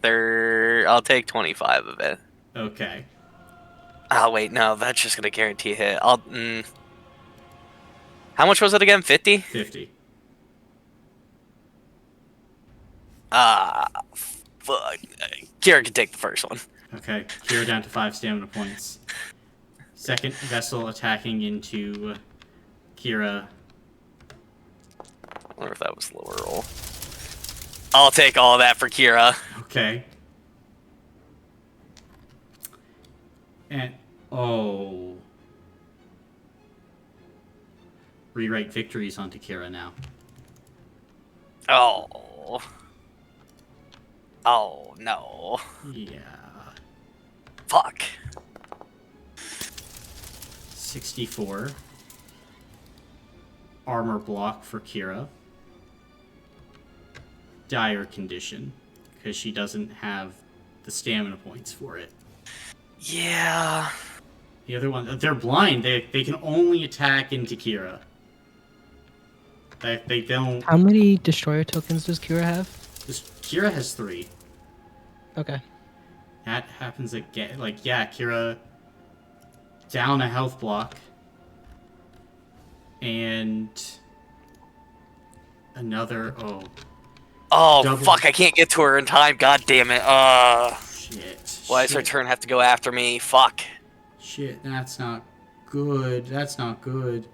I'll take 25 of it. Okay. Oh wait, no, that's just gonna guarantee a hit. How much was it again? 50? 50. Fuck. Kira can take the first one. Okay. Kira down to 5 stamina points. Second vessel attacking into Kira. I wonder if that was lower roll. I'll take all of that for Kira. Okay. And oh. Rewrite victories onto Kira now. Oh. Oh no. Yeah. Fuck. 64. Armor block for Kira. Dire condition, because she doesn't have the stamina points for it. Yeah. The other one, they're blind. They can only attack into Kira. They don't. How many destroyer tokens does Kira have? Kira has 3. Okay. That happens again. Like, yeah, Kira down a health block. And another, Oh, Double. fuck, I can't get to her in time. God damn it. shit. Why does her shit. turn have to go after me? Fuck. Shit, that's not good. That's not good.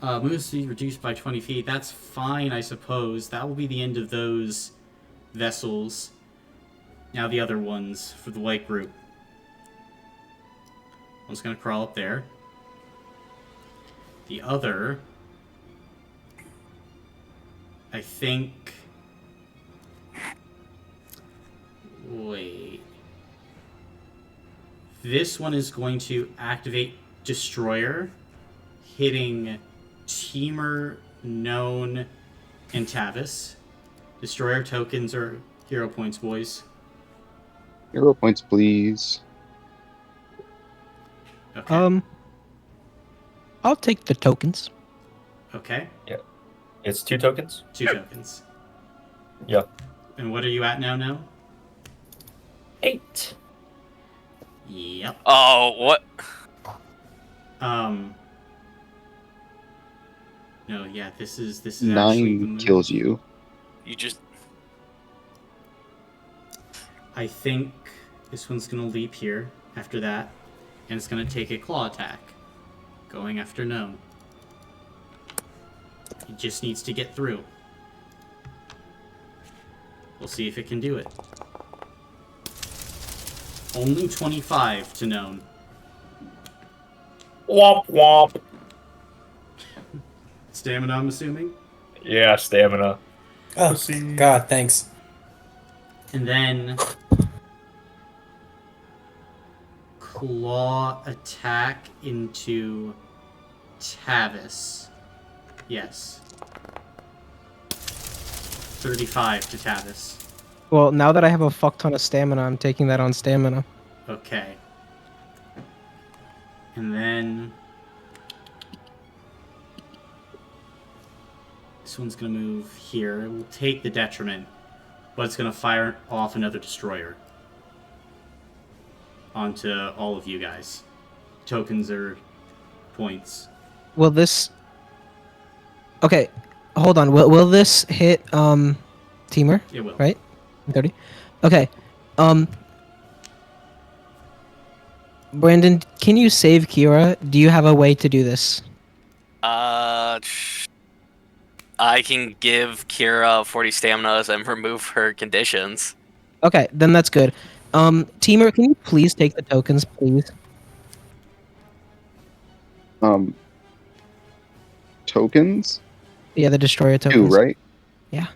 Moves speed reduced by 20 feet. That's fine, I suppose. That will be the end of those vessels. Now the other ones for the light group. One's gonna crawl up there. The other, I think. Wait. This one is going to activate Destroyer, hitting Teamer, Known, and Tavis. Destroyer tokens are hero points, boys. Hero points, please. Okay. I'll take the tokens. Okay. It's 2 tokens? 2 tokens. Yeah. And what are you at now? 8. Yep. Oh, what? No, yeah, this is actually the 9 move. kills you. You just. I think this one's gonna leap here after that, and it's gonna take a claw attack, going after Gnome. It just needs to get through. We'll see if it can do it. Only 25 to Gnome. Womp womp. Stamina, I'm assuming. Yeah, stamina. Oh, Pussy. God, thanks. And then claw attack into Tavis. Yes. 35 to Tavis. Well, now that I have a fuck ton of stamina, I'm taking that on stamina. Okay. And then this one's gonna move here. It will take the detriment, but it's gonna fire off another destroyer onto all of you guys. Tokens or points. Will this? Okay, hold on. Will this hit Teamer? It will. Right? 30. Okay. Brandon, can you save Kira? Do you have a way to do this? I can give Kira 40 stamina and remove her conditions. Okay, then that's good. Teamer, can you please take the tokens, please? Tokens? Yeah, the destroyer 2, tokens. right? Yeah.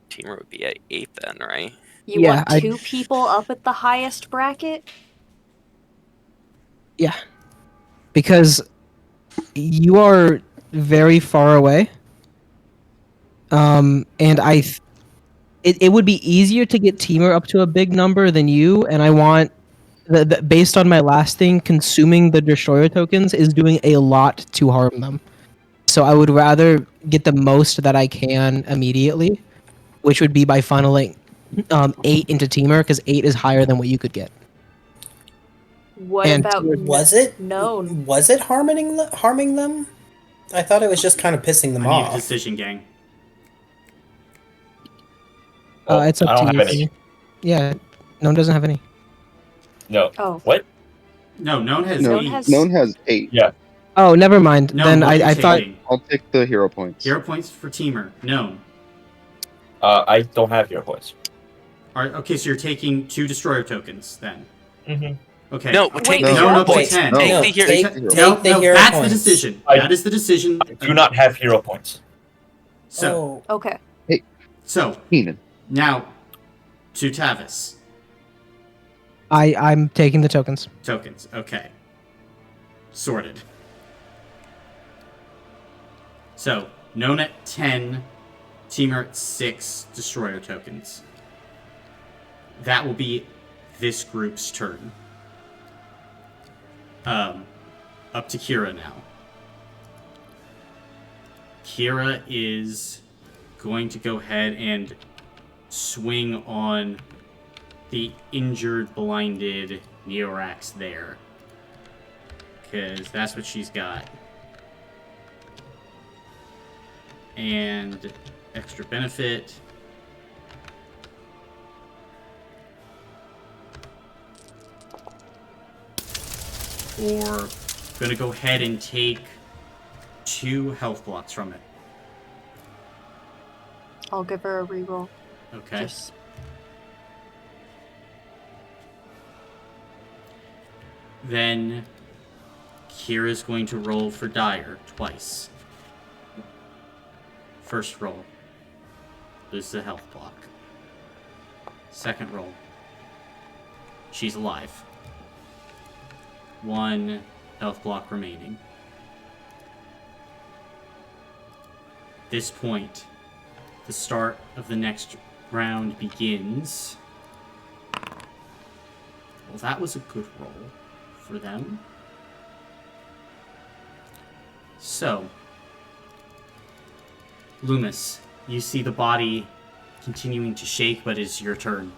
Teamer would be at 8 then, right? You Yeah, want two people up at the highest bracket? Yeah. Because you are very far away. And it would be easier to get Teamer up to a big number than you, and I want based on my last thing, consuming the destroyer tokens is doing a lot to harm them. So I would rather get the most that I can immediately, which would be by funneling 8 into Teamer, because 8 is higher than what you could get. What And about Was it known? Was it harming them? I thought it was just kind of pissing them I need a off. decision, gang. It's up I don't to have you. any. Yeah, no one doesn't have any. No. Oh. What? No, known has No, 8. Known has 8. Yeah. Oh, never mind. No, Then what are you I thought. taking? I'll take the hero points. Hero points for Teamer. Known. I don't have hero points. Alright, okay, so you're taking 2 destroyer tokens then. Mm-hmm. Okay. No, take Wait, the no, hero no, points. ten. Take No, the hero. take No, the no, hero that's the points. decision. I- That is the decision. I do not have hero points. So, Oh, Okay. so Keenan. now to Tavis. I'm taking the tokens. Tokens. Okay. Sorted. So, known at 10, Teamer at 6 destroyer tokens. That will be this group's turn. Up to Kira now. Kira is going to go ahead and swing on the injured, blinded Neorax there. Because that's what she's got. And extra benefit. Or gonna go ahead and take 2 health blocks from it. I'll give her a reroll. Okay. Just Then Kira's going to roll for Dire twice. First roll. Loses a health block. Second roll. She's alive. 1 health block remaining. This point, the start of the next round begins. Well, that was a good roll for them. So, Loomis, you see the body continuing to shake, but it's your turn.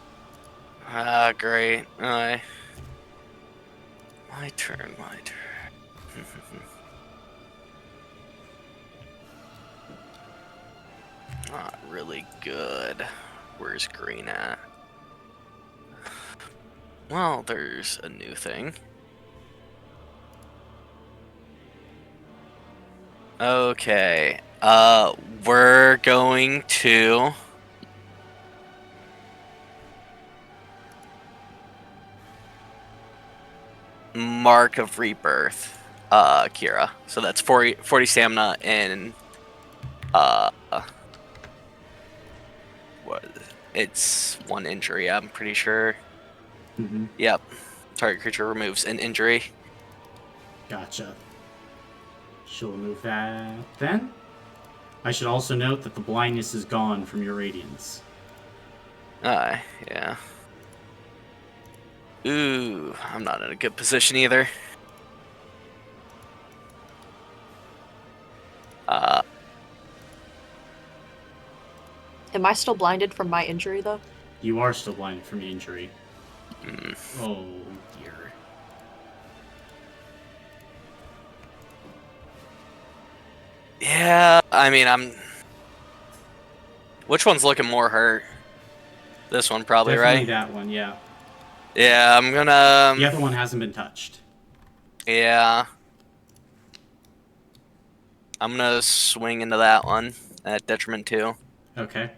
Great. My turn. Not really good. Where's green at? Well, there's a new thing. Okay. We're going to... Mark of Rebirth, Kira. So that's 40 stamina and what? It's 1 injury. I'm pretty sure. Mm-hmm. Yep. Target creature removes an injury. Gotcha. She'll remove that then. I should also note that the blindness is gone from your radiance. Yeah. Ooh, I'm not in a good position either. Am I still blinded from my injury, though? You are still blinded from the injury. Oh, dear. Yeah, I mean, Which one's looking more hurt? This one, probably, Definitely right? that one, yeah. Yeah, I'm gonna... The other one hasn't been touched. Yeah. I'm gonna swing into that one at detriment 2. Okay.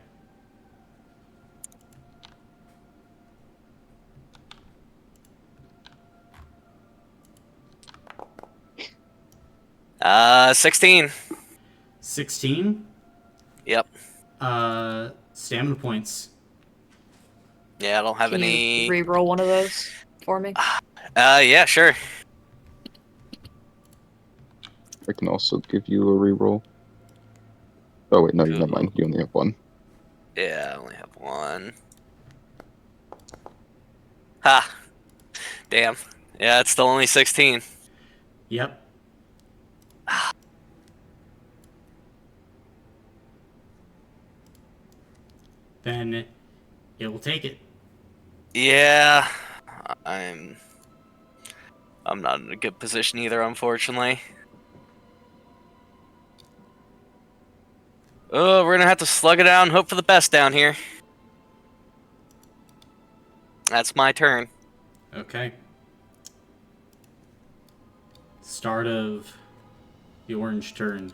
Uh, 16. 16? Yep. Stamina points. Yeah, I don't have Can any... you re-roll one of those for me? Yeah, sure. I can also give you a reroll. Oh wait, no, never Ooh. mind. You only have 1. Yeah, I only have 1. Ha! Damn. Yeah, it's still only 16. Yep. Then it will take it. Yeah, I'm not in a good position either, unfortunately. Oh, we're gonna have to slug it out and hope for the best down here. That's my turn. Okay. Start of the orange turn.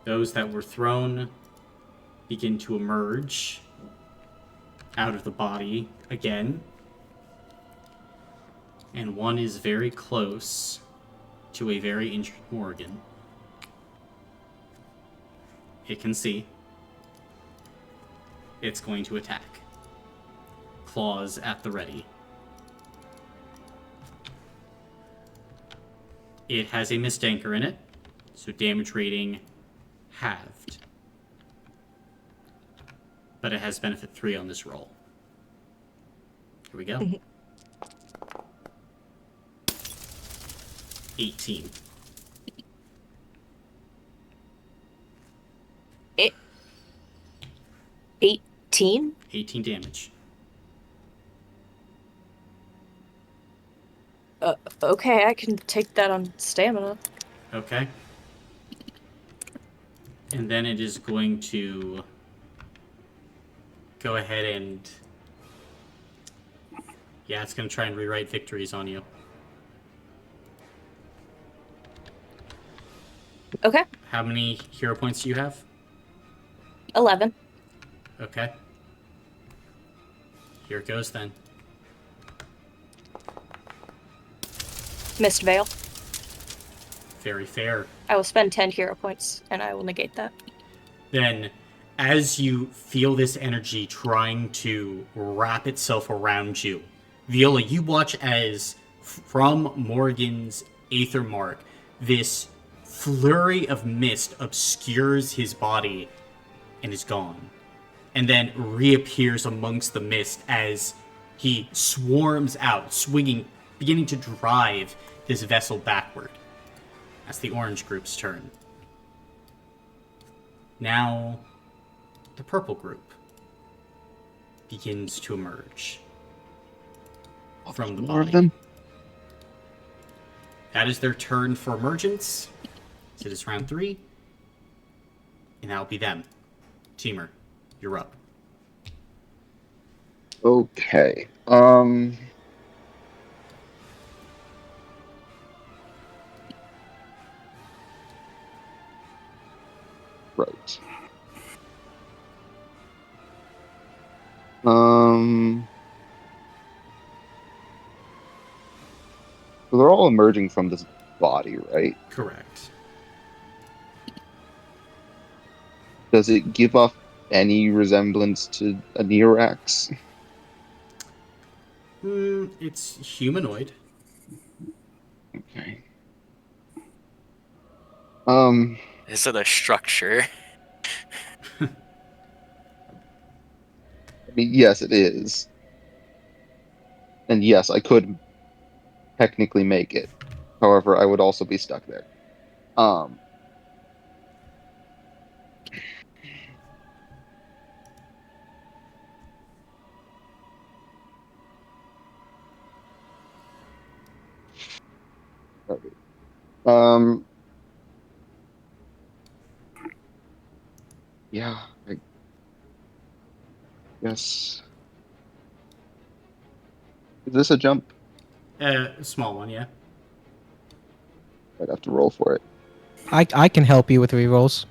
Those that were thrown begin to emerge out of the body again. And one is very close to a very injured Morgan. It can see. It's going to attack. Claws at the ready. It has a missed anchor in it, so damage rating halved. But it has benefit 3 on this roll. Here we go. 18. 18? 18 damage. Okay, I can take that on stamina. Okay. And then it is going to go ahead and... Yeah, it's going to try and rewrite victories on you. Okay. How many hero points do you have? 11. Okay. Here it goes then. Missed Veil. Very fair. I will spend 10 hero points, and I will negate that. Then, as you feel this energy trying to wrap itself around you, Viola, you watch as from Morgan's Aether Mark, this flurry of mist obscures his body and is gone. And then reappears amongst the mist as he swarms out, swinging, beginning to drive this vessel backward. That's the orange group's turn. Now, the purple group begins to emerge from the More of body. them? That is their turn for emergence. So it is round 3. And that'll be them. Teamer, you're up. Okay. Right. So they're all emerging from this body, right? Correct. Does it give off any resemblance to a Neorax? It's humanoid. Okay. Um, Is it a structure? I mean, yes, it is. And yes, I could technically make it. However, I would also be stuck there. Um, okay. Um, yeah, I guess. Is this a jump? A small one, yeah. I'd have to roll for it. I can help you with rerolls.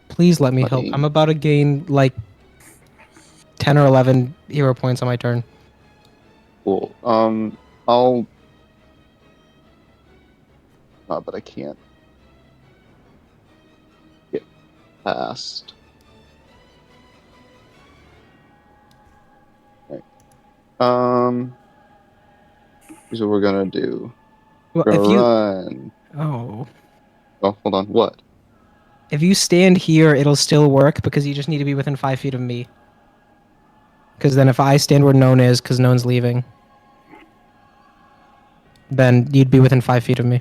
Please let me Let help. me. I'm about to gain like 10 or 11 hero points on my turn. Cool. I'll. But I can't get past. Right. Here's what we're gonna do. Well, We're if gonna you run. oh, Oh, hold on. What? if you stand here, it'll still work because you just need to be within 5 feet of me. Because then if I stand where Known is, because Known's leaving, then you'd be within 5 feet of me.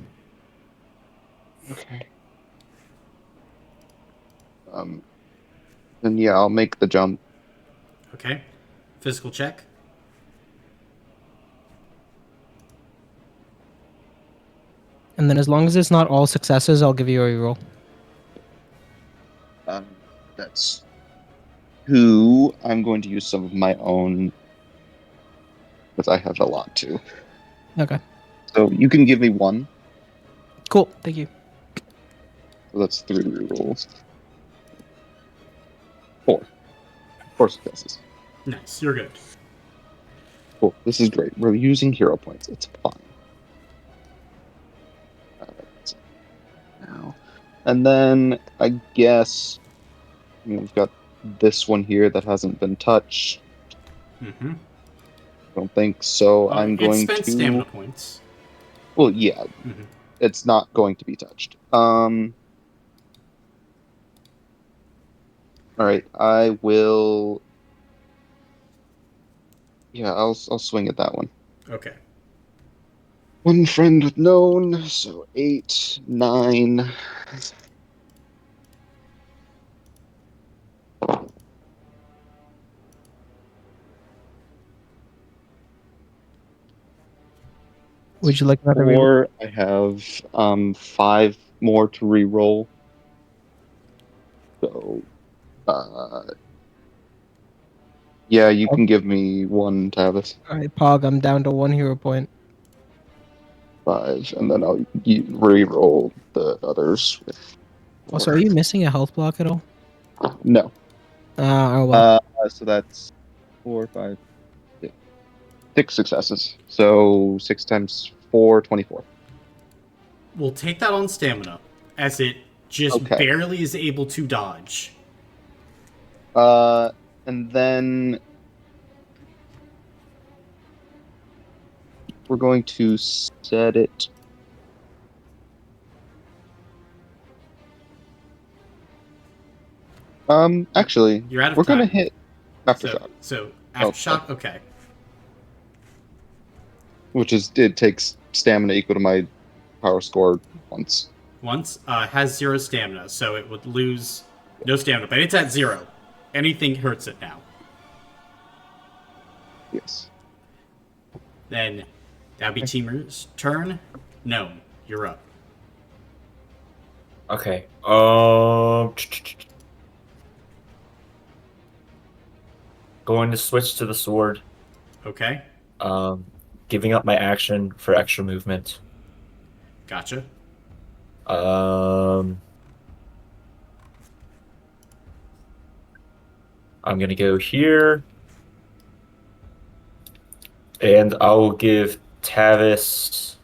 Okay. Then yeah, I'll make the jump. Okay. Physical check. And then as long as it's not all successes, I'll give you a reroll. That's two. I'm going to use some of my own because I have a lot too. Okay. So you can give me one. Cool. Thank you. So that's three rerolls. Four. Four successes. Nice. You're good. Cool. This is great. We're using hero points. It's fine. That's it now. And then I guess we've got this one here that hasn't been touched. Mm-hmm. I don't think so. I'm It going spent to. stamina points. Well, yeah, Mm-hmm. it's not going to be touched. All right. I will. Yeah, I'll swing at that one. Okay. One friend with known, so 8, 9. Would you like another reroll? Four. I have 5 more to re-roll. So yeah, you can give me one, Tavis. All right, Pog. I'm down to 1 hero point. 5, and then I'll re-roll the others with Also, are 4. you missing a health block at all? No. Oh well. So that's 4, 5, 6. 6 successes. So 6 times 4, 24. We'll take that on stamina, as it just Okay. barely is able to dodge. And then we're going to set it. Actually, You're out of we're gonna time. hit aftershock. So Oh, aftershock. Okay. which is it takes stamina equal to my power score once. Once has 0 stamina, so it would lose no stamina, but it's at 0. Anything hurts it now. Yes. Then that'd be Teamer's turn. No, you're up. Okay. Going to switch to the sword. Okay. Giving up my action for extra movement. Gotcha. I'm gonna go here, and I'll give Tavis.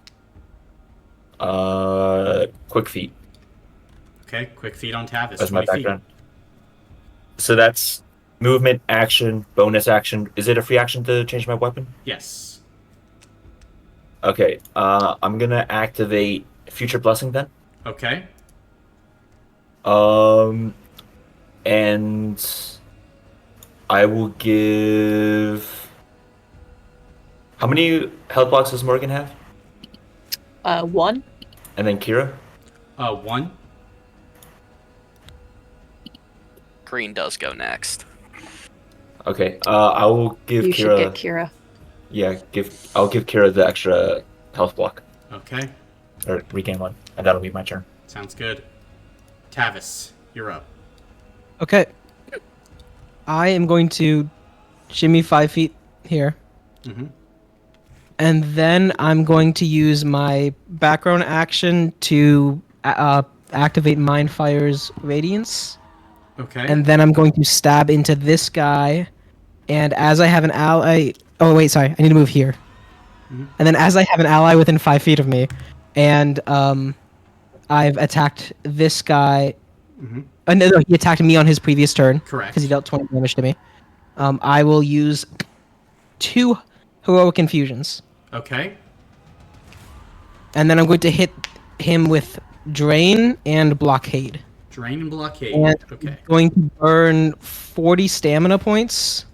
Quick feet. Okay, quick feet on Tavis. That's my 20 feet. background. So that's movement, action, bonus action. Is it a free action to change my weapon? Yes. Okay. I'm gonna activate Future Blessing then. Okay. And I will give. How many health blocks does Morgan have? 1. And then Kira? 1. Green does go next. Okay. I will give You Kira. should get Kira. Yeah, I'll give Kira the extra health block. Okay. Or regain one. And that'll be my turn. Sounds good. Tavis, you're up. Okay. I am going to shimmy 5 feet here. Mm-hmm. And then I'm going to use my background action to activate Mind Fire's Radiance. Okay. And then I'm going to stab into this guy. And as I have an ally... Oh, wait, sorry. I need to move here. Mhm. And then as I have an ally within 5 feet of me, and I've attacked this guy... Mhm. No, he attacked me on his previous turn. Correct. Because he dealt 20 damage to me. I will use 2 Heroic Infusions. Okay. And then I'm going to hit him with Drain and Blockade. Drain and blockade. And Okay. I'm going to burn 40 stamina points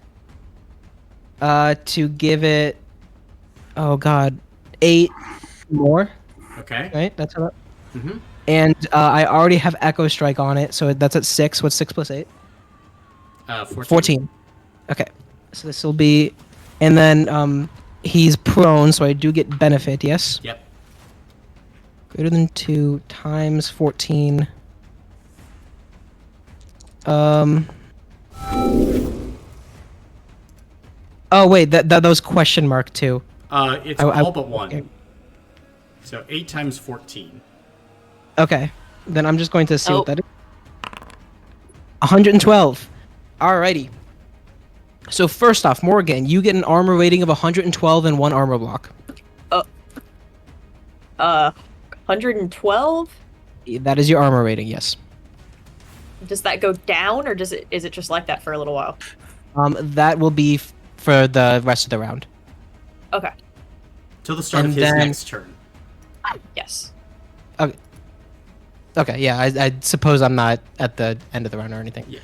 to give it, oh god, 8 more, Okay. right? That's how. Mm-hmm. And I already have Echo Strike on it, so that's at 6. What's 6 plus 8? 14. Okay. So this will be... And then he's prone, so I do get benefit, yes? Yep. Greater than 2 times 14. Oh wait, that was question mark too. It's all but 1. Okay. So 8 times 14. Okay, then I'm just going to see Oh. what that is. 112. Alrighty. So first off, Morgan, you get an armor rating of 112 and 1 armor block. 112? That is your armor rating, yes. Does that go down, or is it just like that for a little while? That will be for the rest of the round. Okay. Till the start And of his then- next turn. Yes. Okay, yeah, I suppose I'm not at the end of the round or anything. Yeah.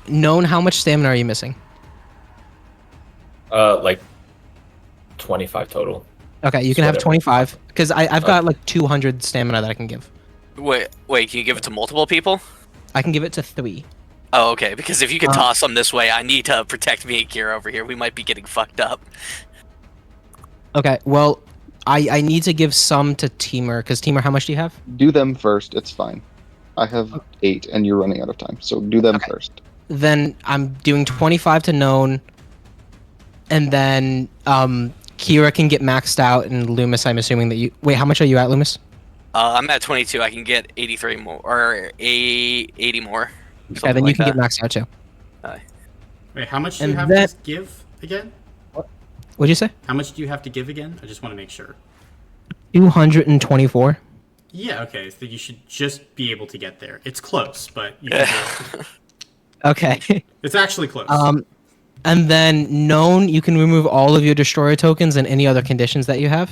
Known, how much stamina are you missing? Like 25 total. Okay, you can have Whatever. 25, because I've got like 200 stamina that I can give. Wait, can you give it to multiple people? I can give it to 3. Oh, okay, because if you could Uh, toss them this way, I need to protect me and Kira over here. We might be getting fucked up. Okay, well, I need to give some to Teamer, because Teamer, how much do you have? Do them first. It's fine. I have 8, and you're running out of time, so do them first. Then I'm doing 25 to Known, and then Kira can get maxed out, and Loomis, I'm assuming that you... Wait, how much are you at, Loomis? I'm at 22. I can get 83 more, or 80 more. Okay, then you can get maxed out too. Wait, how much do And you have that- to give again? What'd you say? How much do you have to give again? I just want to make sure. 224. Yeah, okay, so you should just be able to get there. It's close, but you can do it. Okay. It's actually close. And then Known, you can remove all of your Destroyer tokens and any other conditions that you have.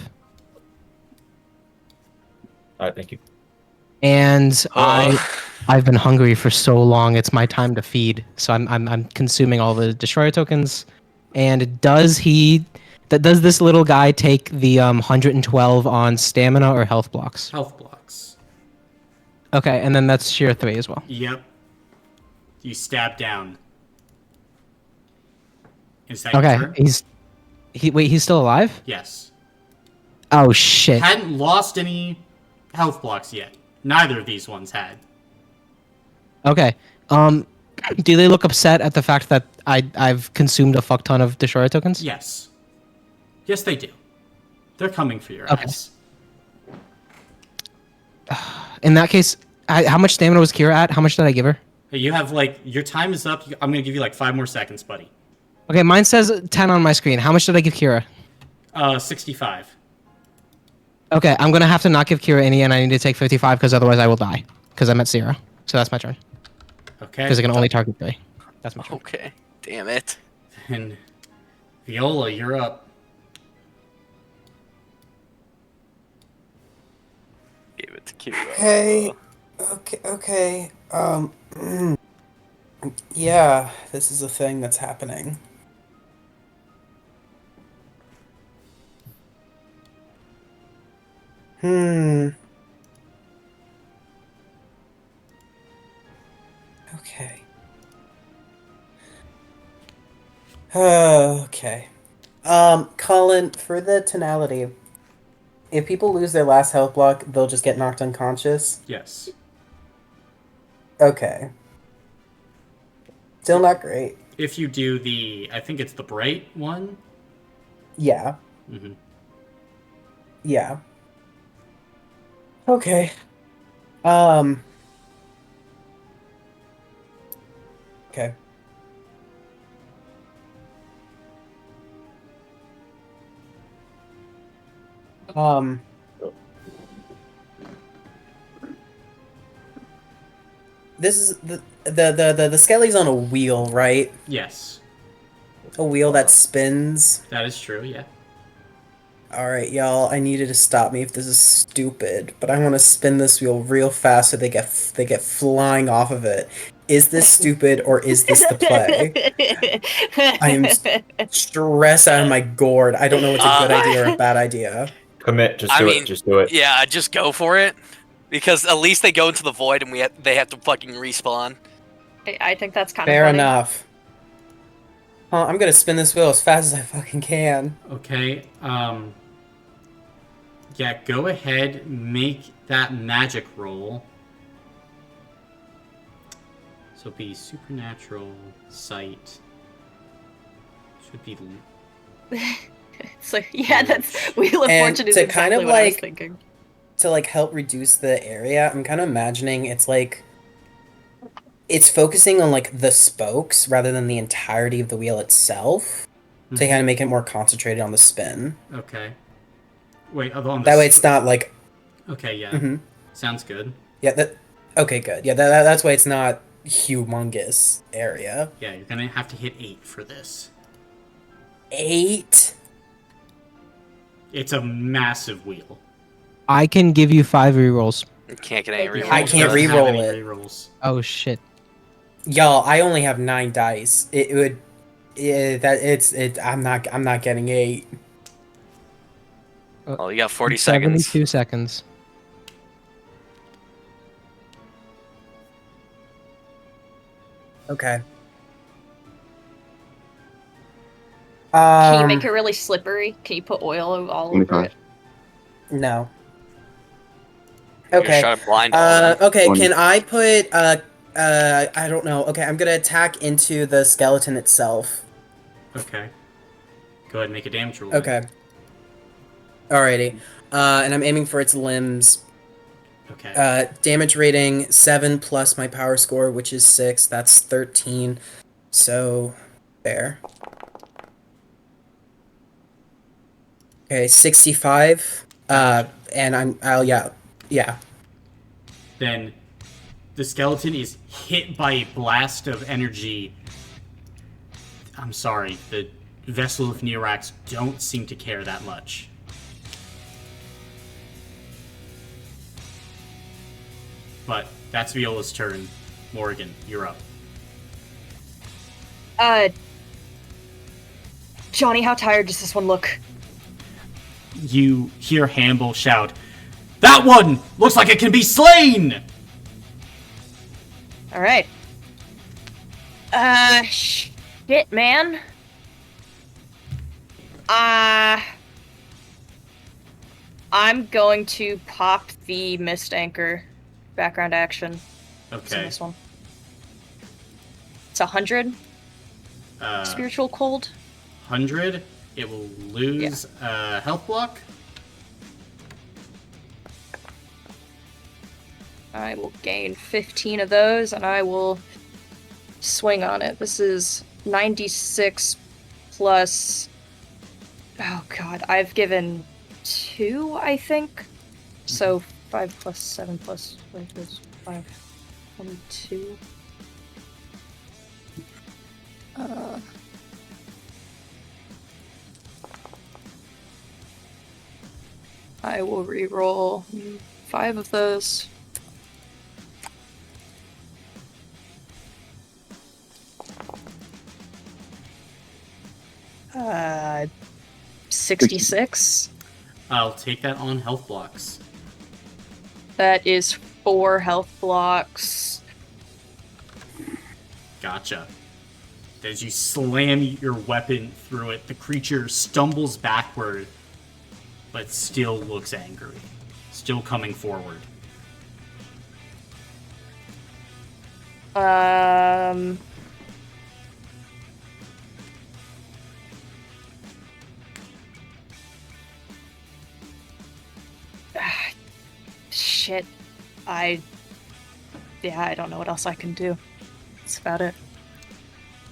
Alright, thank you. And I've been hungry for so long. It's my time to feed. So I'm consuming all the Destroyer tokens. And does this little guy take the 112 on stamina or health blocks? Health blocks. Okay, and then that's sheer 3 as well. Yep. You stab down. Is that your Okay, turn? he's still alive? Yes. Oh shit. Hadn't lost any health blocks yet. Neither of these ones had. Okay. Do they look upset at the fact that I've consumed a fuck ton of Destroyer tokens? Yes. Yes, they do. They're coming for your Okay. ass. In that case, how much stamina was Kira at? How much did I give her? Hey, you have, like, your time is up. I'm going to give you, like, 5 more seconds, buddy. Okay, mine says 10 on my screen. How much did I give Kira? 65. Okay, I'm gonna have to not give Kira any, and I need to take 55 because otherwise I will die. Because I'm at 0. So that's my turn. Okay. Because I can only target 3. That's my turn. Okay. Damn it. And Viola, you're up. Give it to Kira. Okay. Okay. Yeah, this is a thing that's happening. Okay. Okay. Colin, for the tonality, if people lose their last health block, they'll just get knocked unconscious. Yes. Okay. Still not great. If you do I think it's the bright one. Yeah. Mm-hmm. Yeah. Okay. Okay. Um. This is the Skelly's on a wheel, right? Yes. A wheel that spins. That is true, yeah. Alright, y'all, I need you to stop me if this is stupid, but I want to spin this wheel real fast so they get flying off of it. Is this stupid or is this the play? I am stressed out of my gourd. I don't know what's a good idea or a bad idea. Commit. Just I do mean, it. Just do it. Yeah, just go for it. Because at least they go into the void and they have to fucking respawn. I think that's kind of Fair funny. enough. I'm gonna spin this wheel as fast as I fucking can. Okay, yeah, go ahead, make that magic roll. So be supernatural sight. Should be... It's like, yeah, that's Wheel of And Fortune is to exactly kind of what I was like- thinking. To like help reduce the area, I'm kind of imagining it's like it's focusing on like the spokes rather than the entirety of the wheel itself to kind of make it more concentrated on the spin. Okay. Wait, on the That way it's not like Okay, yeah. Mhm. Sounds good. yeah, that okay, good. Yeah, that's why it's not humongous area. Yeah, you're gonna have to hit 8 for this. 8? It's a massive wheel. I can give you 5 rerolls. You can't get any Thank you. rerolls. I can't Doesn't have reroll any it. rerolls. Oh shit. Y'all, I only have 9 dice. It would I'm not getting 8. Well, you got 40 seconds. 72 seconds. Okay. Can you make it really slippery? Can you put oil all over 25. it? No. You're Okay. trying to blind all of them. Okay, 20. can I put I don't know. Okay, I'm gonna attack into the skeleton itself. Okay. Go ahead and make a damage roll. Okay. Alrighty. And I'm aiming for its limbs. Okay. Damage rating 7 plus my power score, which is 6. That's 13. So there. Okay, 65. And yeah. Then the skeleton is hit by a blast of energy. I'm sorry, the Vessel of Neorax don't seem to care that much. But that's Viola's turn. Morgan, you're up. Johnny, how tired does this one look? You hear Hamble shout, "That one looks like it can be slain!" Alright. Shit, man. I'm going to pop the Mist Anchor background action. It's in Okay. this one. It's 100 spiritual cold. 100. It will lose health block. I will gain 15 of those, and I will swing on it. This is 96 plus Oh god, I've given 2, I think. So 5 plus 7 plus 5 is 5. 22. I will re-roll 5 of those. Uh, 66. I'll take that on health blocks. That is 4 health blocks. Gotcha. As you slam your weapon through it, the creature stumbles backward, but still looks angry. Still coming forward. Shit. I don't know what else I can do. That's about it.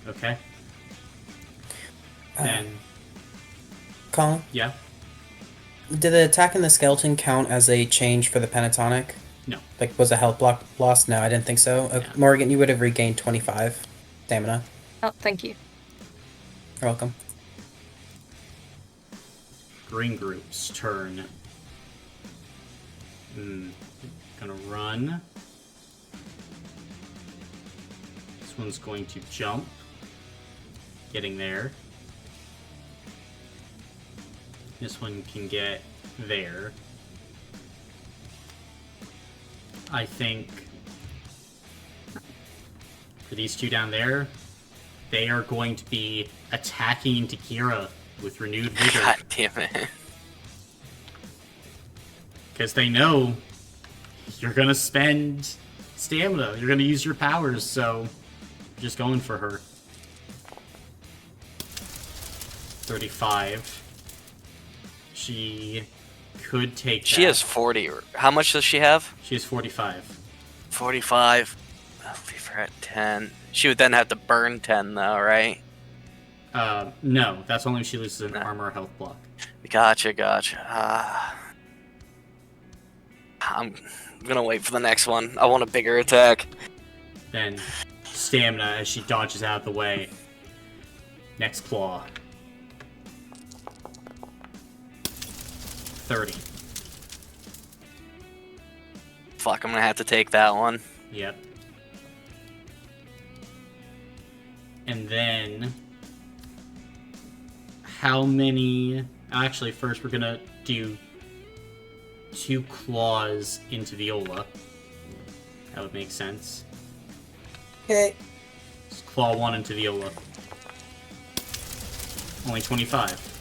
Okay. Then, Colin, yeah. did the attack in the skeleton count as a change for the pentatonic? No. Like, was a health block lost? No, I didn't think so. Yeah. Morgan, you would have regained 25 stamina. Oh, thank you. You're welcome. Green group's turn. Gonna run. This one's going to jump. Getting there. This one can get there. I think for these two down there, they are going to be attacking into Kira with renewed vigor. God damn it. Because they know you're going to spend stamina. You're going to use your powers, so you're just going for her. 35. She could take She that. has 40. How much does she have? She has 45. 45. I'll leave her at 10. She would then have to burn 10, though, right? No, that's only if she loses an armor health block. Gotcha. I'm gonna wait for the next one. I want a bigger attack. Then stamina as she dodges out of the way. Next claw. 30. Fuck, I'm gonna have to take that one. Yep. And then how many... Actually, first we're gonna do 2 claws into Viola. That would make sense. Okay. Just claw 1 into Viola. Only 25.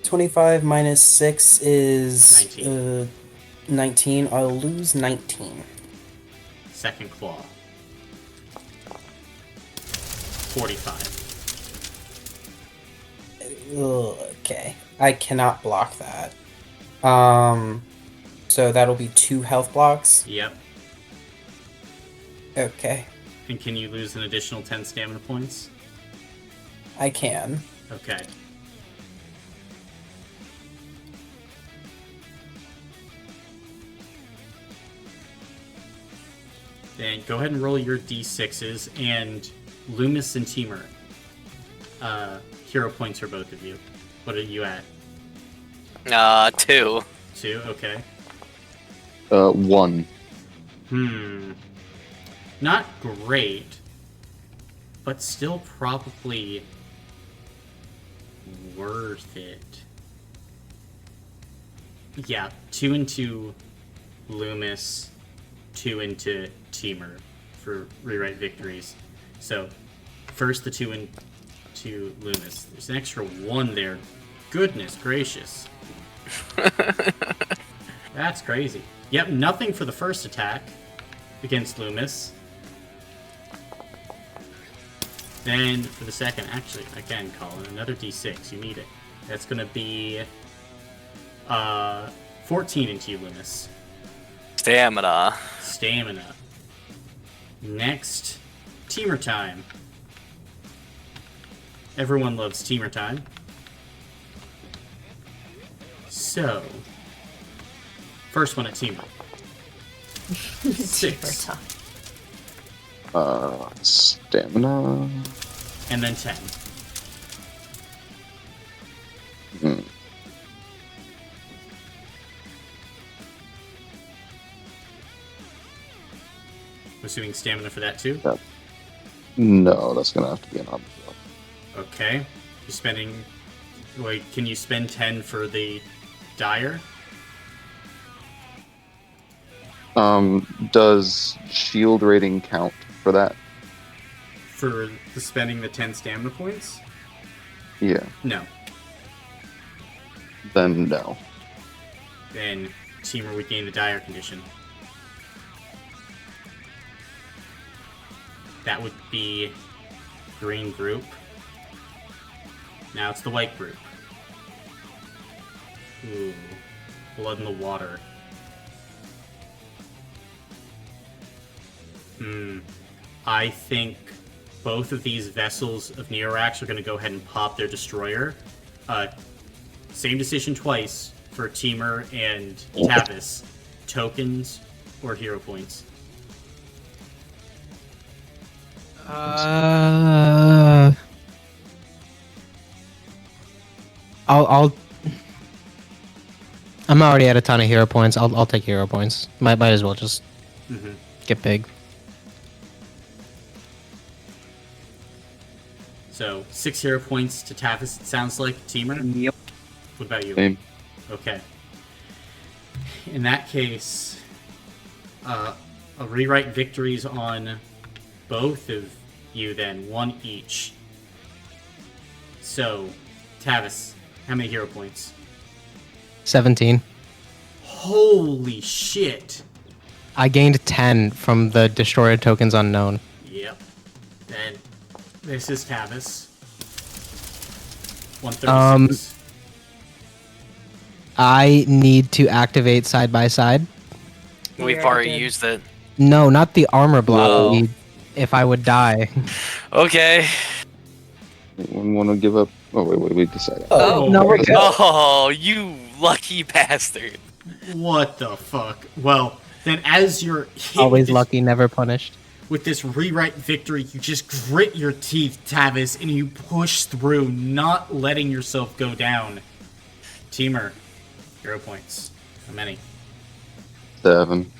25 minus 6 is 19. 19. I'll lose 19. Second claw. 45. Okay. I cannot block that. So that'll be 2 health blocks. Yep. Okay. And can you lose an additional 10 stamina points? I can. Okay. Then go ahead and roll your d6s, and Loomis and Teamer. Hero points for both of you. What are you at? 2. 2? Okay. 1. Not great, but still probably worth it. Yeah, 2 into Loomis, 2 into Teamer for rewrite victories. So, first the 2 into Loomis. There's an extra 1 there. Goodness gracious. That's crazy. Yep, nothing for the first attack against Loomis. Then for the second, actually, again, Colin, another d6. You need it. That's going to be 14 into you, Loomis. Stamina. Stamina. Next, Teamer time. Everyone loves Teamer time. So, first one at Teamer. Teamer 6. time. Stamina. And then 10. Hmm. I'm assuming stamina for that too? No, that's gonna have to be an option. Okay. You're spending... Wait, can you spend 10 for the Dire? Does shield rating count for that? For the spending the 10 stamina points? Yeah. No. Then no. Then Teamer would gain the Dire condition. That would be green group. Now it's the white group. Ooh. Blood in the water. I think both of these vessels of Neorax are going to go ahead and pop their destroyer. Same decision twice for Teamer and Tavis. Tokens or hero points. I'll. I'm already at a ton of hero points. I'll take hero points. Might as well just get big. So 6 hero points to Tavis. It sounds like Teamer. Yep. What about you? Same. Okay. In that case, a rewrite victories on both of you then, 1 each. So, Tavis, how many hero points? 17. Holy shit! I gained 10 from the destroyer tokens unknown. Yep. Then, this is Tavis. 136. I need to activate side by side. We've Yeah, already I did. used it. No, not the armor block. Oh. lead, If I would die. Okay. Anyone want to give up? Oh wait, we decided. Oh, no, we're good. Oh, you lucky bastard. What the fuck? Well, then as you're hit with Always this- lucky, never punished. with this rewrite victory, you just grit your teeth, Tavis, and you push through, not letting yourself go down. Teamer, hero points. How many? 7.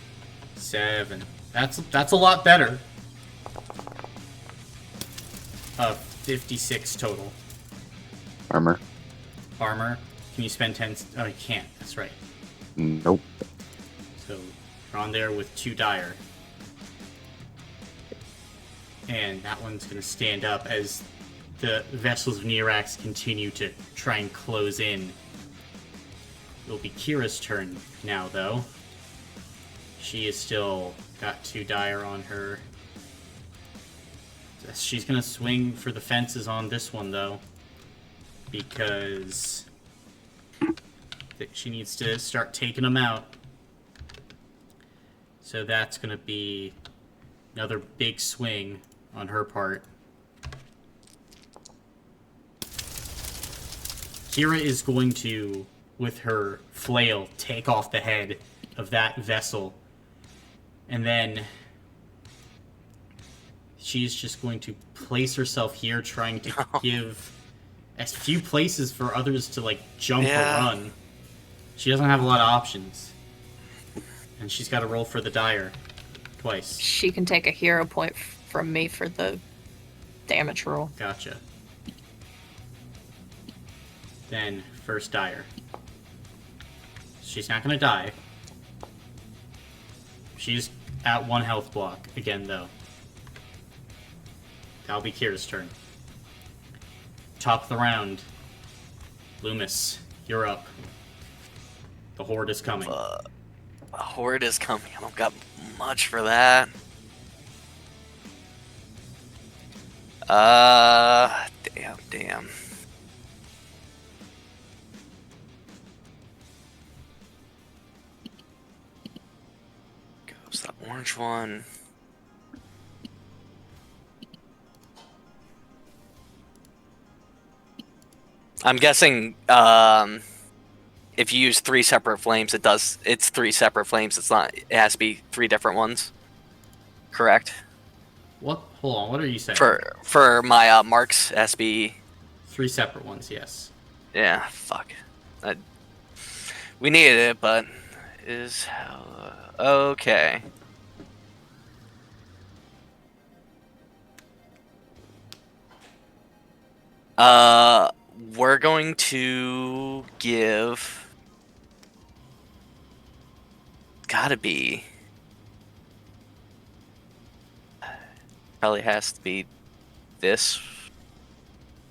7. That's a lot better. 56 total. Armor. Armor. Can you spend 10? Oh, you can't. That's right. Nope. So you're on there with 2 Dire. And that one's going to stand up as the vessels of Neorax continue to try and close in. It'll be Kira's turn now, though. She is still got 2 Dire on her. She's going to swing for the fences on this one, though. Because she needs to start taking them out. So that's going to be another big swing on her part. Kira is going to, with her flail, take off the head of that vessel. And then she's just going to place herself here, trying to give as few places for others to, like, jump or run. She doesn't have a lot of options. And she's got to roll for the Dire twice. She can take a hero point from me for the damage roll. Gotcha. Then, first Dire. She's not gonna die. She's at 1 health block again, though. That'll be Kira's turn. Top of the round. Loomis, you're up. The Horde is coming. A horde is coming. I don't got much for that. Damn. Goes that orange one. I'm guessing, if you use 3 separate flames, it's 3 separate flames. It has to be 3 different ones. Correct? What? Hold on. What are you saying? For my marks, it has to be 3 separate ones. Yes. yeah. Fuck. We needed it, but is okay. We're going to give. Gotta be. Probably has to be this.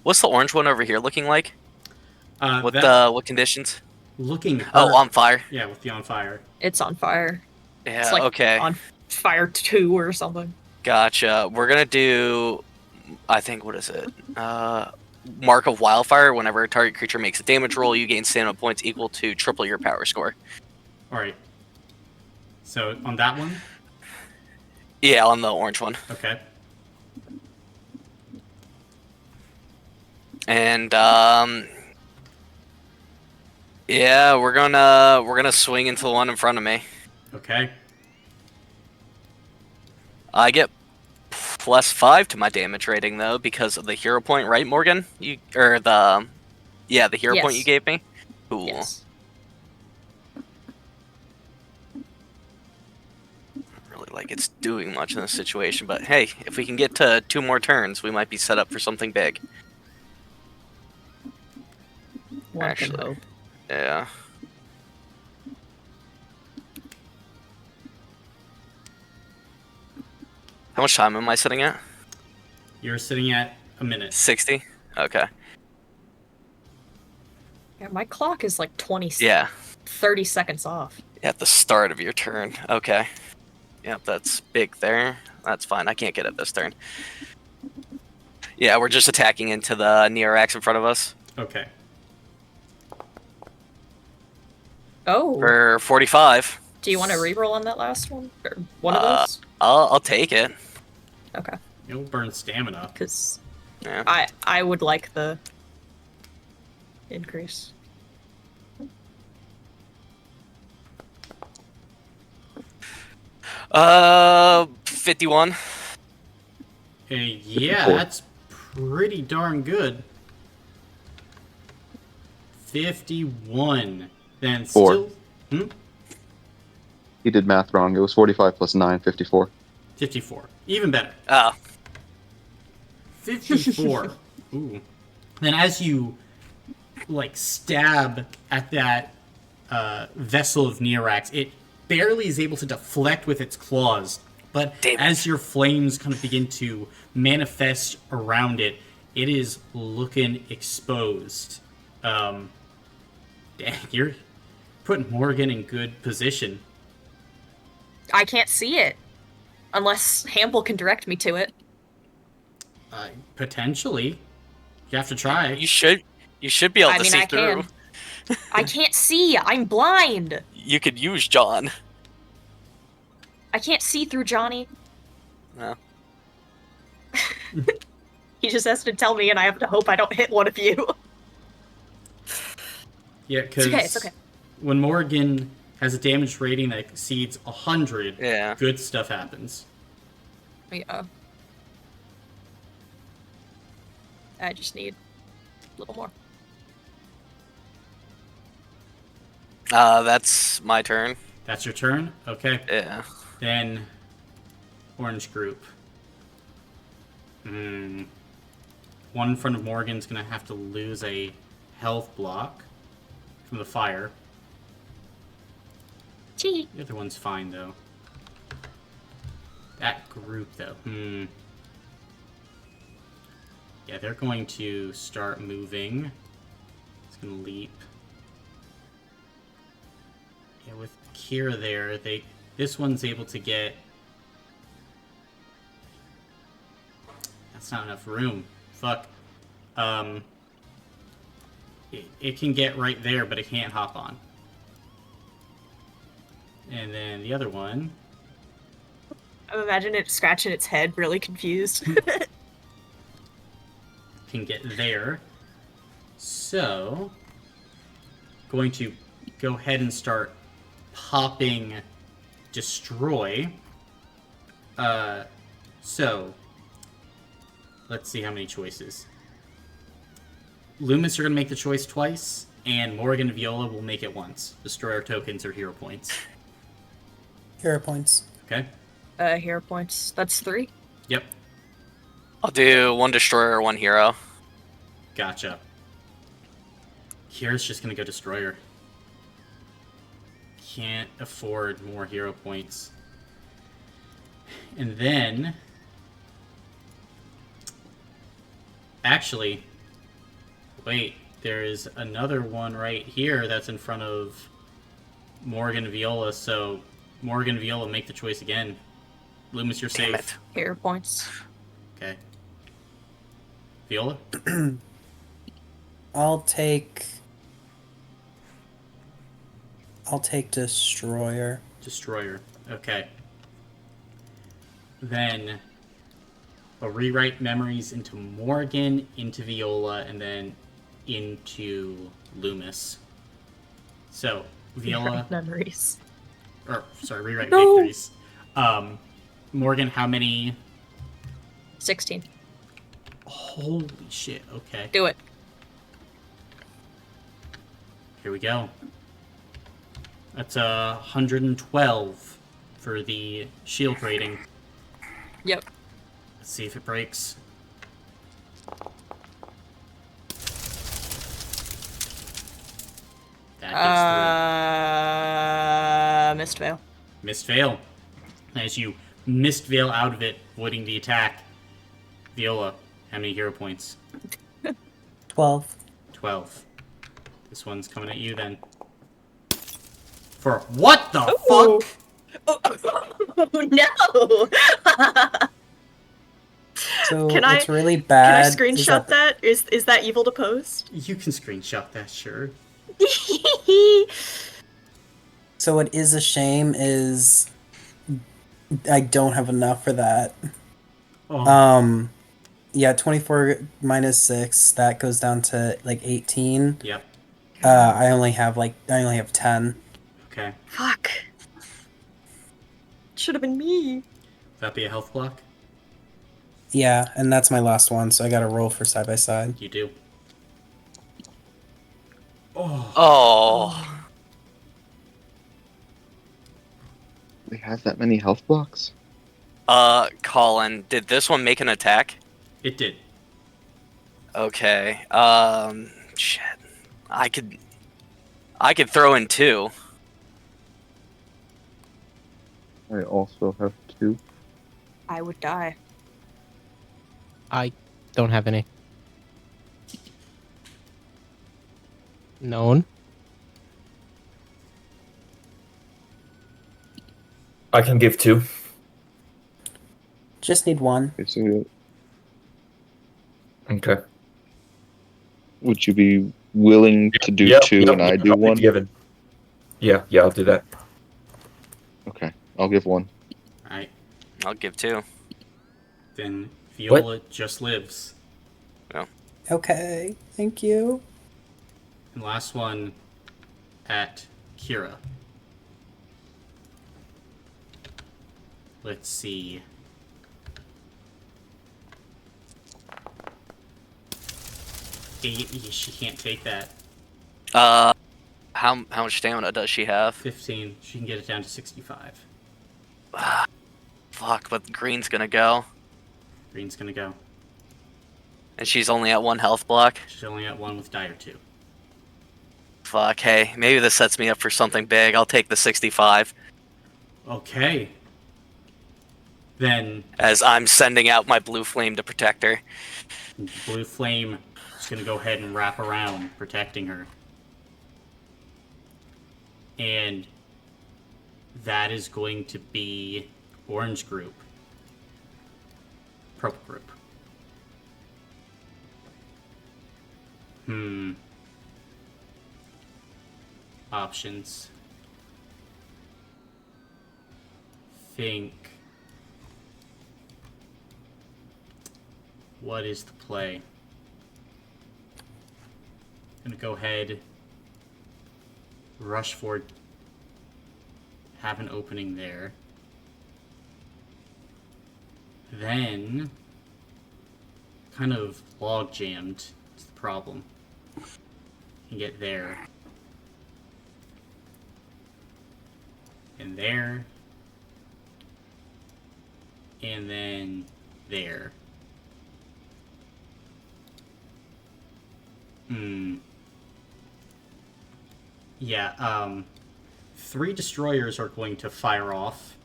What's the orange one over here looking like? What conditions? Looking. Oh, on fire. Yeah, with the on fire. It's on fire. Yeah. It's like okay. on fire 2 or something. Gotcha. We're gonna do. I think what is it? Mark of Wildfire. Whenever a target creature makes a damage roll, you gain stamina points equal to triple your power score. All right. So on that one. Yeah, on the orange one. Okay. And yeah, we're gonna swing into the one in front of me. Okay. I get +5 to my damage rating though because of the hero point, right, Morgan? The hero point you gave me. Cool. Yes. Really like it's doing much in this situation, but hey, if we can get to 2 more turns, we might be set up for something big. One can hope. Yeah. How much time am I sitting at? You're sitting at a minute. 60? Okay. Yeah, my clock is like 30 seconds off. At the start of your turn. Okay. Yep, that's big there. That's fine. I can't get it this turn. Yeah, we're just attacking into the Neorax in front of us. Okay. Oh. For 45. Do you want to reroll on that last one? Or one of those? I'll take it. Okay. It'll burn stamina. Because yeah. I would like the increase. $51. Yeah, that's pretty darn good. 51. Then still. He did math wrong. It was 45 plus 9, 54. 54. Even better. 54. Ooh. Then as you stab at that vessel of Neorax, it barely is able to deflect with its claws. But as your flames kind of begin to manifest around it, it is looking exposed. Dang, you're putting Morgan in good position. I can't see it. Unless Hamble can direct me to it. Potentially. You have to try. You should be able to see through. I can't see. I'm blind. You could use John. I can't see through Johnny. No. He just has to tell me, and I have to hope I don't hit one of you. Yeah, because it's okay. When Morgan has a damage rating that exceeds 100, good stuff happens. Yeah. I just need a little more. That's my turn. That's your turn? Okay. Yeah. Then, orange group. One in front of Morgan's gonna have to lose a health block from the fire. Gee. The other one's fine, though. That group, though. Yeah, they're going to start moving. It's gonna leap. Yeah, with Kira there, this one's able to get... That's not enough room. Fuck. It can get right there, but it can't hop on. And then the other one... I imagine it scratching its head, really confused. can get there. So... Going to go ahead and start popping destroy. So let's see how many choices. Loomis, you're going to make the choice twice, and Morgan and Viola will make it once. Destroyer tokens or hero points. Hero points. Okay? Hero points. That's 3. Yep. I'll do 1 destroyer, 1 hero. Gotcha. Kira's just going to go destroyer. Can't afford more hero points. And then... Actually... Wait, there is another one right here that's in front of Morgan and Viola, so Morgan and Viola make the choice again. Loomis, you're Damn safe. it. Hero points. Okay. Viola? I'll take destroyer. Destroyer. Okay. Then I'll rewrite memories into Morgan, into Viola, and then into Loomis. So, Viola... Memories. Or, sorry, rewrite No. victories. Morgan, how many... 16. Holy shit, okay. Do it. Here we go. That's 112 for the shield rating. Yep. Let's see if it breaks. That gets 3. Missed fail. Missed fail. As you missed veil out of it, avoiding the attack. Viola, how many hero points? 12. 12. This one's coming at you then. For what the Ooh. fuck? Oh, no! So Can I- it's really Can I bad. is screenshot that? Is that evil to post? You can screenshot that, sure. So what is a shame is I don't have enough for that. Oh. Yeah, 24 minus 6, that goes down to like 18. Yep. I only have 10. Okay. Fuck. Should have been me. That be a health block? Yeah, and that's my last one, so I got to roll for side by side. You do. Oh. Oh. We have that many health blocks? Colin, did this one make an attack? It did. Okay. Shit. I could throw in 2. I also have 2. I would die. I don't have any. Known. I can give 2. Just need 1. Okay, so Okay. would you be willing to do Yep, 2 yep, and I yep, do I'll be 1? given. Yeah, I'll do that. Okay, I'll give 1. Alright. I'll give 2. Then Viola just lives. Okay, thank you. And last one at Kira. Let's see. She can't take that. How much stamina does she have? 15. She can get it down to 65. Fuck, but green's gonna go. Green's gonna go. And she's only at 1 health block. She's only at 1 with Dire 2. Fuck, hey, maybe this sets me up for something big. I'll take the 65. Okay. Then As I'm sending out my blue flame to protect her. Blue Flame is gonna go ahead and wrap around, protecting her. And that is going to be Orange Group. Purple Group. Options. Think. What is the play? I'm gonna go ahead rush forward, have an opening there. Then, kind of log jammed is the problem. Can get there. And there. And then there. Yeah, 3 destroyers are going to fire off,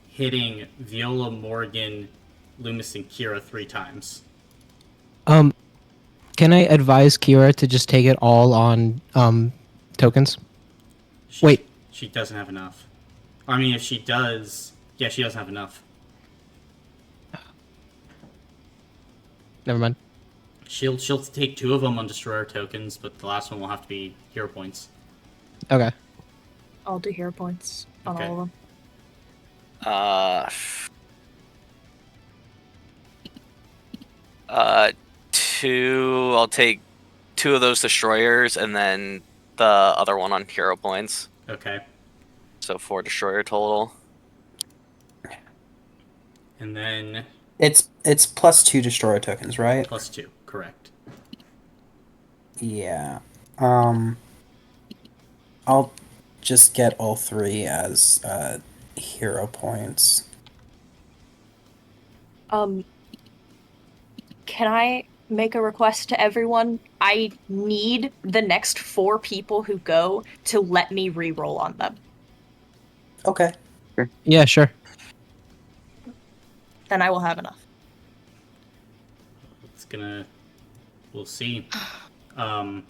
hitting Viola, Morgan, Loomis, and Kira 3 times. Can I advise Kira to just take it all on tokens? Wait. She doesn't have enough. I mean, if she does... Yeah, she doesn't have enough. Never mind. She'll take 2 of them on destroyer tokens, but the last one will have to be hero points. Okay. I'll do hero points on Okay. all of them. I'll take 2 of those destroyers and then the other one on hero points. Okay. So 4 destroyer total. And then It's +2 destroyer tokens, right? +2, correct. Yeah. I'll just get all 3 as hero points. Can I make a request to everyone? I need the next 4 people who go to let me re-roll on them. Okay. Yeah, sure. Then I will have enough. We'll see. I'm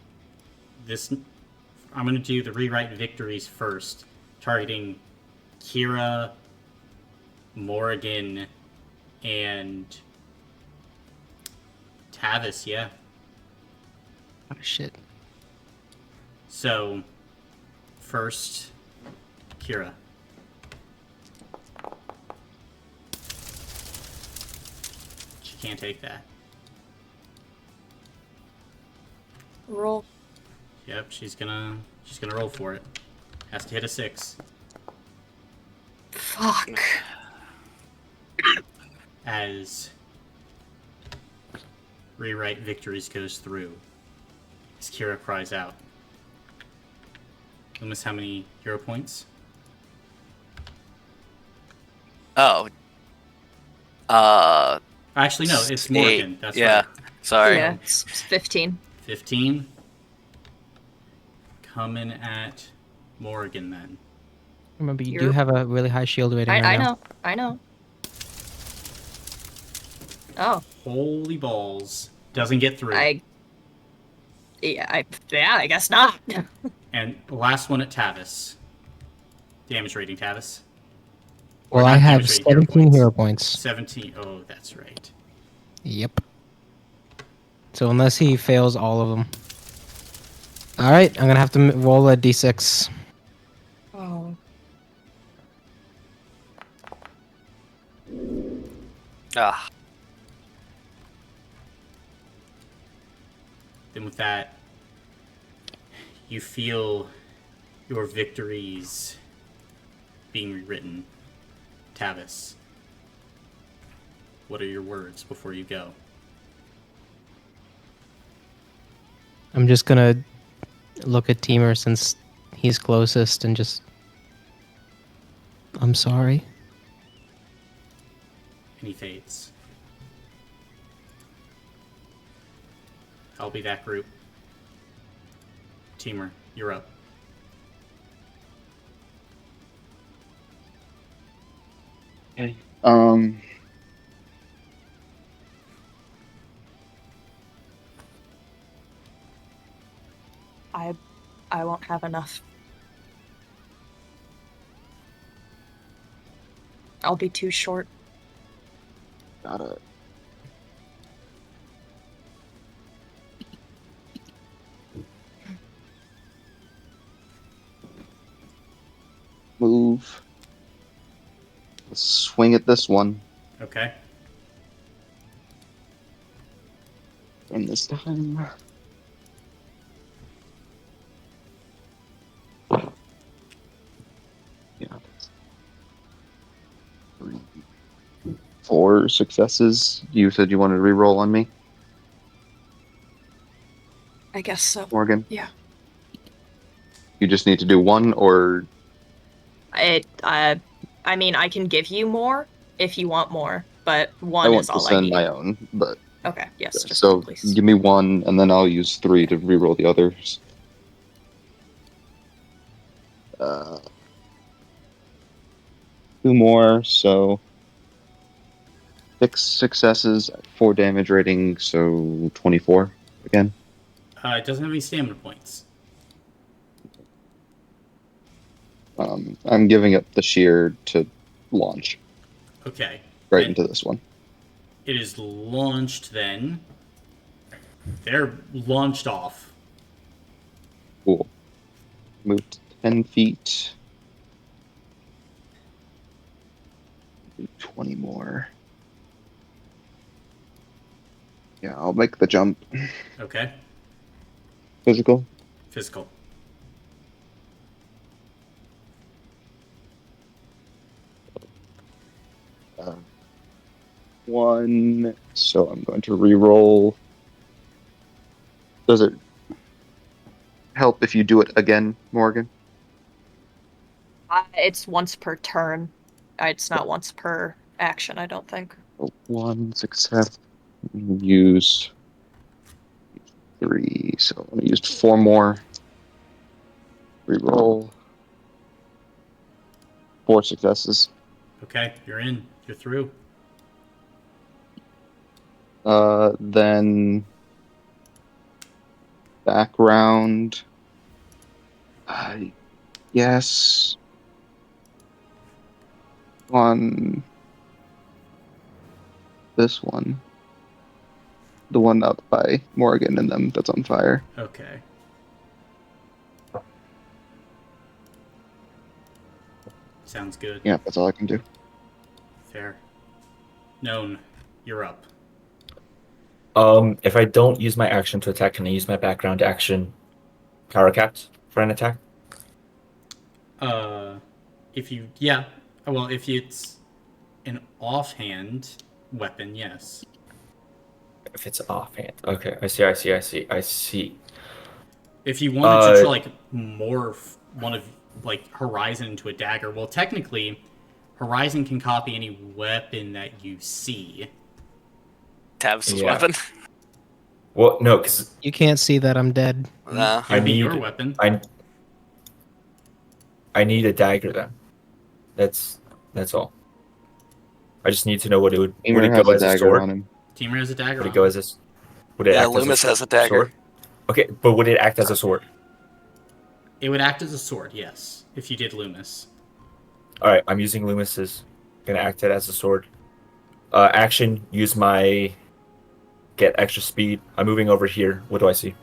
gonna do the rewrite victories first, targeting Kira, Morrigan, and Tavis, yeah. Oh, shit. So, first, Kira. She can't take that. Roll. Yep, she's gonna roll for it. Has to hit a 6. Fuck. As rewrite victories goes through, as Kira cries out. Loomis, how many hero points? Oh. Actually, no, it's Morgan. 8. That's yeah. right. Sorry. Yeah, it's 15. 15. Coming at Morgan then. Remember, you do You're- have a really high shield rating right now. I know. Oh, Holy balls. Doesn't get through. I guess not. And the last one at Tavis. Damage rating, Tavis. Well, Or I not have damage rating, 17 hero points. 17. Oh, that's right. Yep. So unless he fails all of them. Alright, I'm gonna have to roll a d6. Oh. Ah. Then with that, you feel your victories being rewritten. Tavis, what are your words before you go? I'm just gonna look at Teamer since he's closest and just... I'm sorry. And he fades. I'll be that group. Teamer, you're up. Okay. I won't have enough. I'll be too short. Gotta move. Let's swing at this one. Okay. And this time. 4 successes. You said you wanted to reroll on me, I guess so. Morgan? Yeah. You just need to do 1, or I mean, I can give you more if you want more, but I 1 is want to all I send need. my own, but Okay, yes, just 1, so please. give me 1, and then I'll use 3 to reroll the others. 2 more, so 6 successes, 4 damage rating, so 24 again. It doesn't have any stamina points. I'm giving up the shear to launch Okay. right Then into this one. it is launched then. They're launched off. Cool. Moved 10 feet. 20 more. Yeah, I'll make the jump. Okay. Physical. Physical. Uh, 1. So I'm going to reroll. Does it help if you do it again, Morgan? It's once per turn. It's not once per action, I don't think. 1 success. Use 3. So I used 4 more. Reroll. 4 successes. Okay, you're in. You're through. Then background. Yes. On this one. The one up by Morgan and them that's on fire. Okay. Sounds good. Yeah, that's all I can do. Fair. Known. You're up. If I don't use my action to attack, can I use my background action power capped for an attack? If you, yeah. Well, if it's an offhand weapon, yes. If it's offhand. Okay, I see. If you wanted to like morph one of like Horizon into a dagger, well, technically, Horizon can copy any weapon that you see. Tav's Yeah. weapon. Well, no, because You can't see that I'm dead. No. It would be your weapon. I need a dagger then. That's all. I just need to know what it would Emer it has go a as a dagger sword? on him. Teamer has a dagger. Would it on go him. as a would it Yeah, act Loomis as a has a dagger. sword? Okay, but would it act as a sword? It would act as a sword, yes, if you did Loomis. Alright, I'm using Loomis's. Gonna act it as a sword. Action, use my get extra speed. I'm moving over here. What do I see?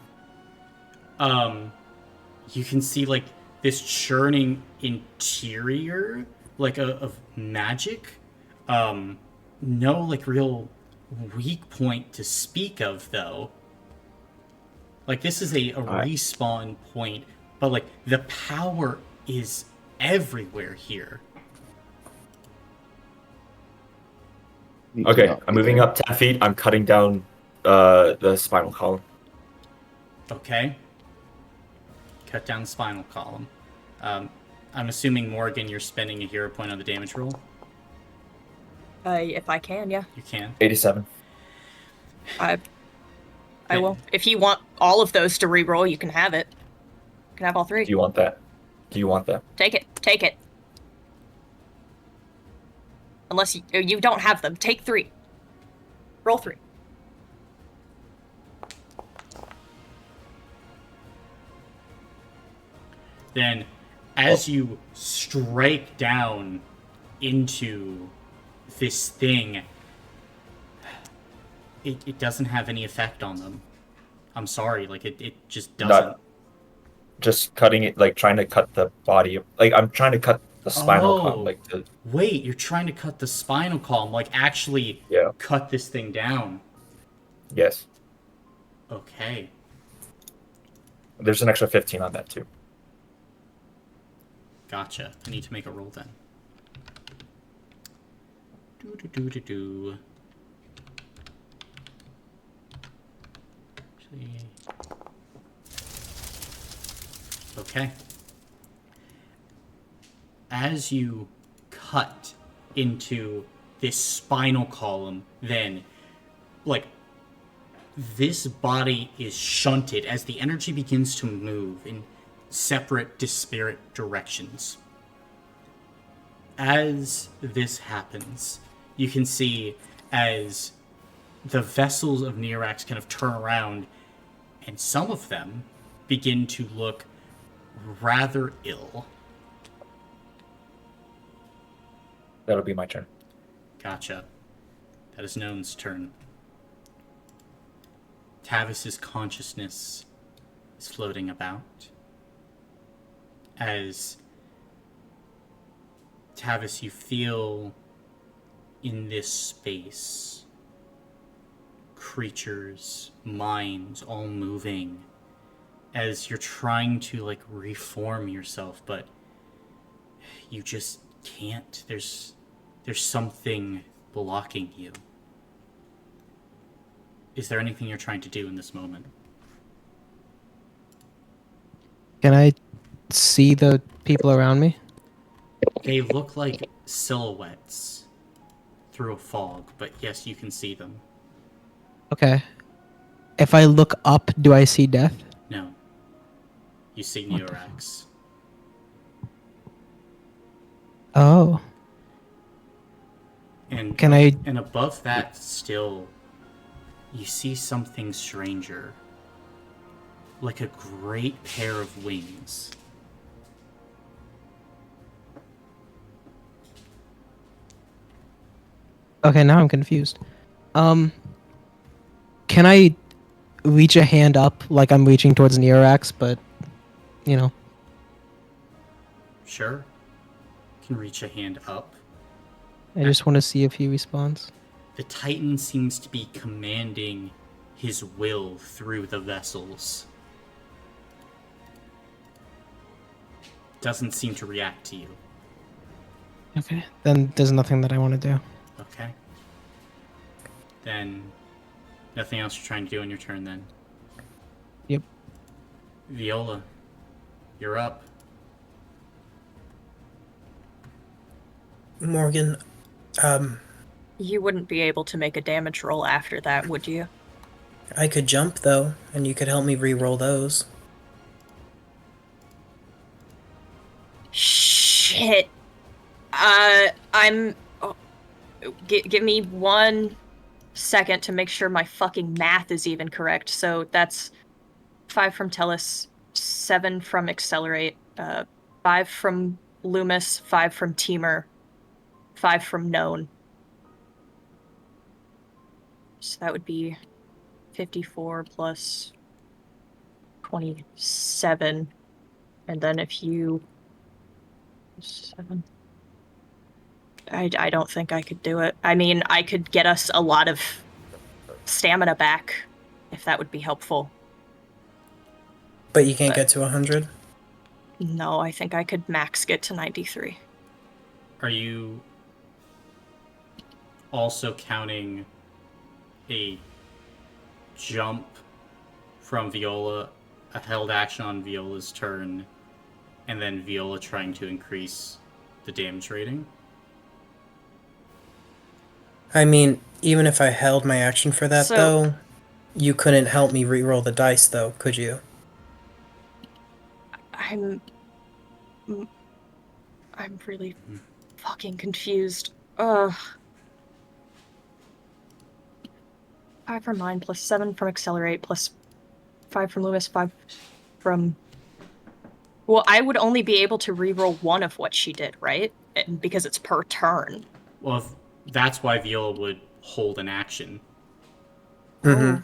You can see like this churning interior, like of magic. No like real weak point to speak of though. Like this is a Alright. respawn point, but like the power is everywhere here. Need to Okay, not I'm be moving there. up 10 feet. I'm cutting down the spinal column. Okay. Cut down the spinal column. I'm assuming, Morgan, you're spending a hero point on the damage roll. If I can, yeah. You can. 87. I will. If you want all of those to reroll, you can have it. You can have all 3. Do you want that? Do you want that? Take it. Take it. Unless you don't have them. Take 3. Roll 3. Then, as you strike down into this thing, it doesn't have any effect on them. I'm sorry, like it just doesn't. Just cutting it, like trying to cut the body. Like I'm trying to cut the spinal column. Like the Wait, you're trying to cut the spinal column, like actually cut this thing down. yes. Okay. There's an extra 15 on that too. Gotcha. I need to make a roll then. Do. Okay. As you cut into this spinal column, then, like, this body is shunted as the energy begins to move in separate, disparate directions. As this happens, you can see as the vessels of Nearax kind of turn around, and some of them begin to look rather ill. That'll be my turn. Gotcha. That is None's turn. Tavis's consciousness is floating about. As Tavis, you feel in this space creatures, minds all moving as you're trying to like reform yourself, but you just can't. There's something blocking you. Is there anything you're trying to do in this moment? Can I see the people around me? They look like silhouettes through a fog, but yes, you can see them. Okay. If I look up, do I see death? No. You see What the Neorax. Oh. And Can I... And above that still, you see something stranger. Like a great pair of wings. Okay, now I'm confused. Can I reach a hand up like I'm reaching towards Nearax, but, you know. Sure. You can reach a hand up. I just want to see if he responds. The Titan seems to be commanding his will through the vessels. Doesn't seem to react to you. Okay, then there's nothing that I want to do. Okay. Then, nothing else you're trying to do on your turn then? Yep. Viola, you're up. Morgan, You wouldn't be able to make a damage roll after that, would you? I could jump though, and you could help me re-roll those. Shit. I'm... Oh, give me 1 second to make sure my fucking math is even correct. So that's 5 from Tellus, 7 from Accelerate, 5 from Loomis, 5 from Teamer, 5 from Known. So that would be 54 plus 27. And then if you... 7... I don't think I could do it. I mean, I could get us a lot of stamina back, if that would be helpful. But you can't get to 100? No, I think I could max get to 93. Are you also counting a jump from Viola, a held action on Viola's turn, and then Viola trying to increase the damage rating? I mean, even if I held my action for that, So- though, you couldn't help me re-roll the dice, though, could you? I'm really fucking confused. Ugh. 5 from mine, plus 7 from Accelerate, plus 5 from Loomis, 5 from... Well, I would only be able to re-roll 1 of what she did, right? Because it's per turn. Well, that's why Viola would hold an action. Mm-hmm.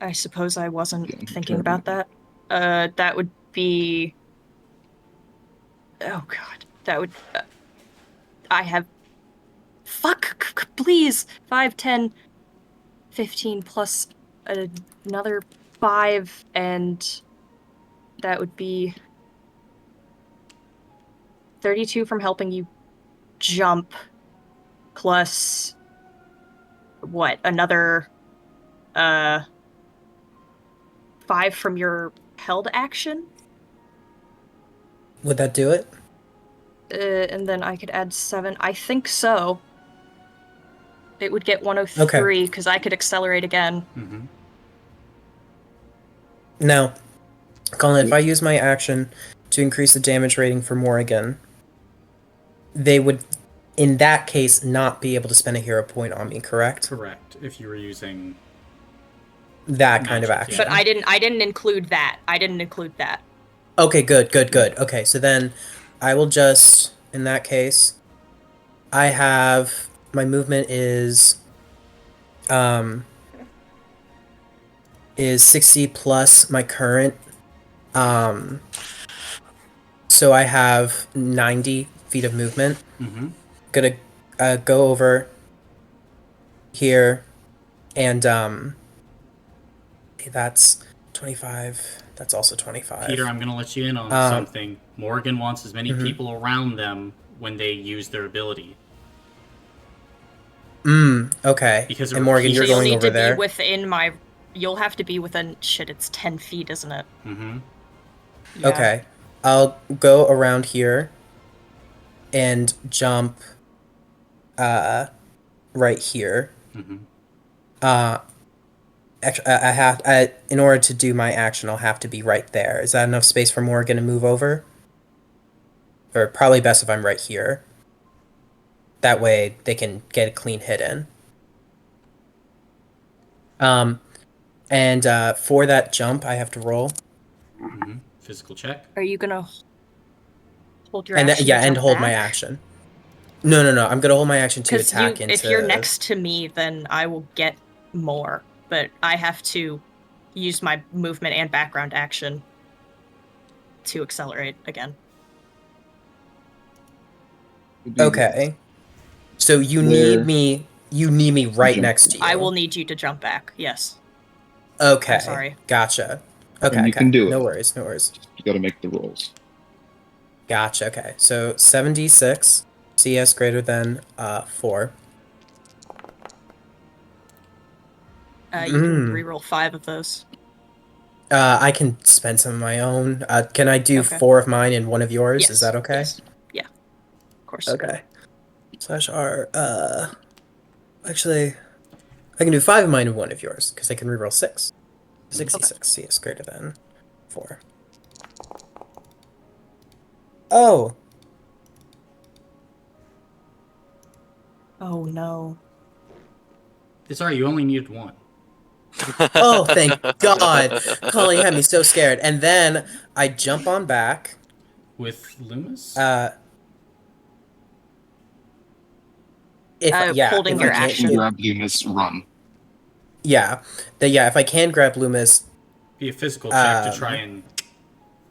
I suppose I wasn't Yeah, thinking turn. about that. That would be... Oh god. That would... I have... Fuck! Please! 5, 10, 15 plus another 5, and that would be 32 from helping you jump, plus what? Another 5 from your held action? Would that do it? And then I could add 7. I think so. It would get 103 because I could accelerate again. Mm-hmm. No. Colin, if I use my action to increase the damage rating for Morrigan, they would, in that case, not be able to spend a hero point on me, correct? Correct. If you were using That kind of magic, action. But I didn't include that. I didn't include that. Okay, good. Okay, so then I will just, in that case, I have, my movement is 60 plus my current, so I have 90 feet of movement. Mm-hmm. Gonna go over here, and that's 25. That's also 25. Peter, I'm going to let you in on something. Morgan wants as many people around them when they use their ability. Okay. Because and Morgan, you're So you'll going need over to there. be within my. You'll have to be within. Shit, it's 10 feet, isn't it? Mm-hmm. Yeah. Okay. I'll go around here and jump right here. Mm-hmm. Actually, in order to do my action, I'll have to be right there. Is that enough space for Morgan to move over? Or probably best if I'm right here. That way they can get a clean hit in. And for that jump, I have to roll. Mm-hmm. Physical check. Are you gonna hold your And action? yeah, to and jump hold my back? action. No. I'm gonna hold my action to Because attack into. if you're next to me, then I will get more. But I have to use my movement and background action to accelerate again. Okay. So you Where- need me. You need me right Jump. next to you. I will need you to jump back. Yes. Okay. I'm sorry. Gotcha. And Okay. you can do it. No worries. You got to make the rolls. Gotcha. Okay. So 76 CS greater than 4. You can reroll 5 of those. I can spend some of my own. Can I do Okay. 4 of mine and 1 of yours? Yes. Is that okay? Yes. Yeah. Of course. Okay. /R. Actually, I can do 5 of mine and 1 of yours because I can reroll 6. 66 CS greater than 4. Oh. Oh no. It's alright, you only needed 1. Oh, thank God. Colin, you had me so scared. And then I jump on back. With Loomis? Holding if your I can't, action. Grab Loomis, run. Yeah. If I can grab Loomis. Be a physical check to try and...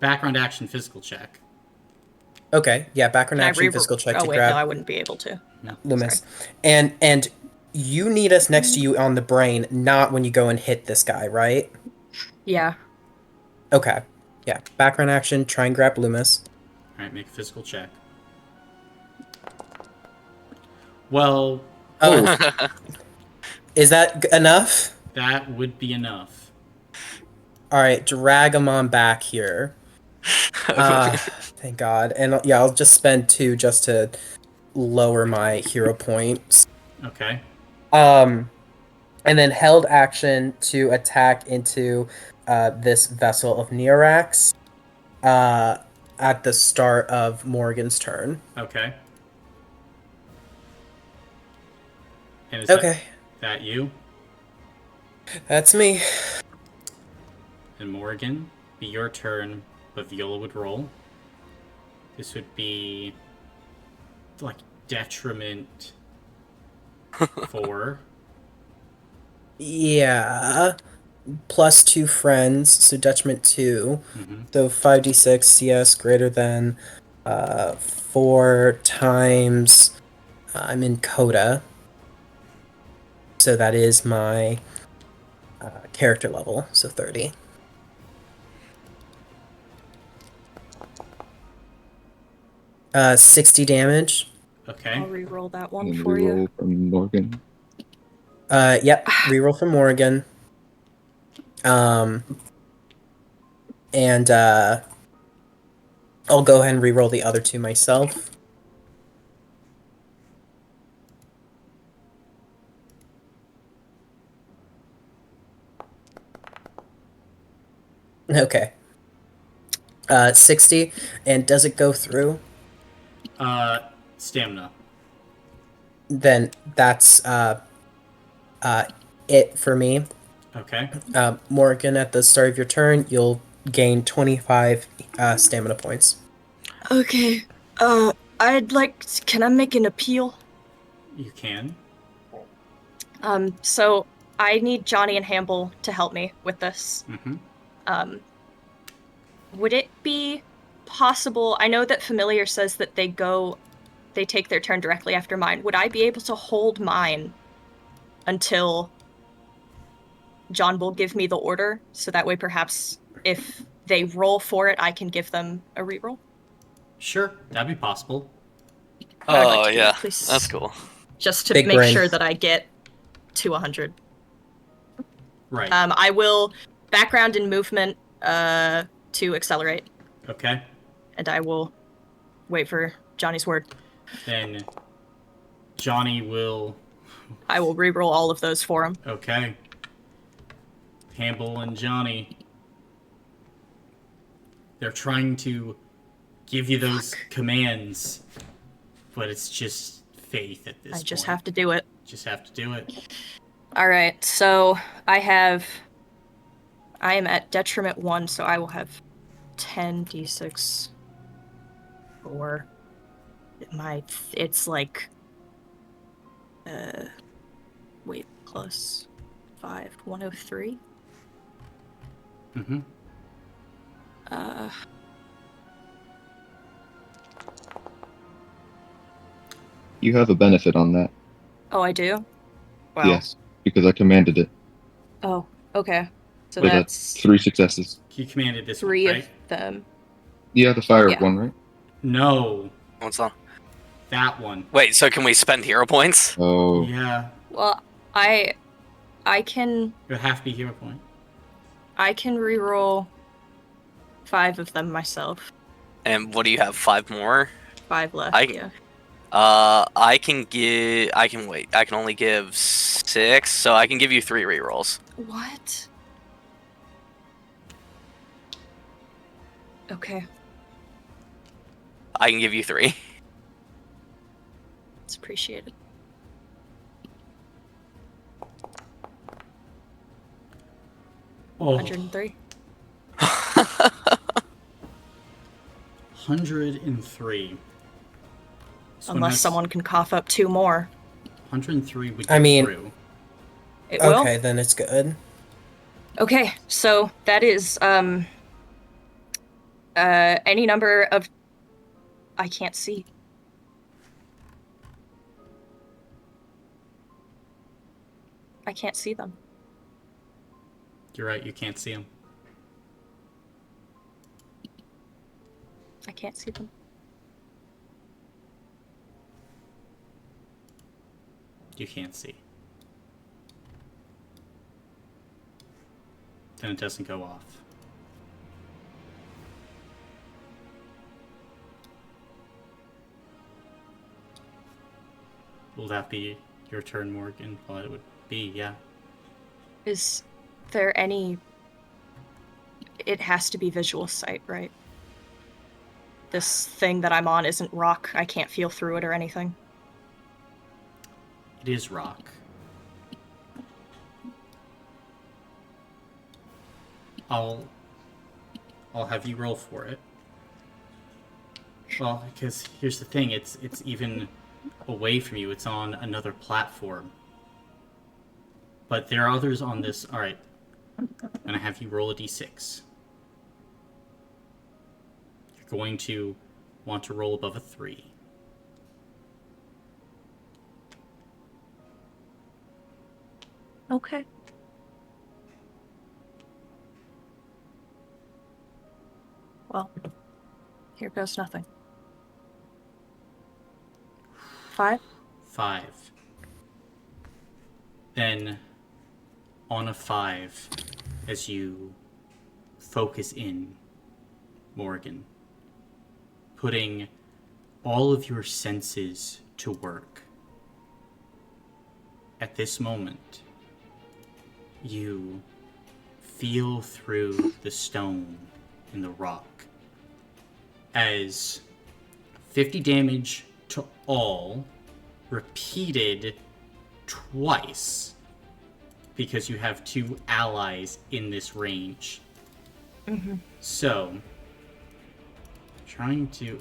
Background action physical check. Okay, yeah, background Can I action physical check oh to wait, grab no, I wouldn't be able to. No. Loomis. Sorry. And you need us next to you on the brain, not when you go and hit this guy, right? Yeah. Okay. Yeah. Background action, try and grab Loomis. Alright, make a physical check. Well, Is that enough? that would be enough. Alright, drag him on back here. Thank God. And yeah, I'll just spend 2 just to lower my hero points. Okay. And then held action to attack into this vessel of Neorax at the start of Morgan's turn. Okay. And is Okay. that you? That's me. And Morgan, be your turn, but Viola would roll. This would be like detriment 4. Yeah. Plus 2 friends, so detriment 2. Mm-hmm. So 5d6 CS greater than 4 times. I'm in Coda. So that is my character level, so 30. Uh, 60 damage. Okay. I'll re-roll that one And for you. reroll from Morgan. Yep. Reroll for Morgan. And I'll go ahead and reroll the other two myself. Okay. 60. And does it go through? Stamina. Then that's it for me. Okay. Morgan, at the start of your turn, you'll gain 25 stamina points. Okay. Can I make an appeal? You can. So I need Johnny and Hamble to help me with this. Mm-hmm. Would it be possible? I know that Familiar says that they take their turn directly after mine. Would I be able to hold mine until John will give me the order? So that way, perhaps if they roll for it, I can give them a reroll. Sure, that'd be possible. I'd like Oh to do yeah, that, please. that's cool. Just to Big make brain. sure that I get to 100. Right. I will background and movement to accelerate, Okay. and I will wait for Johnny's word. Then Johnny will. I will reroll all of those for him. Okay. Hamble and Johnny. They're trying to give you those commands, but it's just faith at this point. I just have to do it. Just have to do it. All right, so I am at detriment 1, so I will have 10d6 for it's like wait, plus 5, 103. Mm-hmm. You have a benefit on that. Oh, I do? Well, Yes, because I commanded it. Oh, okay. So But that's 3 successes. He commanded this 3 one, right? of them. Yeah, the fire Yeah. one, right? No, What's that? that one. Wait, so can we spend hero points? Oh, Yeah, Well, I can it would have to be hero point. reroll 5 of them myself. And what do you have? 5 more? 5 left, I- yeah. I can wait. I can only give 6, so I can give you 3 rerolls. What? Okay, I can give you 3. it's appreciated. Oh, 103. 103. So Unless someone can cough up 2 more. 103 would I get mean- through. It will? Okay, then it's good. Okay, so that is any number of I can't see. I can't see them. You're right, you can't see him. I can't see them. You can't see. Then it doesn't go off. Will that be your turn, Morgan? Well, it would be, yeah. Is there any... It has to be visual sight, right? This thing that I'm on isn't rock. I can't feel through it or anything. It is rock. I'll have you roll for it. Well, because here's the thing, it's even away from you. It's on another platform. But there are others on this. All right. I'm gonna have you roll a d6. You're going to want to roll above a 3. Okay. Well, here goes nothing. 5. 5. Then, on a 5, as you focus in, Morgan, putting all of your senses to work. At this moment, you feel through the stone in the rock as 50 damage to all, repeated twice, because you have 2 allies in this range. So, trying to...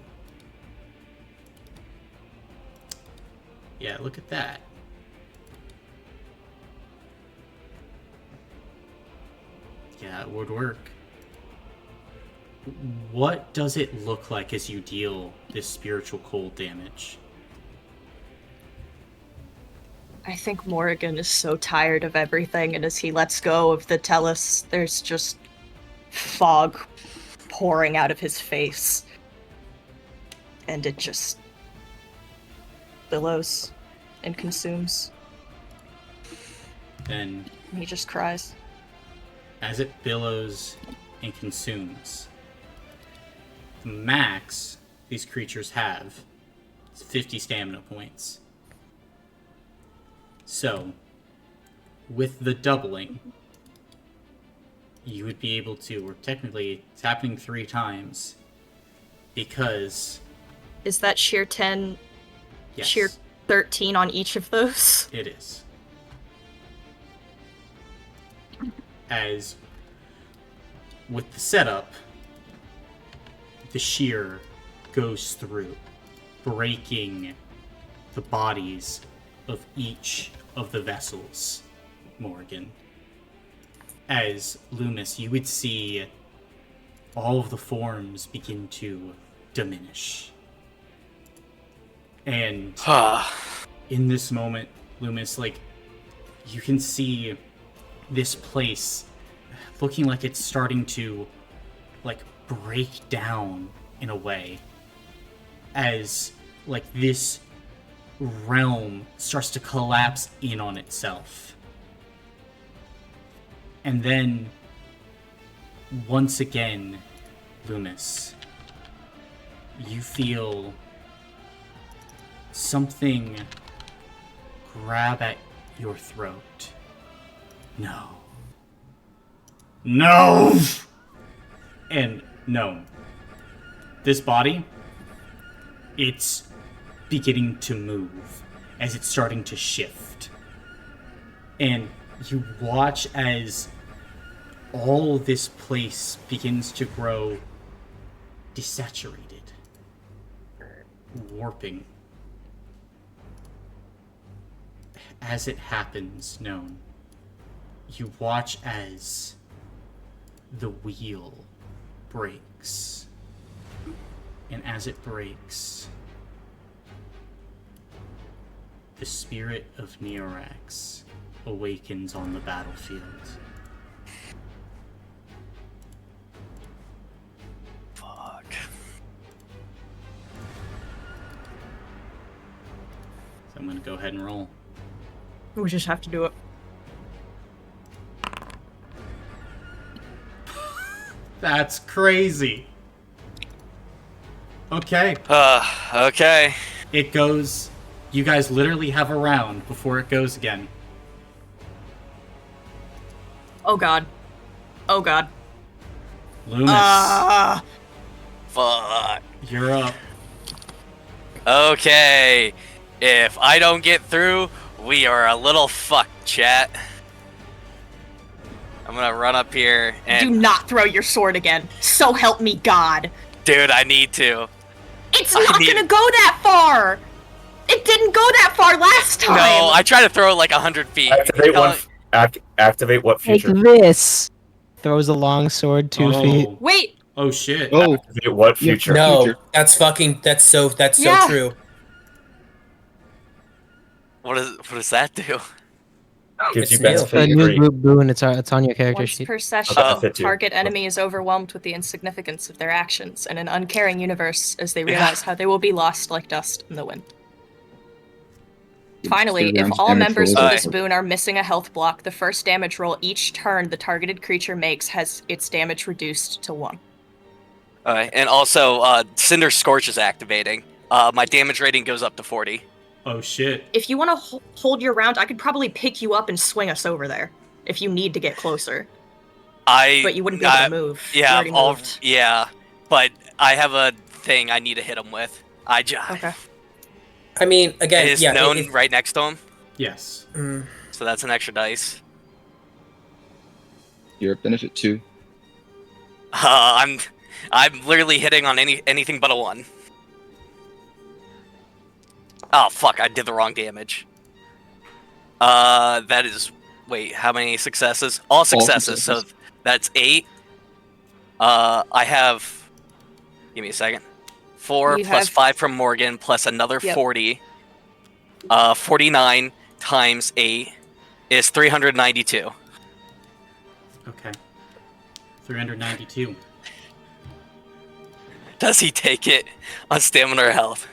Yeah, look at that. Yeah, it would work. What does it look like as you deal this spiritual cold damage? I think Morrigan is so tired of everything, and as he lets go of the Tellus, there's just fog pouring out of his face. And it just billows and consumes. And And he just cries. as it billows and consumes, the max these creatures have is 50 stamina points. So, with the doubling, you would be able to, or technically it's happening 3 times, because... Is that sheer 10, Yes, sheer 13 on each of those? it is. As with the setup, the shear goes through, breaking the bodies of each of the vessels, Morgan. As Loomis, you would see all of the forms begin to diminish. And in this moment, Loomis, like, you can see this place looking like it's starting to, like, break down in a way. As, like, this realm starts to collapse in on itself. And then, once again, Loomis, you feel something grab at your throat. No. No! And no. This body, it's beginning to move as it's starting to shift. And you watch as all this place begins to grow desaturated, warping. As it happens, known, you watch as the wheel breaks. And as it breaks, the spirit of Neorax awakens on the battlefield. Fuck. So I'm gonna go ahead and roll. We just have to do it. That's crazy. Okay. Okay. It goes... You guys literally have a round before it goes again. Oh god. Oh god. Loomis, Fuck. you're up. Okay. If I don't get through, we are a little fucked, chat. I'm gonna run up here Do and... not throw your sword again. So help me God. Dude, I need to. It's not gonna go that far! It didn't go that far last time! No, I try to throw it like 100 feet. Activate what Like feature? this. Throws a long sword 2 feet. Wait! Oh shit. Oh, Activate what feature? No, Future. that's so Yeah. true. What does that do? Gives you It's benefit A new degree. group boon. It's on your character Once sheet. per session, benefit you. target enemy is overwhelmed with the insignificance of their actions in an uncaring universe as they realize how they will be lost like dust in the wind. Finally, Three if rounds all damage members rolls of are this Aye. boon are missing a health block, the first damage roll each turn the targeted creature makes has its damage reduced to 1. Alright, and also, Cinder Scorch is activating. My damage rating goes up to 40. Oh shit. If you want to hold your round, I could probably pick you up and swing us over there if you need to get closer. But you wouldn't be able to move. You Yeah, already moved. yeah, but I have a thing I need to hit him with. Okay. I mean, again, Is yeah. known right next to him, Yes. so that's an extra dice. You're at benefit 2. I'm literally hitting on anything but a 1. Oh fuck! I did the wrong damage. That is. Wait, how many successes? All successes. So that's 8. I have. Give me a second. 4 You plus have- 5 from Morgan plus another Yep. 40. 49 times 8 is 392. Okay. 392. Does he take it on stamina or health?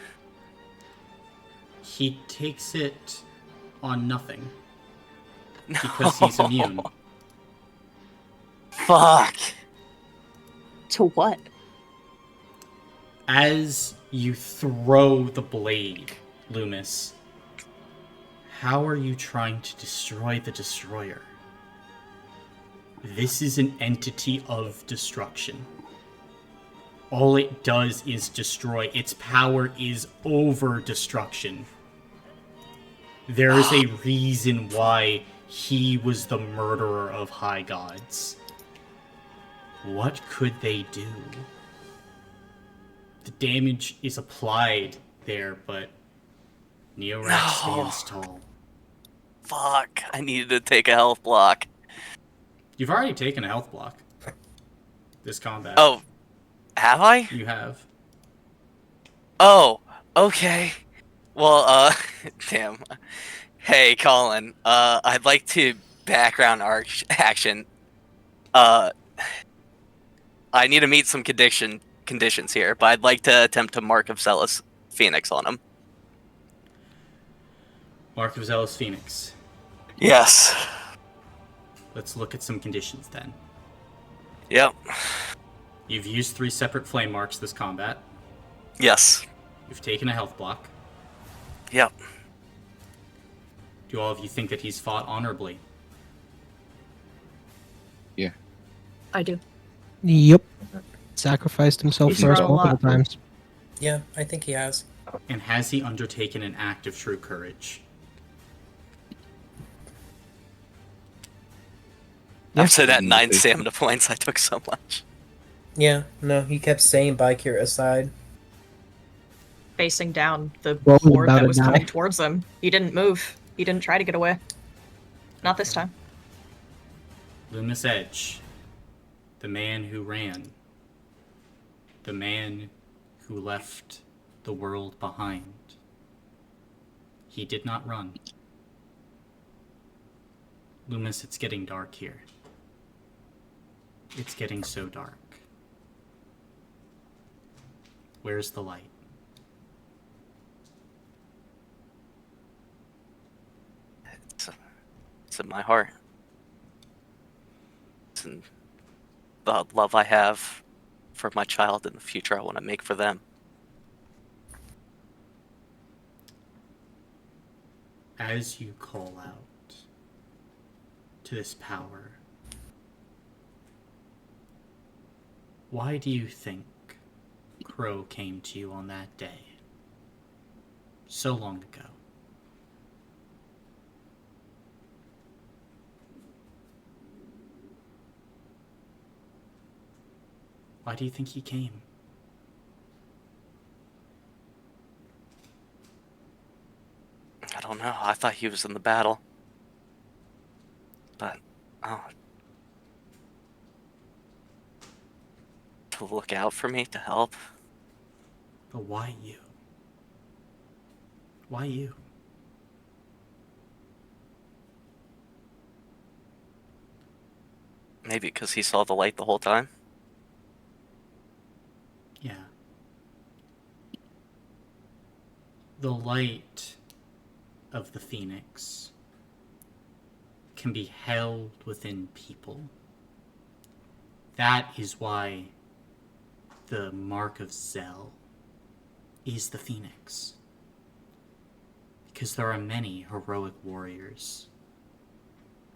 He takes it on nothing No. because he's immune. Fuck. To what? As you throw the blade, Loomis, how are you trying to destroy the destroyer? This is an entity of destruction. All it does is destroy. Its power is over destruction. There is a reason why he was the murderer of high gods. What could they do? The damage is applied there, but Neorax stands tall. Fuck. I needed to take a health block. You've already taken a health block. This combat. Oh. Have I? You have. Oh. Okay. Well, damn. Hey, Colin. I'd like to background action. I need to meet some conditions here, but I'd like to attempt to Mark of Zealous Phoenix on him. Mark of Zealous Phoenix. Yes. Let's look at some conditions then. Yep. You've used 3 separate flame marks this combat. Yes. You've taken a health block. Yep. Do all of you think that he's fought honorably? Yeah. I do. Yep. Sacrificed himself He's first thrown a multiple lot. times. Yeah, I think he has. And has he undertaken an act of true courage? I'm so that 9 stamina points I took so much. Yeah, no, he kept saying by Kira's side. Facing down the Well, we're horde about that to was die. coming towards him. He didn't move. He didn't try to get away. Not this time. Luminous Edge. The man who ran. The man who left the world behind. He did not run. Loomis, it's getting dark here. It's getting so dark. Where's the light? It's in my heart. It's in the love I have for my child and the future I want to make for them. As you call out to this power, why do you think Crow came to you on that day? So long ago. Why do you think he came? I don't know. I thought he was in the battle. But, oh. To look out for me, to help. But why you? Why you? Maybe because he saw the light the whole time. Yeah. The light of the phoenix can be held within people. That is why the mark of Zell is the phoenix. Because there are many heroic warriors,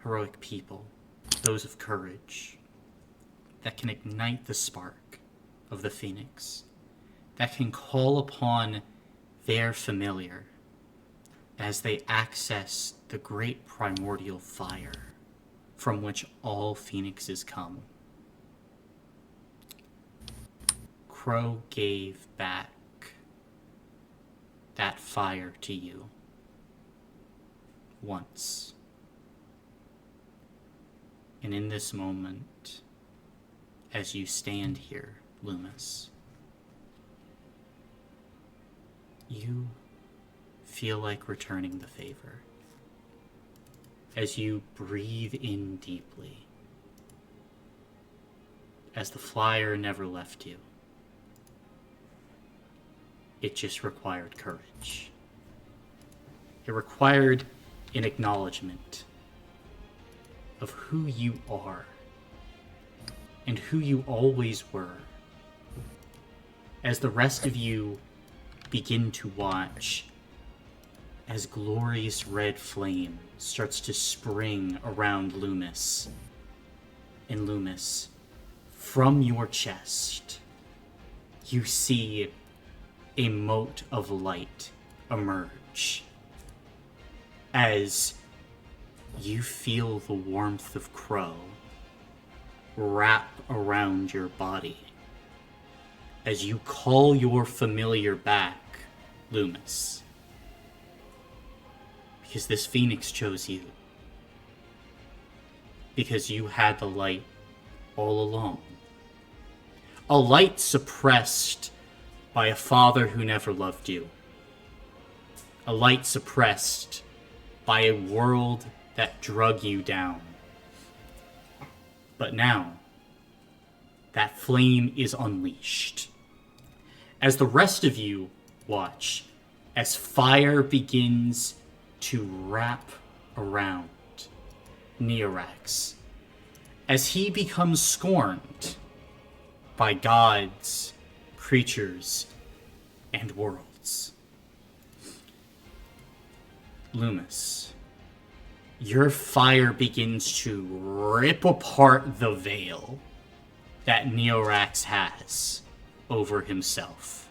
heroic people, those of courage, that can ignite the spark of the phoenix, that can call upon their familiar as they access the great primordial fire from which all phoenixes come. Crow gave back that fire to you once. And in this moment, as you stand here, Loomis, you feel like returning the favor. As you breathe in deeply, as the flyer never left you, it just required courage. It required an acknowledgement of who you are and who you always were. As the rest of you begin to watch as glorious red flame starts to spring around Loomis. And Loomis, from your chest, you see a mote of light emerge as you feel the warmth of Crow wrap around your body. As you call your familiar back, Loomis. Because this phoenix chose you. Because you had the light all along. A light suppressed by a father who never loved you. A light suppressed by a world that drug you down. But now, that flame is unleashed. As the rest of you watch, as fire begins to wrap around Neorax, as he becomes scorned by gods, creatures, and worlds. Loomis, your fire begins to rip apart the veil that Neorax has over himself.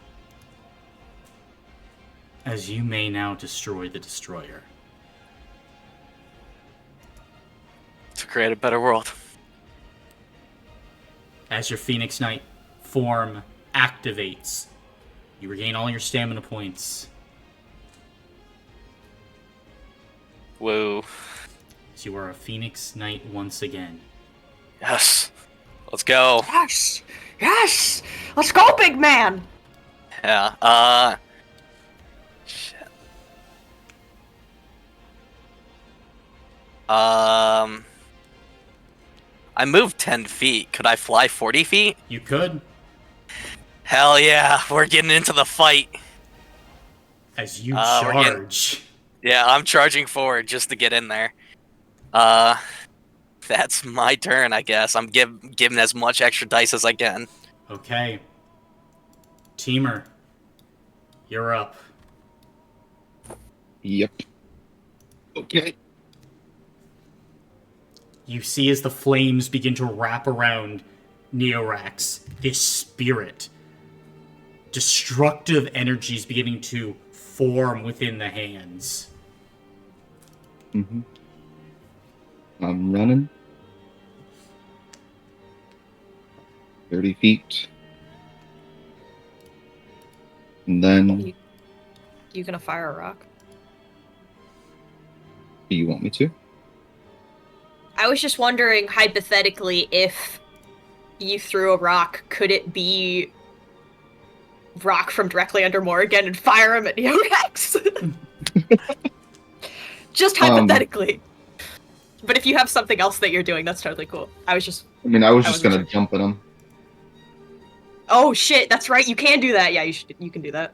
As you may now destroy the Destroyer. To create a better world. As your Phoenix Knight form activates, you regain all your stamina points. Whoa. So you are a Phoenix Knight once again. Yes. Let's go. Yes! Yes! Let's go, big man! Yeah, shit. I moved 10 feet. Could I fly 40 feet? You could. Hell yeah, we're getting into the fight. As you charge. Yeah, I'm charging forward just to get in there. That's my turn, I guess. I'm giving as much extra dice as I can. Okay. Teamer, you're up. Yep. Okay. You see as the flames begin to wrap around Neorax, this spirit. Destructive energies beginning to form within the hands. Mm-hmm. I'm running. 30 feet. And then... You gonna fire a rock? Do you want me to? I was just wondering, hypothetically, if you threw a rock, could it be rock from directly under Morrigan and fire him at Neorax? Just hypothetically. But if you have something else that you're doing, that's totally cool. I was just gonna jump at him. Oh shit, that's right, you can do that. Yeah, you can do that.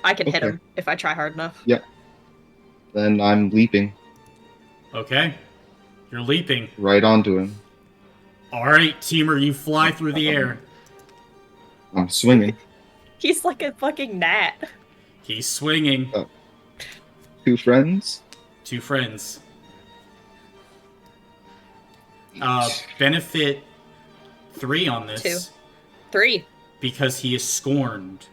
I can hit him if I try hard enough. Yeah. Then I'm leaping Okay. You're leaping. right onto him. Alright, Teamer, you fly through the air. I'm swinging. He's like a fucking gnat. He's swinging. 2 friends. 2 friends. Benefit 3 on this. 2. 3. Because he is scorned.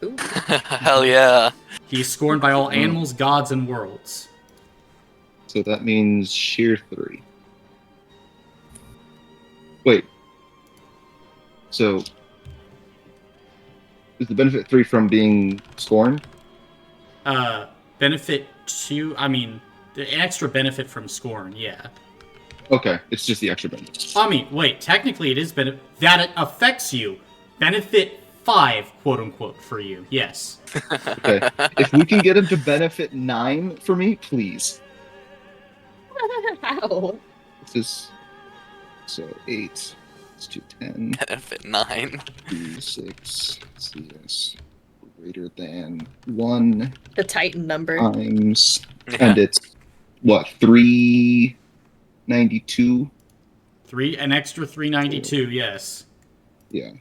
Ooh. Hell yeah. He is scorned by all animals, gods, and worlds. So that means sheer 3. Wait. So is the benefit 3 from being scorned? Benefit 2, I mean, an extra benefit from scorn, yeah. Okay, it's just the extra benefit. I mean, wait, technically it is benefit that it affects you. Benefit 5, quote unquote, for you, yes. Okay. If we can get him to benefit 9 for me, please. How? This is so 8. It's 210. Benefit 9. 6 CS greater than 1 The Titan number. times, Yeah. and it's what, 392? An extra 392, yes. Yeah.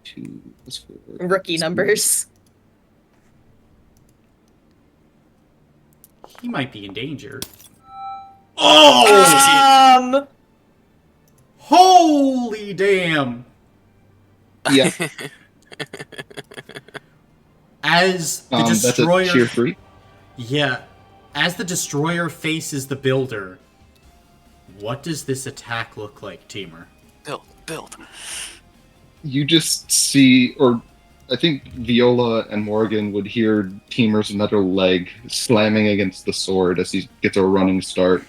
2 plus 4. Rookie numbers. He might be in danger. Oh! Holy damn! Yeah. As the That's destroyer, a sheer 3. yeah, as the destroyer faces the builder, what does this attack look like, Teamer? Build. You just see, or I think Viola and Morgan would hear Teamer's metal leg slamming against the sword as he gets a running start.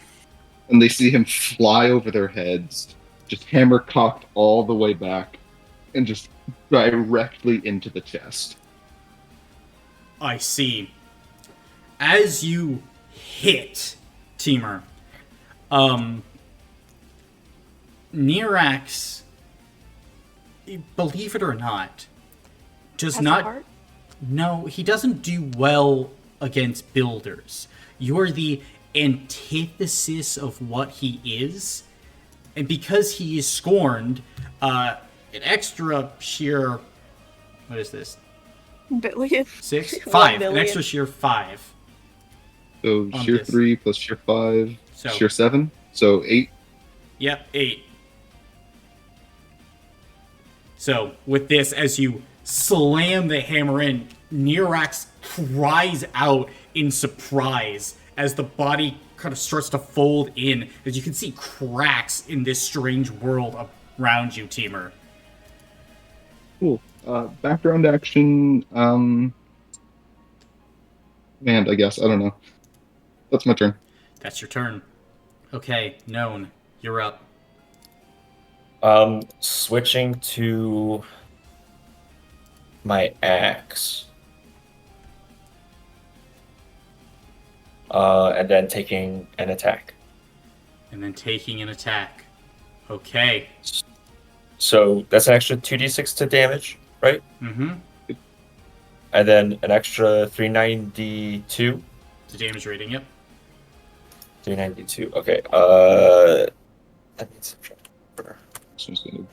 And they see him fly over their heads, just hammer cocked all the way back, and just directly into the chest. I see. As you hit Teamer, Nirax, believe it or not, does not. No, he doesn't do well against builders. You're the antithesis of what he is, and because he is scorned, an extra sheer. What is this? Billion. 6? 1 5. An million. extra sheer 5. So On sheer this. 3 plus sheer 5, So- sheer 7, so 8. Yep, 8. So, with this, as you slam the hammer in, Nirax cries out in surprise as the body kind of starts to fold in, as you can see cracks in this strange world around you, Teamer. Cool. Background action, and I guess, I don't know. That's my turn. That's your turn. Okay, Known, you're up. Switching to my axe. And then taking an attack. And then taking an attack. Okay. So that's an extra 2d6 to damage, right? Mm-hmm. And then an extra 392. The damage rating, yep. 392. Okay. That needs subtract. This one's gonna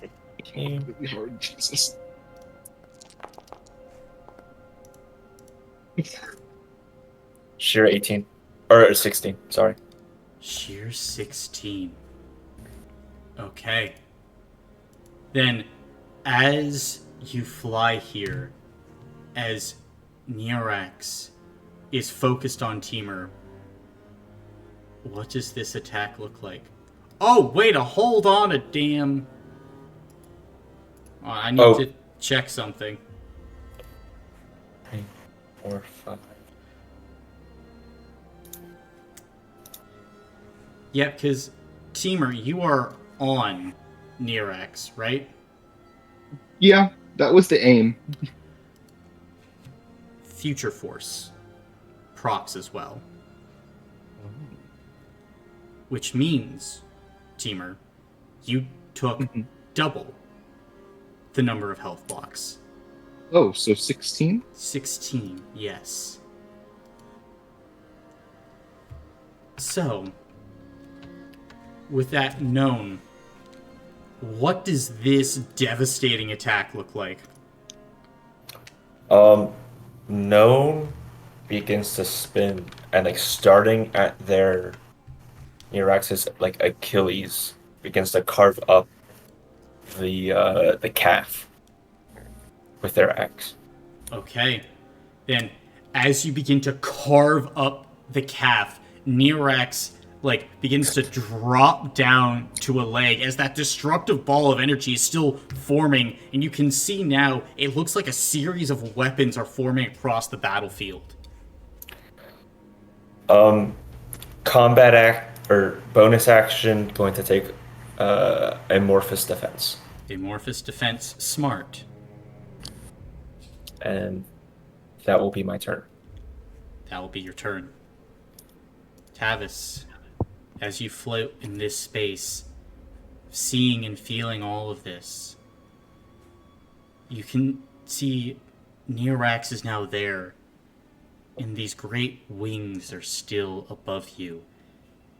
be really hard, Jesus. Sheer 18. Or 16, sorry. Sheer 16. Okay. Then, as you fly here, as Nirax is focused on Teamer, what does this attack look like? Oh, wait, hold on a damn... Oh, I need to check something. 3, 4, 5. Yeah, because, Teamer, you are on Nirax, right? Yeah, that was the aim. Future Force procs as well. Which means, Teamer, you took double the number of health blocks. Oh, so 16? 16, yes. So, with that known, what does this devastating attack look like? Known begins to spin and like starting at their Neurax's like Achilles begins to carve up the calf with their axe. Okay. Then, as you begin to carve up the calf, Neurax begins to drop down to a leg as that destructive ball of energy is still forming, and you can see now it looks like a series of weapons are forming across the battlefield. Combat act or bonus action going to take amorphous defense. Amorphous defense, smart. And that will be my turn. That will be your turn. Tavis, as you float in this space, seeing and feeling all of this, you can see Neorax is now there, and these great wings are still above you.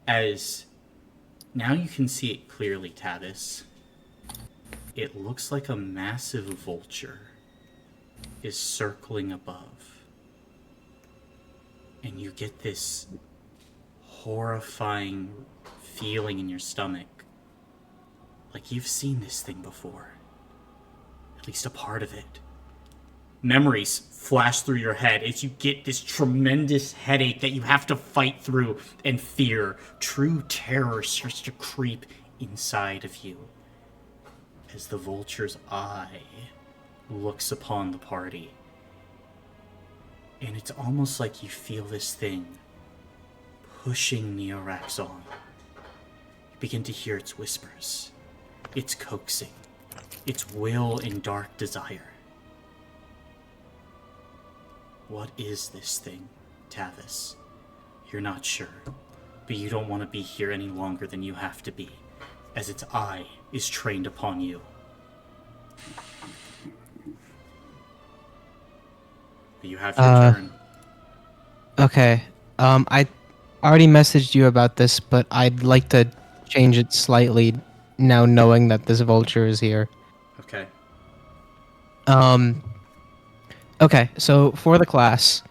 As now you can see it clearly, Tavis. It looks like a massive vulture is circling above. And you get this horrifying feeling in your stomach. Like you've seen this thing before. At least a part of it. Memories flash through your head as you get this tremendous headache that you have to fight through, and fear. True terror starts to creep inside of you as the vulture's eye looks upon the party. And it's almost like you feel this thing pushing Neorax on. You begin to hear its whispers, its coaxing, its will and dark desire. What is this thing, Tavis? You're not sure, but you don't want to be here any longer than you have to be, as its eye is trained upon you. But you have your turn. Okay. I already messaged you about this, but I'd like to change it slightly now knowing that this vulture is here. Okay. Okay, so for the class,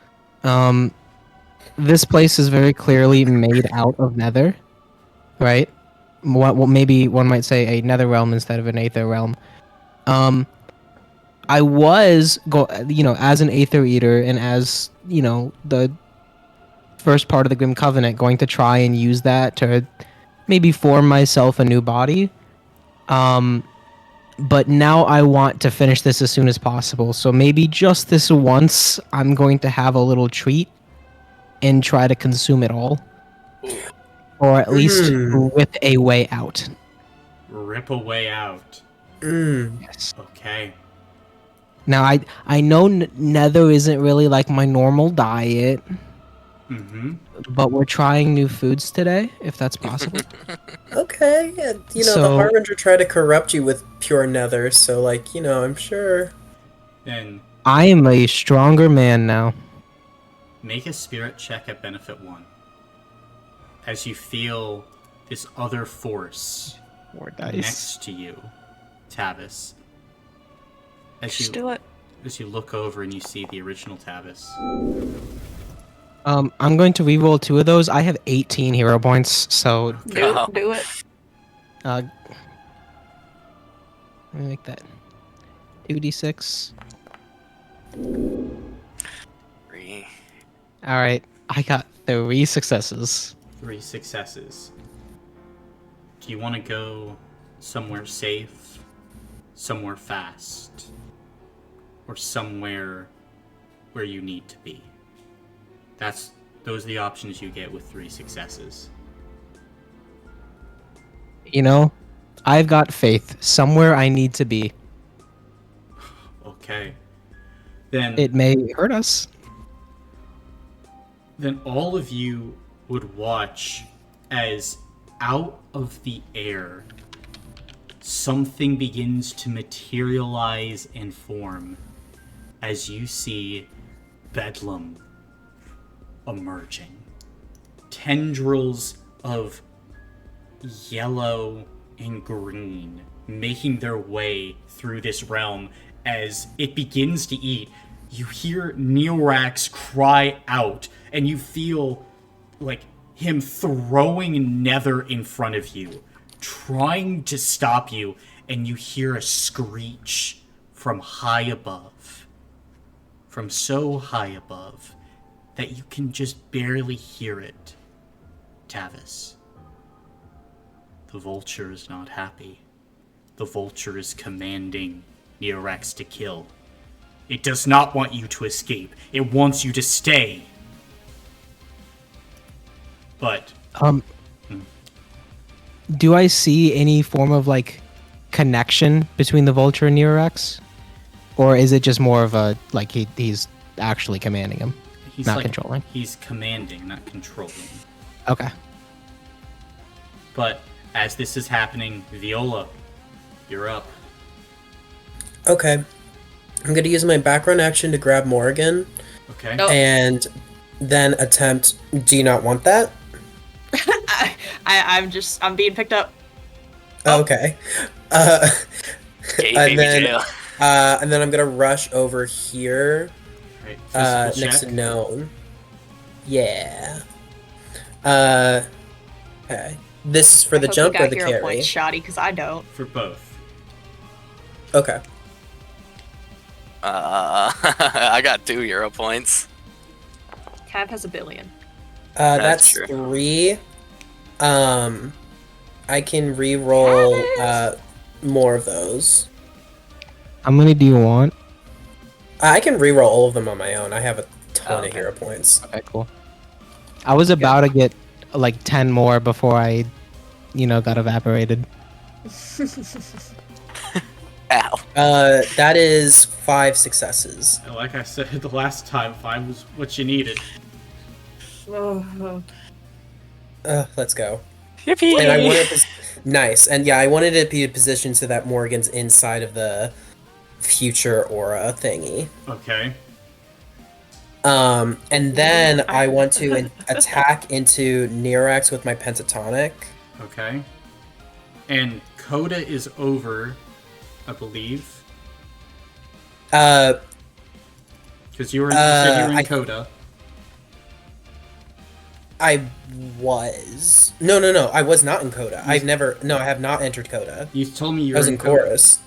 this place is very clearly made out of nether, right? Well, maybe one might say a nether realm instead of an aether realm. I was, as an aether eater and as, the first part of the Grim Covenant, going to try and use that to maybe form myself a new body. But now I want to finish this as soon as possible. So maybe just this once, I'm going to have a little treat and try to consume it all. Or at least rip a way out. Rip a way out. Yes. Okay. Now, I know nether isn't really like my normal diet. Mm-hmm. But we're trying new foods today, if that's possible. Okay, yeah, the Harbinger tried to corrupt you with pure nether, so, I'm sure. Then I am a stronger man now. make a spirit check at benefit 1. As you feel this other force More dice. next to you, Tavis. Just do it. As you look over and you see the original Tavis. I'm going to reroll 2 of those. I have 18 hero points, so Do it. let me make that 2d6. 3. All right, I got 3 successes. 3 successes. Do you want to go somewhere safe, somewhere fast, or somewhere where you need to be? Those are the options you get with 3 successes. I've got faith. Somewhere I need to be. Okay. Then It may hurt us. Then all of you would watch as out of the air something begins to materialize and form as you see Bedlam emerging. tendrils of yellow and green making their way through this realm as it begins to eat. You hear Neorax cry out, and you feel like him throwing Nether in front of you, trying to stop you, and you hear a screech from high above. From so high above that you can just barely hear it. Tavis. The vulture is not happy. The vulture is commanding Neorax to kill. It does not want you to escape. It wants you to stay. But do I see any form of like connection between the vulture and Neorex? Or is it just more of a like he's actually commanding him, he's not like, controlling? He's commanding, not controlling. Okay. But as this is happening, Viola, you're up. Okay. I'm going to use my background action to grab Morgan. Okay. Oh. And then attempt... Do you not want that? I'm being picked up. Okay. Gay and baby then, jail. and then I'm going to rush over here. Right, physical Next check. to Gnome. Yeah. Okay. This is for the I hope jump you got or the hero carry? points, shoddy, because I don't. For both. Okay. I got 2 hero points. Cav has 1 billion. That's true. 3. I can re-roll more of those. How many do you want? I can re-roll all of them on my own. I have a ton okay. of hero points. Okay, cool. I was about to get like 10 more before I, got evaporated. Ow. That is 5 successes. And like I said the last time, 5 was what you needed. Let's go. Yippee! And I wanted this nice, and yeah, I wanted it to be positioned so that Morgan's inside of the future aura thingy. Okay. And then I want to attack into Neorax with my pentatonic. Okay. And Coda is over, I believe. Because you said you were in Coda. I was. No, I was not in Coda. I have not entered Coda. You told me you I were was in Coda. chorus.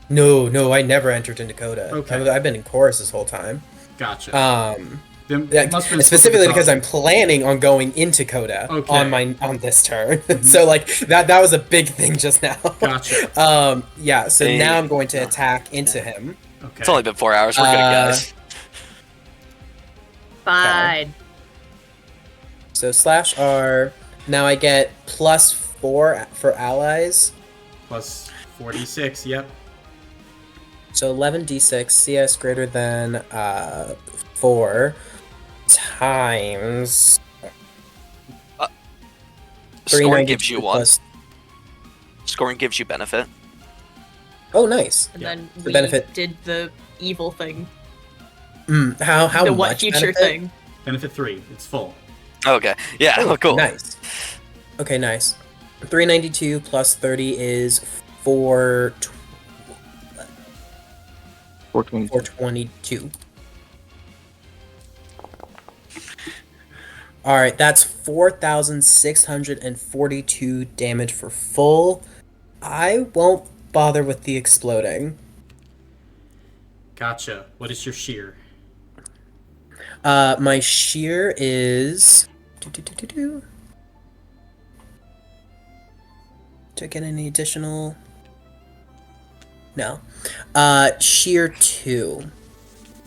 No, I never entered into Coda. Okay. I've been in chorus this whole time. Gotcha. Then, it must have been specifically because I'm top. planning on going into Coda Okay. on this turn. So like that was a big thing just now. Gotcha. Yeah, so Hey. now I'm going to attack into him. Okay. It's only been 4 hours. We're good, guys. Fine. So /R. Now I get +4 for allies. Plus 46, yep. So 11d6 CS greater than 4 times Scoring gives you 392 1. plus- Scoring gives you benefit. Oh, nice. And Yeah. then The we benefit- did the evil thing. How The much what future benefit? thing. Benefit 3. It's full. Okay. Yeah. Oh, Cool. Nice. Okay, nice. 392 plus 30 is 422. 422. Alright, that's 4,642 damage for full. I won't bother with the exploding. Gotcha. What is your shear? My shear is... Do I get any additional... No. Shear 2.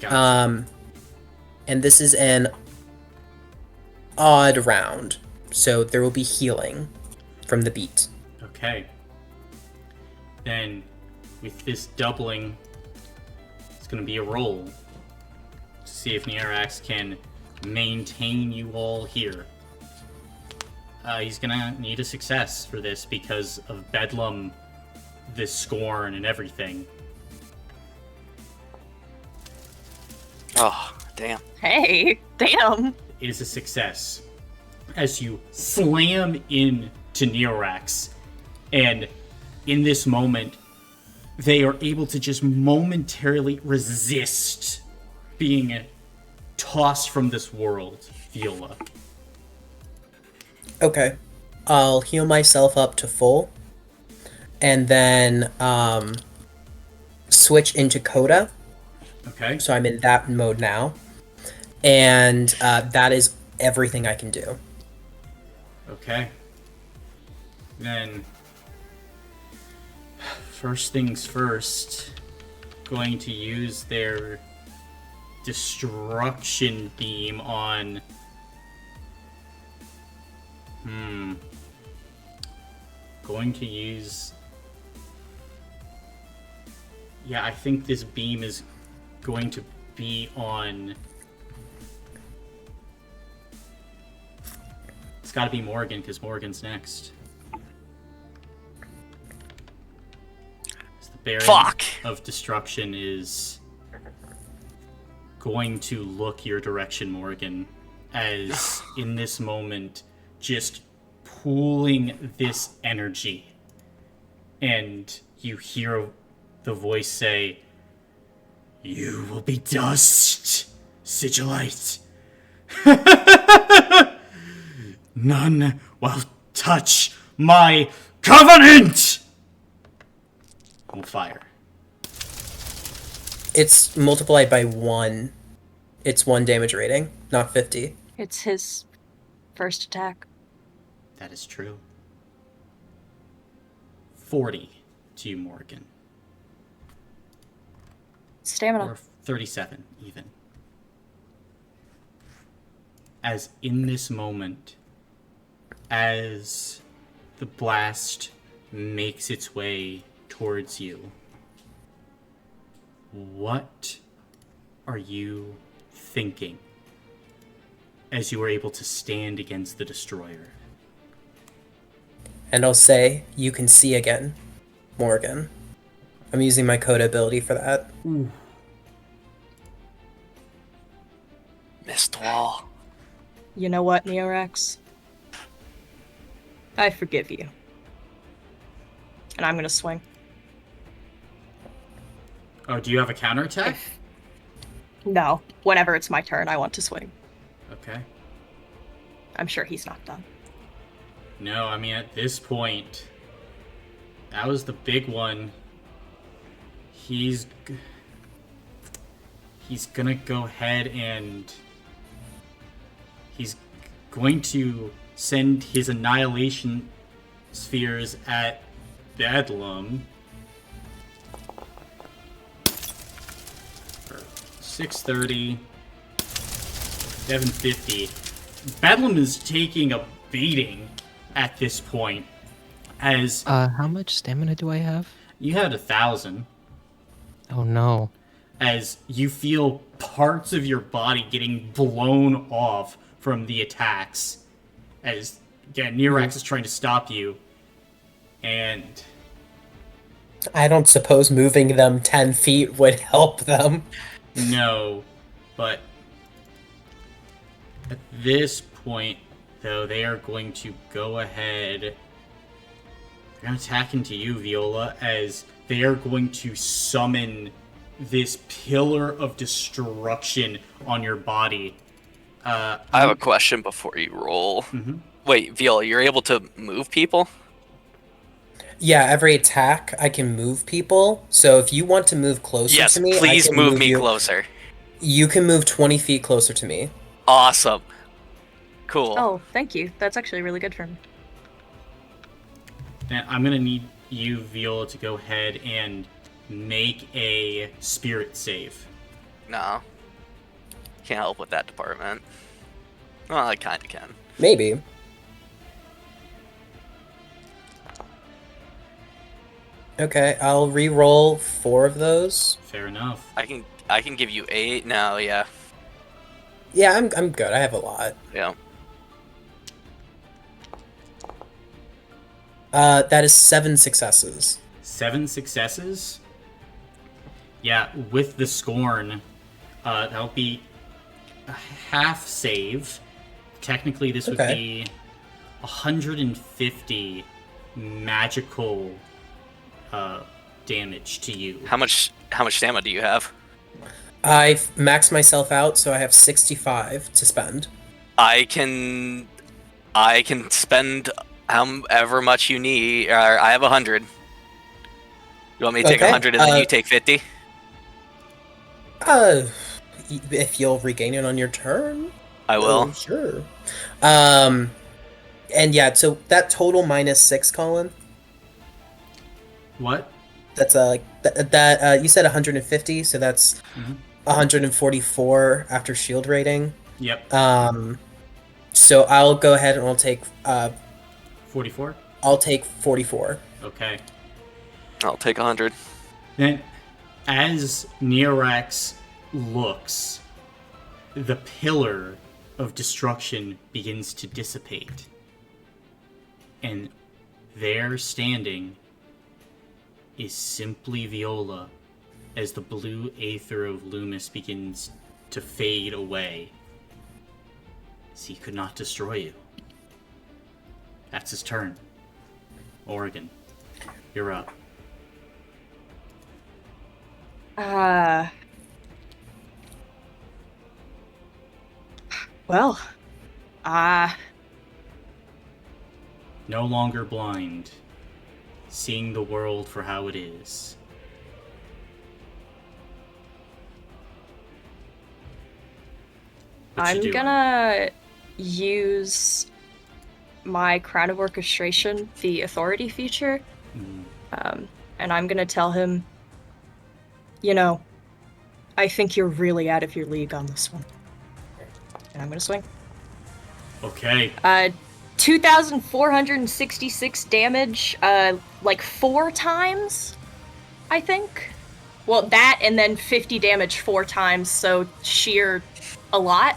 Gotcha. And this is an odd round, so there will be healing from the beat. Okay. Then, with this doubling, it's going to be a roll to see if Neorax can maintain you all here. He's going to need a success for this because of Bedlam, this scorn, and everything. Oh, Damn. Hey, damn. It is a success. As you slam into Neorax, and in this moment, they are able to just momentarily resist being tossed from this world, Viola. Okay. I'll heal myself up to full, and then switch into Coda. Okay. So I'm in that mode now, and that is everything I can do. Okay. Then, first things first, going to use their destruction beam on... Going to use... Yeah, I think this beam is going to be on... It's gotta be Morgan, because Morgan's next. The Baron Fuck! of Destruction is going to look your direction, Morgan, as in this moment, just pooling this energy. And you hear the voice say, "You will be dust, Sigilite. None will touch my covenant!" On fire. It's multiplied by 1. It's 1 damage rating, not 50. It's his first attack. That is true. 40 to you, Morgan. Stamina. Or 37, even. As in this moment, as the blast makes its way towards you, what are you thinking as you are able to stand against the destroyer? And I'll say, you can see again, Morgan. I'm using my Coda ability for that. Ooh. Missed wall. You know what, Neorax? I forgive you. And I'm gonna swing. Oh, do you have a counterattack? No. Whenever it's my turn, I want to swing. Okay. I'm sure he's not done. No, I mean, at this point, that was the big one. He's gonna go ahead and he's going to send his annihilation spheres at Bedlam. 630, 750. Bedlam is taking a beating at this point, as How much stamina do I have? you had 1,000. Oh no. As you feel parts of your body getting blown off from the attacks, as again Neorax is trying to stop you, and I don't suppose moving them 10 feet would help them. no, but at this point, though, they are going to go ahead. They're going to attack into you, Viola, as they are going to summon this pillar of destruction on your body. I have a question before you roll. Mhm. Wait, Viola, you're able to move people? Yeah, every attack I can move people. So if you want to move closer Yes, to me, please I can move me you. closer. You can move 20 feet closer to me. Awesome. Cool. Oh, thank you. That's actually really good for me. Now, I'm going to need you, Viola, to go ahead and make a spirit save. No. Can't help with that department. Well, I kind of can. Maybe. Okay, I'll re-roll 4 of those. Fair enough. I can give you 8. No, yeah. Yeah, I'm good. I have a lot. Yeah. That is 7 successes. 7 successes. Yeah, with the scorn, that'll be a half save. Technically, this would Okay. be 150 magical damage to you. How much stamina do you have? I've maxed myself out, so I have 65 to spend. I can spend however much you need. I have 100. You want me to take Okay, 100 and then you take 50? Uh, if you'll regain it on your turn, I will. sure. And yeah, so that total -6, Colin. What? That's like that. You said 150, so that's 144 after shield rating. Yep. So I'll go ahead and I'll take 44? I'll take 44. Okay. I'll take 100. Then, as Neorax looks, the pillar of destruction begins to dissipate. And there standing is simply Viola as the blue aether of Loomis begins to fade away. As he could not destroy you. That's his turn. Oregon, you're up. Well, No longer blind, seeing the world for how it is. What you I'm doing? gonna use my Crown of Orchestration, the authority feature, and I'm gonna tell him, you know, I think you're really out of your league on this one. And I'm gonna swing. Okay. 2,466 damage, like 4 times, I think. Well, that and then 50 damage 4 times, so sheer a lot.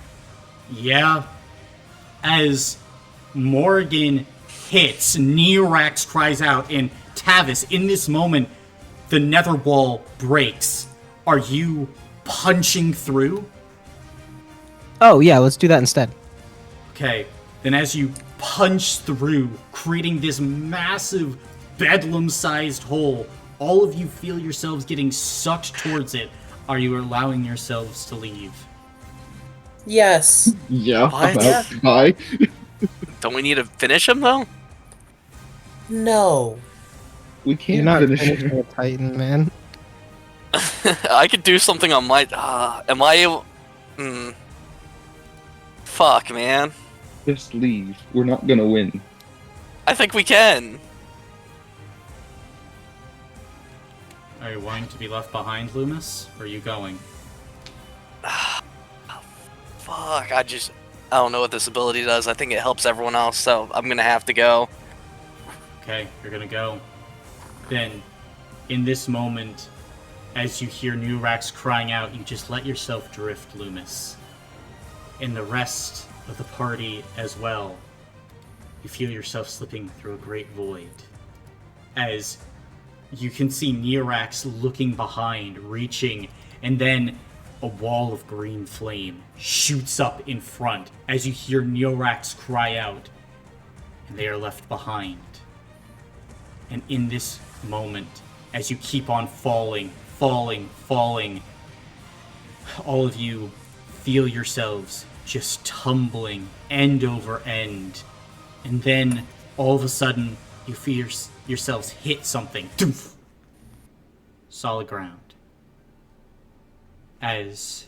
Yeah. As Morgan hits, Neorax cries out, and Tavis, in this moment, the nether wall breaks. Are you punching through? Oh yeah, let's do that instead. Okay. Then as you punch through, creating this massive bedlam-sized hole, all of you feel yourselves getting sucked towards it. Are you allowing yourselves to leave? Yes. Yeah, I'm What? out. Bye. Don't we need to finish him though? No. We You're can't not finish finishing it. a Titan, man. I could do something on my. Am I able? Fuck, man. Just leave. We're not gonna win. I think we can. Are you wanting to be left behind, Loomis? Or are you going? Fuck, I don't know what this ability does. I think it helps everyone else, so I'm gonna have to go. Okay, you're gonna go. Then, in this moment, as you hear Neorax crying out, you just let yourself drift, Loomis. And the rest of the party as well. You feel yourself slipping through a great void. As you can see Neorax looking behind, reaching, and then a wall of green flame shoots up in front as you hear Neorax cry out, and they are left behind. And in this moment, as you keep on falling, all of you feel yourselves just tumbling end over end. And then, all of a sudden, you feel yourselves hit something. Doof! Solid ground. As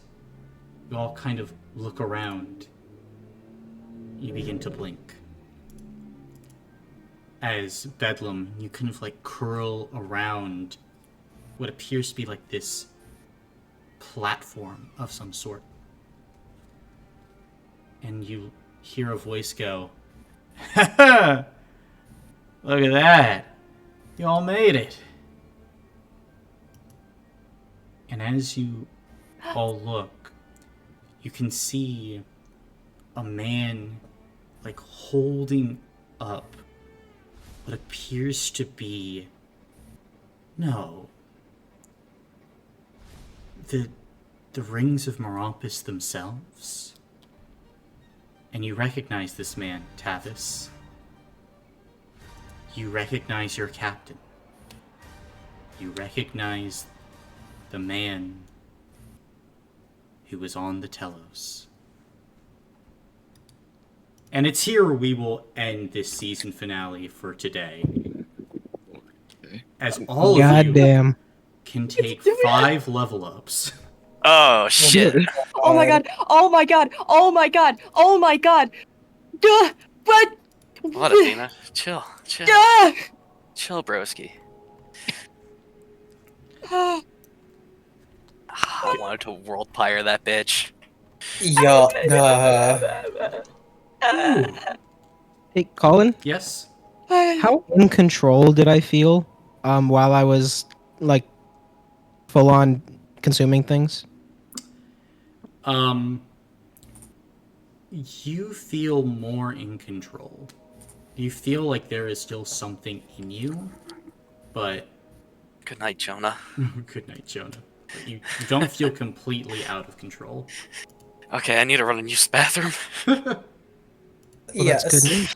you all kind of look around, you begin to blink. As Bedlam, you kind of like curl around what appears to be like this platform of some sort. And you hear a voice go, "Ha ha! Look at that! You all made it!" And as you all look, you can see a man like holding up what appears to be the the rings of Meropis themselves. And you recognize this man, Tavis. You recognize your captain. You recognize the man who was on the Telos. And it's here we will end this season finale for today. As all of you Goddamn. can take 5 level ups. Oh shit! Oh my god! Oh my god! Oh my god! Oh my god! Duh! What? What, Athena? Chill, Duh! chill, broski. Ah. I wanted to world pyre that bitch. Yeah. Hey, Colin, Yes? how in control did I feel while I was like full on consuming things? You feel more in control. You feel like there is still something in you, but Good night, Jonah. good night, Jonah. But you don't feel completely out of control. Okay, I need to run and use the bathroom. Well, Yes. that's good news.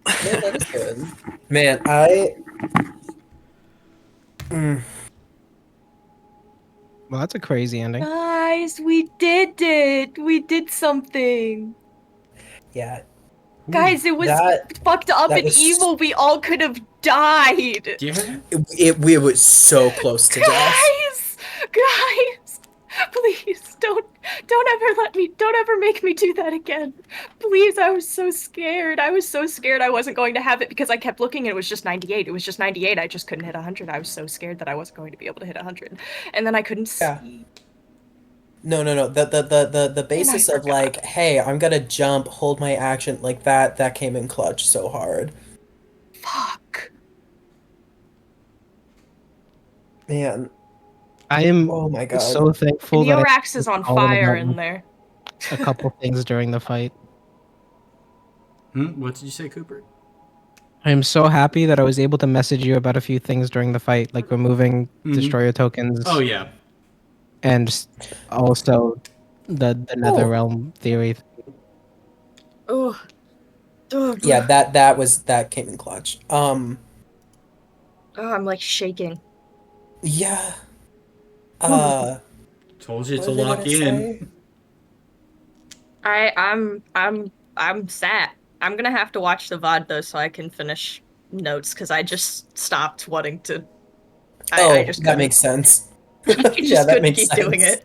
Yeah, that is good. Man, I. Well, that's a crazy ending. Guys, we did it! We did something! Yeah. Guys, it was That fucked up that and was- evil. We all could have died. Yeah? we were so close to death. Guys, please don't ever make me do that again. Please, I was so scared. I was so scared I wasn't going to have it because I kept looking and it was just 98. It was just 98. I just couldn't hit 100. I was so scared that I wasn't going to be able to hit 100. And then I couldn't see. Yeah. No. The basis of forgot. like, hey, I'm gonna jump, hold my action, like that came in clutch so hard. Fuck. Man. I am Oh my god. so thankful that I Neorax is on Colin fire about in there. a couple things during the fight. What did you say, Cooper? I am so happy that I was able to message you about a few things during the fight, like removing destroyer tokens. Oh, yeah. And also the Nether Realm theory. Oh. Yeah, that came in clutch. Oh, I'm like shaking. Yeah. Told you What to was I lock gonna in. say? I'm sad. I'm gonna have to watch the VOD though so I can finish notes because I just stopped wanting to. I just that couldn't. makes sense. I just Yeah, that couldn't makes keep sense. doing it.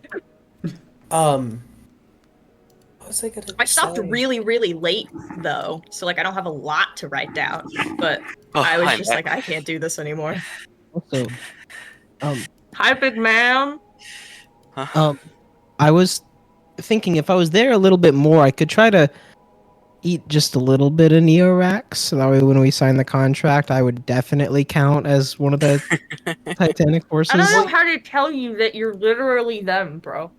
What was I gonna I stopped say? really, really late though, so like I don't have a lot to write down. But Oh, I was I'm just back. like, I can't do this anymore. Also, Hi, big man. I was thinking if I was there a little bit more, I could try to eat just a little bit of Neorax, so that way when we sign the contract, I would definitely count as one of the Titanic forces. I don't know how to tell you that you're literally them, bro.